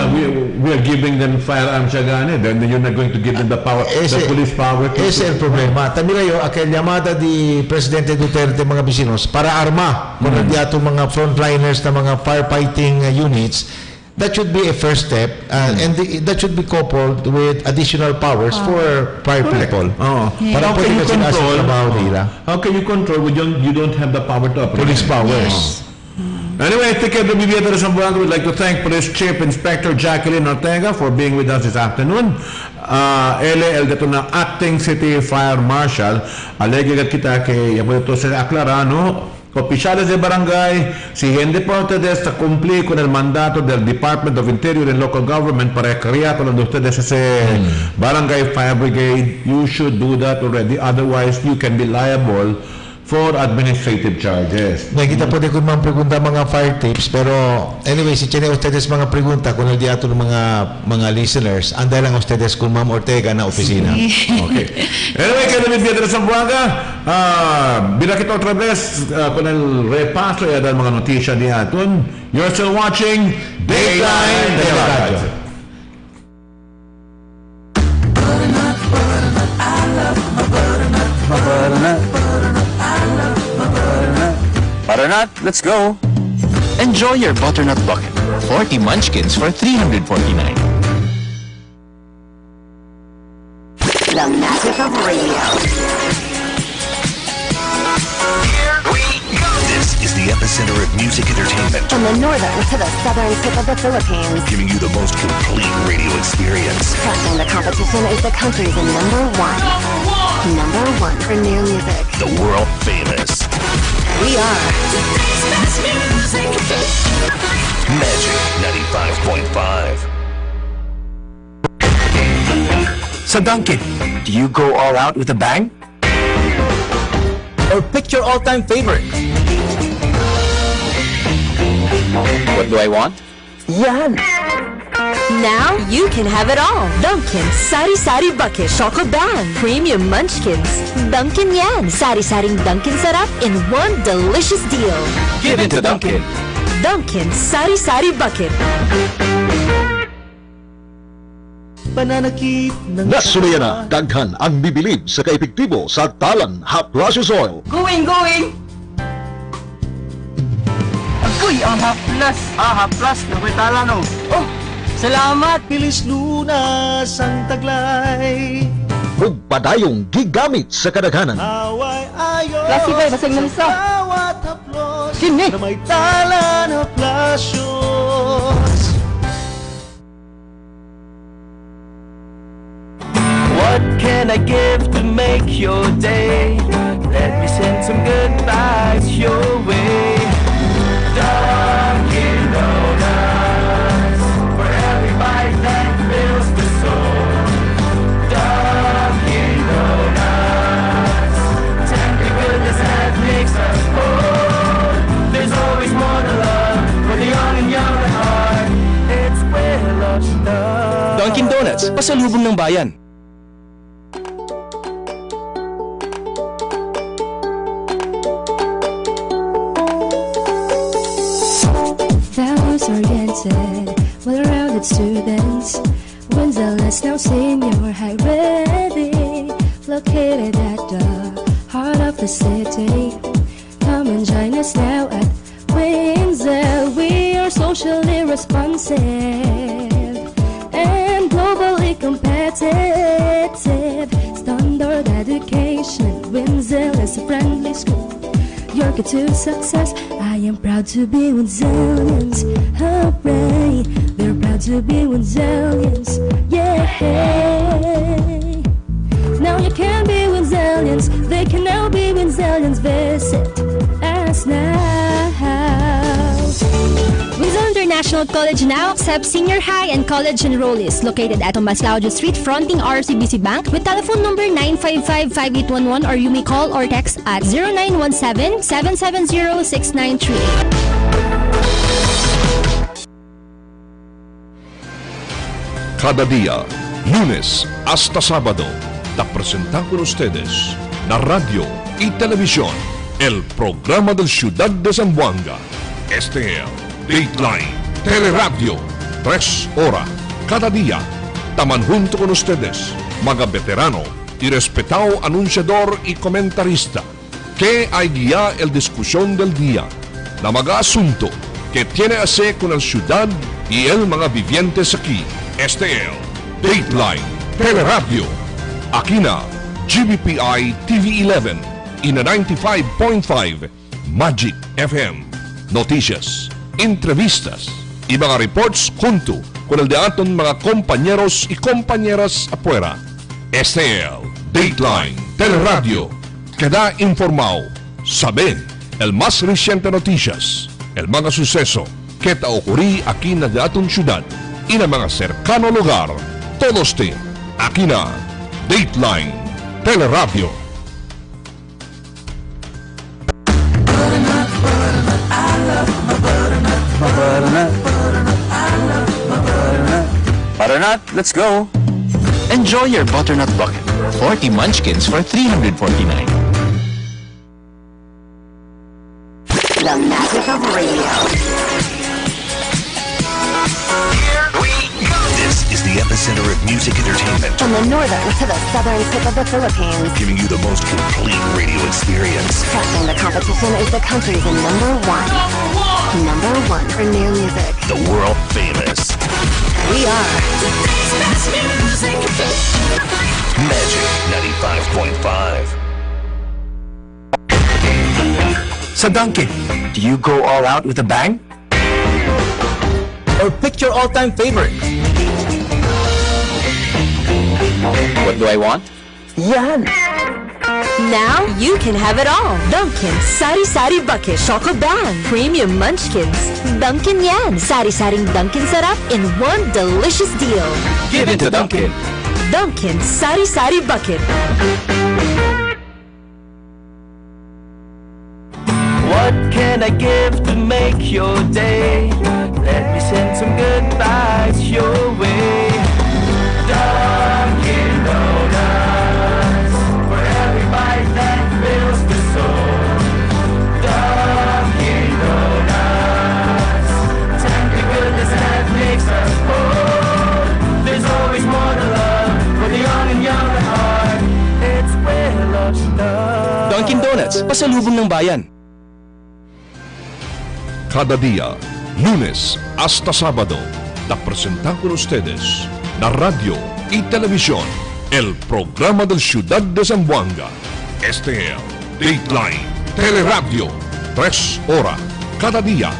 we are giving them firearms agane, then you're not going to give them the power, the police power. Ese el problema. Tamirayo, aquel llamada di Presidente Duterte mga bisinos para arma kung nagdiato mga frontliners na mga firefighting units. That should be a first step, and that should be coupled with additional powers for fire people. Para pwede kasi nasa trabaho nila. How can you control when you don't have the power to apprehend? Police powers. Anyway, Ticket Rubivieta de Zamboanga would like to thank Police Chief Inspector Jacqueline Ortega for being with us this afternoon. El dato na Acting City Fire Marshal, alegagat kita kay yapo ito sa aclarano, oficiales de barangay, si hindi po ustedes a cumplir con el mandato del Department of Interior and Local Government para crear con ustedes ese barangay fire brigade, you should do that already. Otherwise, you can be liable for administrative charges. Nakita po din kung mga pregunta mga fire tips, pero anyway, si tiene ustedes mga pregunta kung hindi ato ng mga listeners, anday lang ustedes kung Ma'am Ortega na opisina. Okay. Anyway, kaya namin Piedra Zamboanga, bila kita otra vez con el repaso ya del mga notisya ni aton. You're still watching Dateline Teleradyo. Butternut, let's go. Enjoy your butternut bucket. 40 munchkins for 349. The magic of radio. This is the epicenter of music entertainment. From the northern to the southern tip of the Philippines. Giving you the most complete radio experience. Trusting the competition is the country's number one. Number one for new music. The world famous. We are Magic 95.5. Sa Dunkin', do you go all out with a bang? Or pick your all-time favorite? What do I want? Yan! Now, you can have it all. Dunkin' Sari Sari Bucket Choco Bang Premium Munchkins. Dunkin' yan! Sari-saring Dunkin' sarap in one delicious deal. Give in to Dunkin'. Dunkin' Sari Sari Bucket. Pananakit ng Nasulaya na, daghan ang bibilib sa kaepektibo sa Talan Haplashes Oil. Going! Agoy, ang haplas! Haplas, nakwitala no. Oh, salamat! Bilis lunas ang taglay. Ug padayong gigamit sa kadaghanan. Klase ba, basag ng isa. Kini! Na may Talan Haplashes. What can I give to make your day? Let me send some good vibes your way. Dunkin' Donuts, for every bite that fills the soul. Dunkin' Donuts, tender goodness that makes us whole. There's always more to love for the young and young at heart. It's well of love. Dunkin' Donuts, pasalubong ng bayan. Flowers oriented, well-rounded students. Gonzales now senior high ready, located at the heart of the city. Come and join us now at Windsor. We are socially responsive and globally competitive. Standard education, Windsor is a friendly school. Your key to success. I am proud to be Windsorians. Hooray! We're proud to be Windsorians. Yeah! Now you can be Windsorians. They can now be Windsorians. Visit us now. Windsor International College now accepts senior high and college enrollees located at Tomas Laudio Street fronting RCBC Bank with telephone number 955-5811 or you may call or text at 0917-770-6938. Cada día, lunes hasta sábado, te presentamos con ustedes la radio y televisión, el programa del Ciudad de Zamboanga. Este es Dateline, Teleradyo, 3 horas cada día. Taman junto con ustedes, mga veterano y respetado anunciador y comentarista, que hay guía el discusión del día, la mga asunto que tiene a hacer con la ciudad y el mga vivientes aquí. Este es Dateline, Teleradyo. Aquí na GBPI TV 11 y na 95.5 Magic FM. Noticias, entrevistas y mga reports junto con el de aton mga compañeros y compañeras afuera. Este es Dateline Teleradyo. Queda informado, sabe el más reciente noticias, el mga suceso que te ocurrí aquí na de aton ciudad y na mga cercano lugar. Todos te aquí na Dateline Teleradyo. Butternut, let's go. Enjoy your butternut bucket. 40 munchkins for 349. The magic of radio. This is the epicenter of music entertainment. From the northern to the southern tip of the Philippines. Giving you the most complete radio experience. Trusting the competition is the country's number one. Number 1 for new music. The world famous We are Magic 95.5. Sa Dunkin', do you go all out with a bang? Or pick your all-time favorite? What do I want? Yan! Now you can have it all. Dunkin' Sari Sari Bucket Choco Bang Premium Munchkins. Dunkin' Yan. Sari-saring Dunkin' Sarap in one delicious deal. Give it to Dunkin'. Dunkin' Sari Sari Bucket. What can I give to make your day? Let me send some good vibes your way. Dunkin' Donuts, for every bite that fills the soul. Dunkin' Donuts, tender goodness that makes us whole. There's always more to love for the young and young at heart. It's where love starts. Dunkin' Donuts, pasalubong ng bayan. Cada día, lunes hasta sábado, la presentan con ustedes la radio y televisión, el programa del Ciudad de Zamboanga. Este es Dateline, Teleradyo, 3 horas, cada día.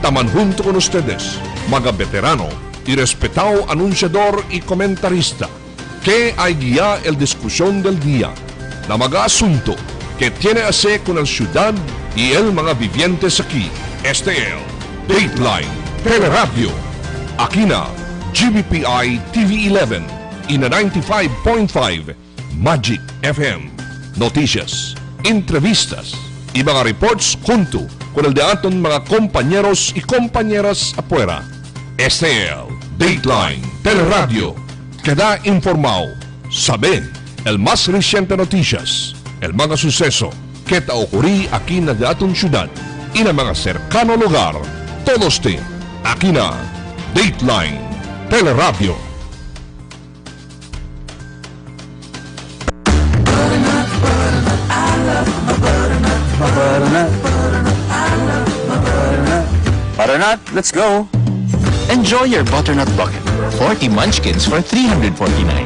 Taman junto con ustedes, mga veterano y respetado anunciador y comentarista, que hay guía el discusión del día, na mga asunto que tiene a ver con el ciudad y el mga vivientes aquí. Este es Dateline, Teleradyo. Aquí na GBPI TV 11 y na 95.5 Magic FM. Noticias, entrevistas y mga reports junto con el de aton mga compañeros y compañeras afuera. Este es Dateline, Teleradyo. Queda informado, saben el más reciente noticias, el mga suceso que ta ocurrí aquí na de aton ciudad y na mga cercano lugar. Todos te, aquí na Dateline, Teleradyo. Butternut, let's go. Enjoy your butternut bucket. 40 munchkins for $349.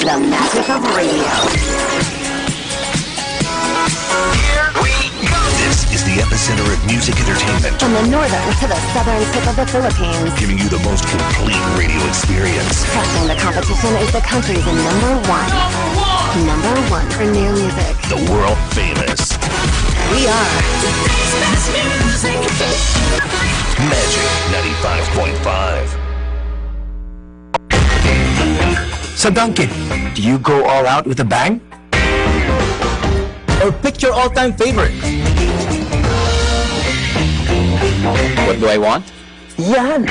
the magic of radio. This is the epicenter of music entertainment, From the northern to the southern tip of the Philippines. giving you the most complete radio experience. Crushing the competition is the country's number one. Number one for new music. The world famous We are Magic 95.5. Sa Dunkin', do you go all out with a bang? Or pick your all-time favorite? What do I want? Yan!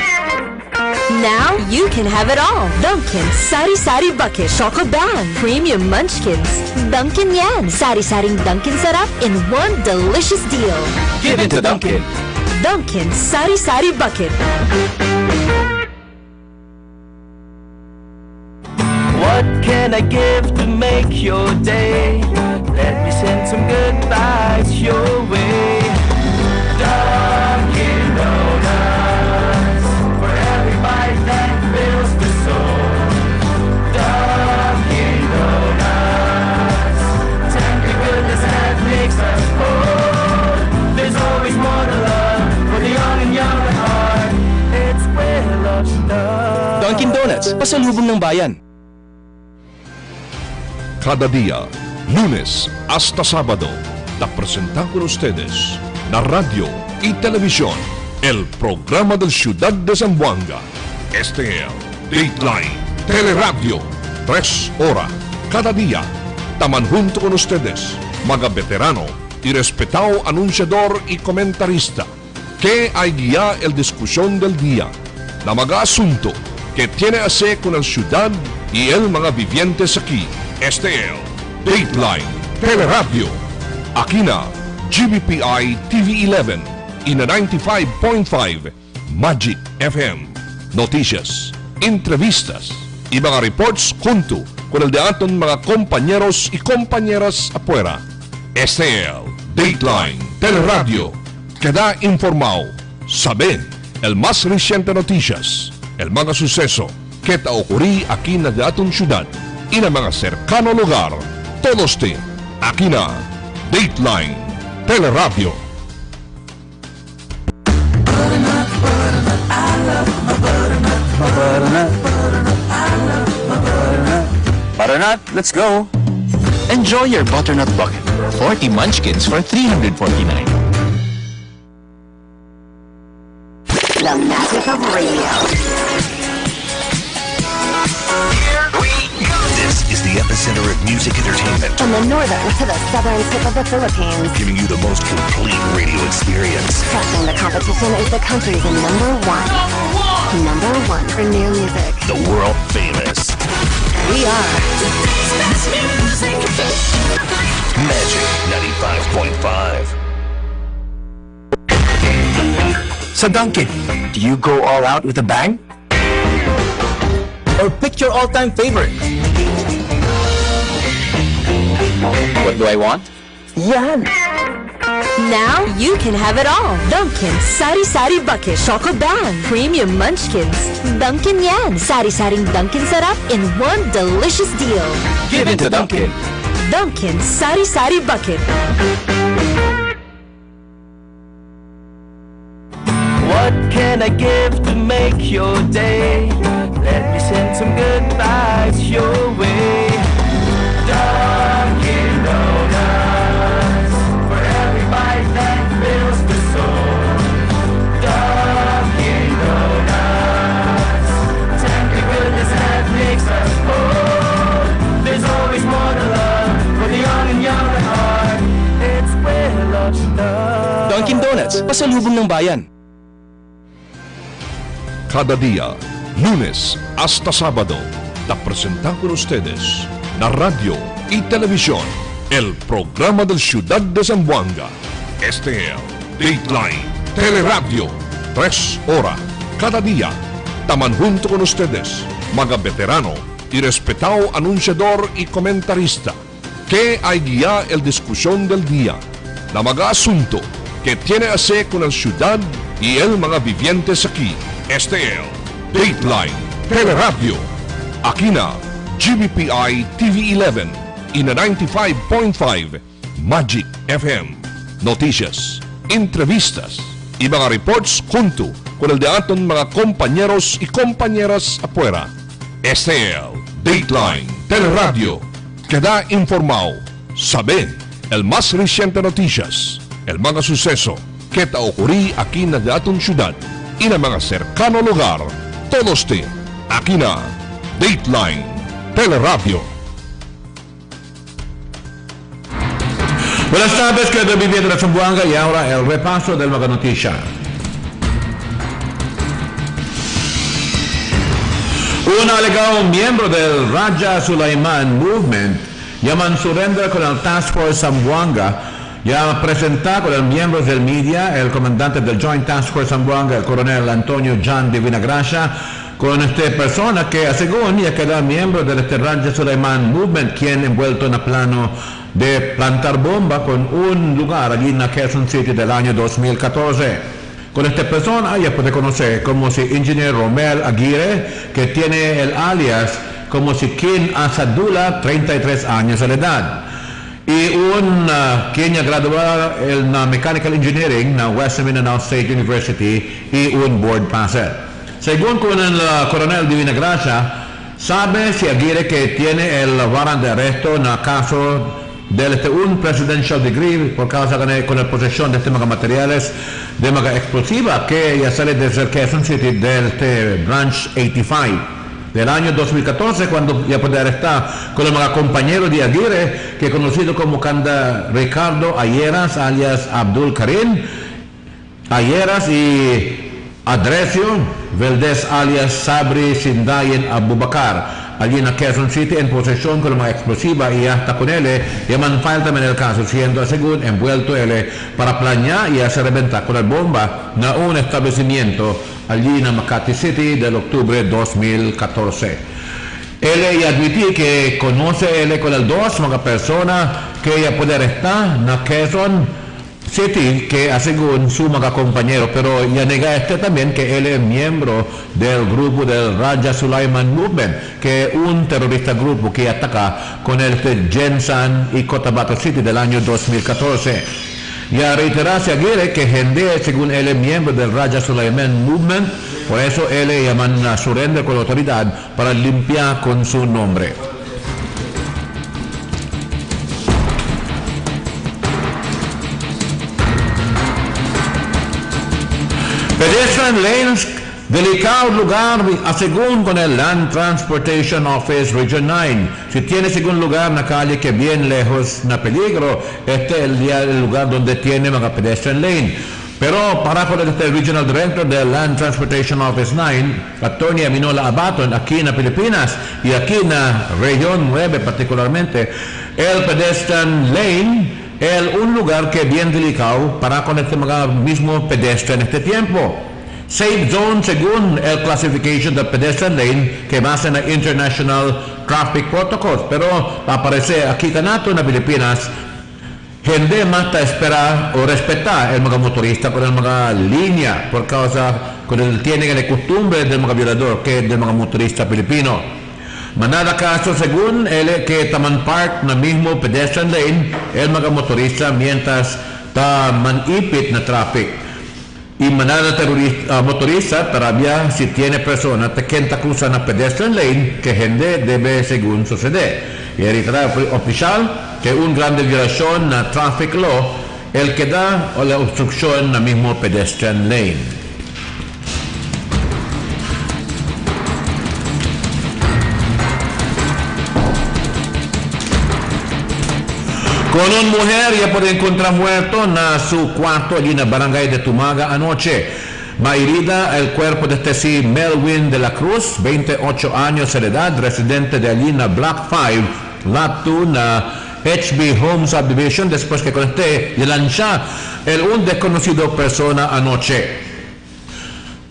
Now you can have it all. Dunkin' Sari Sari Bucket Choco Bang Premium Munchkins. Dunkin' Yan. Sari-saring Dunkin' Sarap in one delicious deal. Give it to Dunkin'. Dunkin' Sari Sari Bucket. What can I give to make your day? Let me send some good vibes your way. Dunkin' Donuts, for every bite that fills the soul. Dunkin' Donuts, tender goodness that makes us whole. There's always more to love for the young and young at heart. It's where love starts. Dunkin' Donuts, pasalubong ng bayan. Cada día, lunes hasta sábado, la presentan con ustedes la radio y televisión, el programa del Ciudad de Zamboanga. Este es Dateline, Teleradyo, 3 horas, cada día. Taman junto con ustedes, mga veterano y respetado anunciador y comentarista, que hay guía el discusión del día, la mga asunto que tiene a ver con el ciudad y el mga vivientes aquí. Este es Dateline, Teleradyo. Aquí na GBPI TV 11 y na 95.5 Magic FM. Noticias, entrevistas y mga reports junto con el de aton mga compañeros y compañeras afuera. Este es Dateline, Teleradyo, queda informado. Sabe el más reciente noticias, el mga suceso que te ocurrí aquí na datong syudad y na mga cercano lugar. Todos te aquí na Dateline Teleradyo. Butternut, let's go. Enjoy your butternut bucket. 40 munchkins for $349. The magic of radio. This is the epicenter of music entertainment, From the northern to the southern tip of the Philippines. giving you the most complete radio experience. Crushing the competition is the country's number one. Number one for new music. The world famous We are Magic 95.5. Sa Dunkin', do you go all out with a bang? Or pick your all-time favorite? What do I want? Yan! Now you can have it all. Dunkin' Sari Sari Bucket Choco Bang Premium Munchkins. Dunkin' Yan. Sari-saring Dunkin' Sarap in one delicious deal. Give in to Dunkin'. Dunkin' Sari Sari Bucket. What can I give to make your day? Let me send some good vibes your way. Dunkin' Donuts, for every bite that fills the soul. Dunkin' Donuts, tender goodness that makes us whole. There's always more to love for the young and young at heart. It's where love starts. Dunkin' Donuts, pasalubong ng bayan. Cada día, lunes hasta sábado, te presentan con ustedes la radio y televisión, el programa del Ciudad de Zamboanga. Este es Dateline Teleradyo, 3 horas cada día. Taman junto con ustedes, mga veterano y respetado anunciador y comentarista, que hay guía el discusión del día, la mga asunto que tiene a ver con el ciudad y el mga vivientes aquí. Este es Dateline Teleradyo. Aquí na GBPI TV11 y na 95.5 Magic FM. Noticias, entrevistas y mga reports junto con el de aton mga compañeros y compañeras afuera. Este es Dateline Teleradyo. Queda informado. Sabe el más reciente noticias, el mga suceso que te ocurrí aquí na aton ciudad y na mga cercano lugar. Todos te aquí na Dateline Teleradyo. Buenas tardes, querido viviente de Zamboanga, y ahora el repaso del mga noticia. Un alegado miembro del Raja Sulaiman Movement llaman surrender con el Task Force Zamboanga. Ya presenta con los miembros del media, el comandante del Joint Task Force Zamboanga, el coronel Antonio John de Vinagracia, con esta persona que, según ya queda miembro del Raja Sulaiman Movement, quien envuelto en el plano de plantar bomba con un lugar allí en Quezon City del año 2014. Con esta persona ya puede conocer como si Ingenier Romel Aguirre, que tiene el alias como si Kin Asadula, 33 años de edad. Y quien ya graduado en Mechanical Engineering na Western Mindanao State University y un board passer. Según con el coronel de Vinagracia, sabe si Aguirre que tiene el warrant de arresto en el caso de un presidential degree por causa con la posesión de mga materiales de mga explosiva que ya sale desde el Quezon City del Branch 85. Del año 2014, cuando ya puede arrestar con el compañero de Aguirre, que conocido como Kanda Ricardo Ayeras, alias Abdul Karim Ayeras, y Adresio Valdez, alias Sabri Sindayen Abubakar, allí en Quezon City, en posesión con la explosiva, y hasta con él llaman file también el caso, siendo según envuelto él para planear y hacer reventar con la bomba en un establecimiento allí en Makati City del octubre 2014. Él admitió que conoce él con el dos, una persona que ella puede arrestar en Quezon City, que según su mga compañero, pero ya nega también que él es miembro del grupo del Raja Sulaiman Movement, que es un terrorista grupo que ataca con el Jensan y Cotabato City del año 2014. Ya reiterarse aguirre que gente, según él es miembro del Raja Sulaiman Movement, por eso él llaman a surrender con la autoridad para limpiar con su nombre. Pedestrian lanes, delicado lugar según con el Land Transportation Office Region 9. Si tiene según lugar na calle que bien lejos na peligro, este es el lugar donde tiene mga pedestrian lane. Pero para con el Regional Director del Land Transportation Office 9, Attorney Aminola Abaton, aquí en Pilipinas y aquí na Region 9 particularmente, el pedestrian lane un lugar que es bien delicado para con este mismo pedestre en este tiempo. Safe zone según el classification del pedestrian lane que basa en la International Traffic Protocols. Pero aparece aquí canato en las Filipinas, gente mata espera o respetar el mga motorista con el mga línea por causa con el tienen la costumbre del mga violador que es del mga motorista filipino. Manada caso según él que taman park na mismo pedestrian lane el mga motorista mientras ta manipit na traffic. Y manada motorista todavía si tiene persona que cruza na pedestrian lane que gente debe según suceder. Y el oficial que un grande violación na traffic law el que da o la obstrucción na mismo pedestrian lane. Con una mujer ya puede encontrar muerto en su cuarto allí en la barangay de Tumaga anoche. Herida el cuerpo de este Melwin de la Cruz, 28 años de edad, residente de allí en la Block 5, Lot 2, en HB Home Subdivision, después que con este lancha un desconocido persona anoche.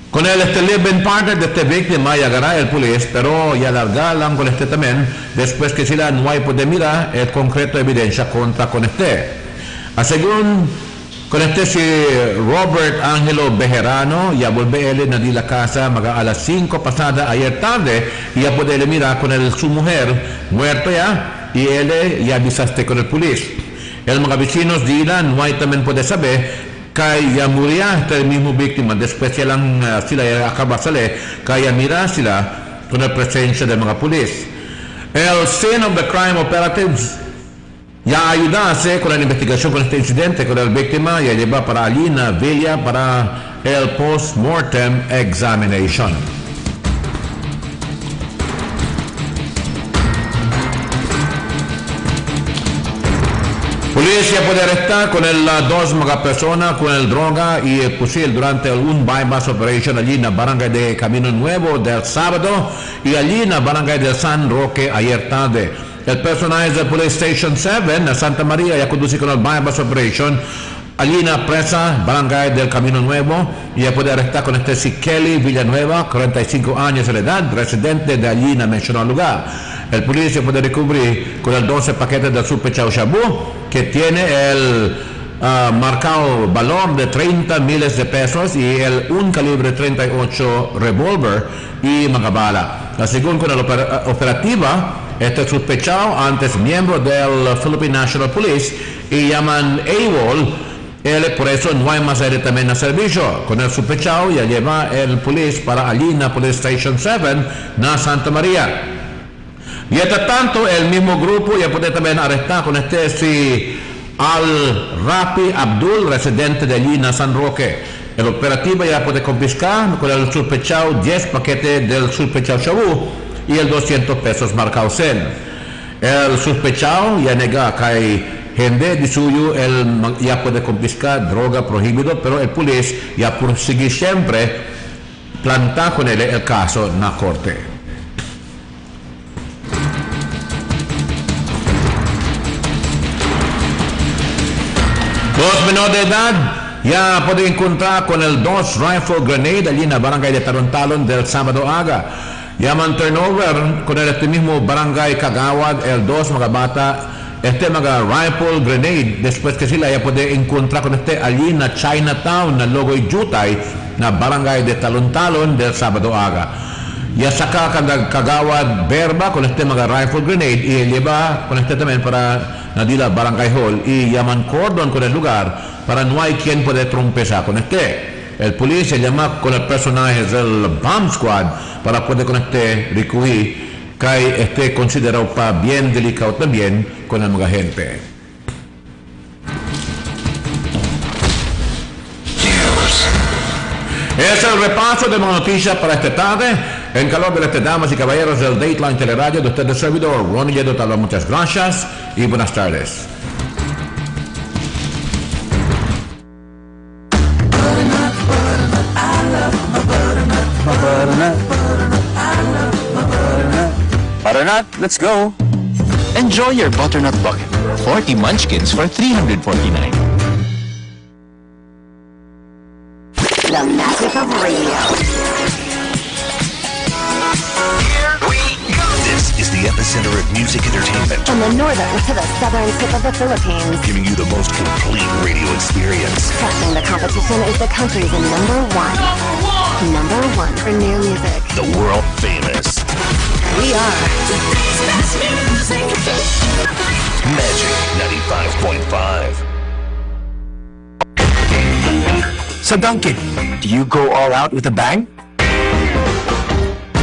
Con el live-in partner de este víctima ya agarra el policía, pero ya largaron con este también, después que si la no hay poder mirar el concreto evidencia contra con este. Según con este si Robert Angelo Bejerano, ya volvió él a la casa a las 5 pasada ayer tarde, y ya puede mirar con su mujer muerto ya, y él ya avisaste con el policía. El mga vecinos dilan, no hay también puede saber, kaya muriya ito mismo biktima después lang sila akabasale kaya mira sila con la presensya ng mga pulis. El scene of the crime operatives ya ayudase con la investigación con este incidente con el víctima ya lleva para allí na villa para el post-mortem examination. Policía puede arrestar con dos mga personas con el droga y el fusil durante un bypass operation allí en la barangay de Camino Nuevo del sábado y allí en la barangay del San Roque ayer tarde. El personaje del Police Station 7 en Santa María ya conduce con el bypass operation allí en la presa barangay del Camino Nuevo y ya puede arrestar con este Kelly Villanueva, 45 años de edad, residente de allí en el mencionado lugar. El policía puede descubrir con el 12 paquetes de sospechado Shabu que tiene el marcado valor de 30 miles de pesos y un calibre 38 revólver y mga bala. Según con la operativa, este sospechado antes miembro del Philippine National Police y llaman AWOL, por eso no hay más directamente en servicio. Con el sospechado ya lleva el policía para allí en la Police Station 7 na Santa María. Y entre tanto, el mismo grupo ya puede también arrestar con este Al-Rafi Abdul, residente de allí en San Roque. El operativo ya puede confiscar con el sospechado 10 paquetes del sospechado Shabu y el 200 pesos marcados en. El sospechado ya nega que hay gente de suyo, él ya puede confiscar droga prohibido, pero el policía ya persigue siempre plantar con él el caso en la corte. Dos menores de edad ya puede encontrar con el 2 rifle grenade allí en la barangay de Talon del sábado aga. Llaman turnover con este mismo barangay Kagawad, el 2 mga bata mga rifle grenade después que sila ya puede encontrar con allí na Chinatown na Logoy Jutay na barangay de Talon-Talon del Sabado aga. Ya saka kagawad berba con mga rifle grenade y lleva con también para nadila barangay hall y llaman cordon con el lugar para no hay quien puede trompezar con El policía llama con el personaje del bomb squad para poder con recoger que considerado pa bien delicado también con el mga gente. Es el repaso de mga noticias para esta tarde. En calor de las damas y caballeros del Dateline Teleradio, de usted el servidor Ronnie Yedo Talo, muchas gracias y buenas tardes. Butternut, let's go. Enjoy your butternut bucket. 40 munchkins for $349. The magic of radio. Here we go. This is the epicenter of music entertainment. From the northern to the southern tip of the Philippines. Giving you the most complete radio experience. Trusting the competition is the country's number one. Number one for new music. The world famous. We are Today's best music. Magic 95.5. Sa Dunkin', do you go all out with a bang?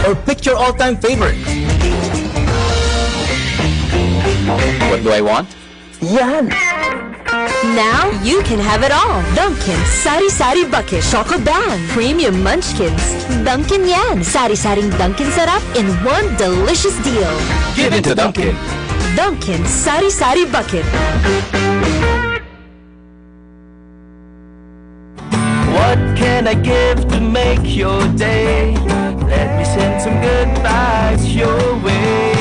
Or pick your all-time favorite? What do I want? Yan! Now you can have it all. Dunkin' Sari Sari Bucket Choco Bang Premium Munchkins. Dunkin' yan. Sari Saring Dunkin' Sarap in one delicious deal. Give it to Dunkin'. Dunkin' Sari Sari Bucket. What can I give to make your day? Let me send some good vibes your way.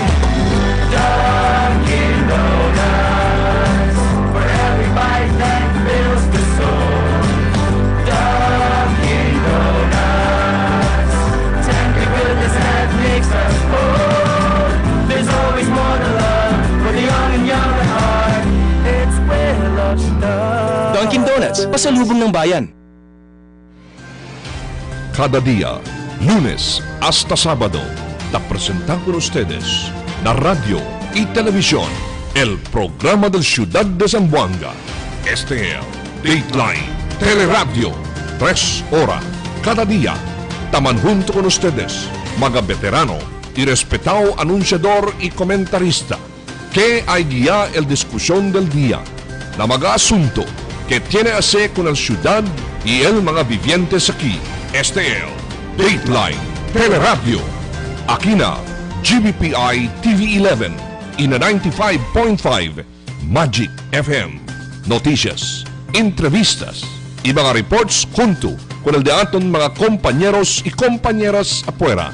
Dunkin' Donuts, for every bite that fills the soul. Dunkin' Donuts, tender goodness that makes us whole. There's always more to love for the young and young at heart. It's where love starts. Dunkin' Donuts, pasalubong ng bayan. Cada día, lunes hasta sábado, te presentamos con ustedes la radio y televisión, el programa del Ciudad de Zamboanga. Este es Dateline, Teleradio, 3 horas cada día. Taman junto con ustedes, mga veterano y respetado anunciador y comentarista, que hay guía el discusión del día, la mga asunto que tiene a hacer con el ciudad y el mga vivientes aquí. Este es Dateline Teleradio. Aquí na GBPI TV 11 y na 95.5 Magic FM. Noticias, entrevistas y mga reports junto con el de aton mga compañeros y compañeras afuera.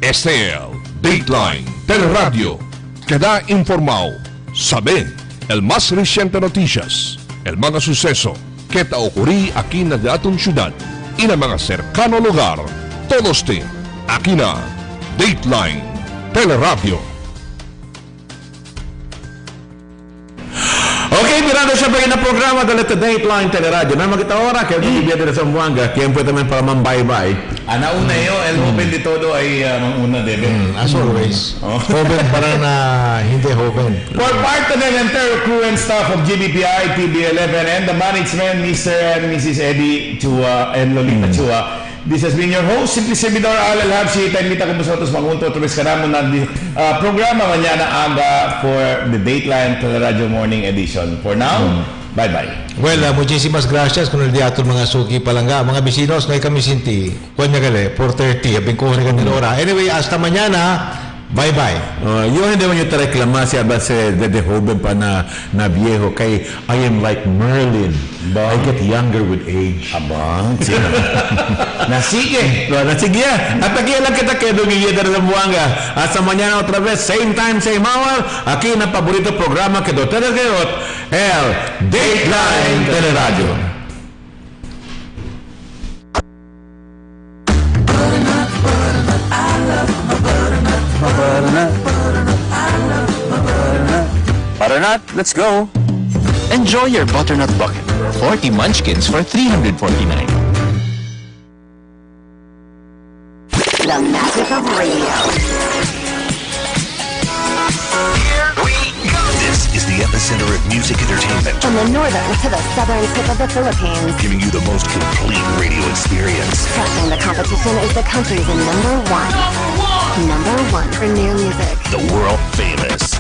Este es Dateline Teleradio. Queda informado, sabe el más reciente noticias, el mga suceso que te ocurrí aquí na de aton ciudad y na mga cercano lugar. Todos aquí na Dateline Teleradio. Ok, mirando siempre en el programa de este Dateline Teleradio. No makita ahora que el día de Zamboanga, tiempo también para mambay-bay. Nauna yun, el open di todo ay manguna debe. As always. Hoven para na hindi hoven. For part of the entire crew and staff of GBPI TV11 and the management, Mr. and Mrs. Eddie Chua and Lolita Chua, this has been your host, Simply Servidor Alal Habsi. Taimita ko sa otros mangunto, tulis ka naman na programa mañana aga for the Dateline Teleradyo Morning Edition. For now, bye-bye. Well, muchísimas gracias con el día ato mga suki palangga. Mga bisinos, ngay kami sinti. Kuanya gale, 4:30. Abing ko rin kanila ora. Anyway, hasta mañana. Bye-bye. Yo hindi man yung reklamasi aba sa de joven pa na viejo kay I am like Merlin. I get younger with age. Abang. Nasige. Nasige. At aquí lang kita que doon yung de Zamboanga. Hasta mañana otra vez, same time, same hour. Aquí na paborito programa que do Teleradyo, el Dateline Teleradyo. Butternut, let's go. Enjoy your butternut bucket. 40 munchkins for $349. The magic of radio. Here we go. This is the epicenter of music entertainment. From the northern to the southern tip of the Philippines. Giving you the most complete radio experience. Crushing the competition is the country's number one. Number one for new music. The world famous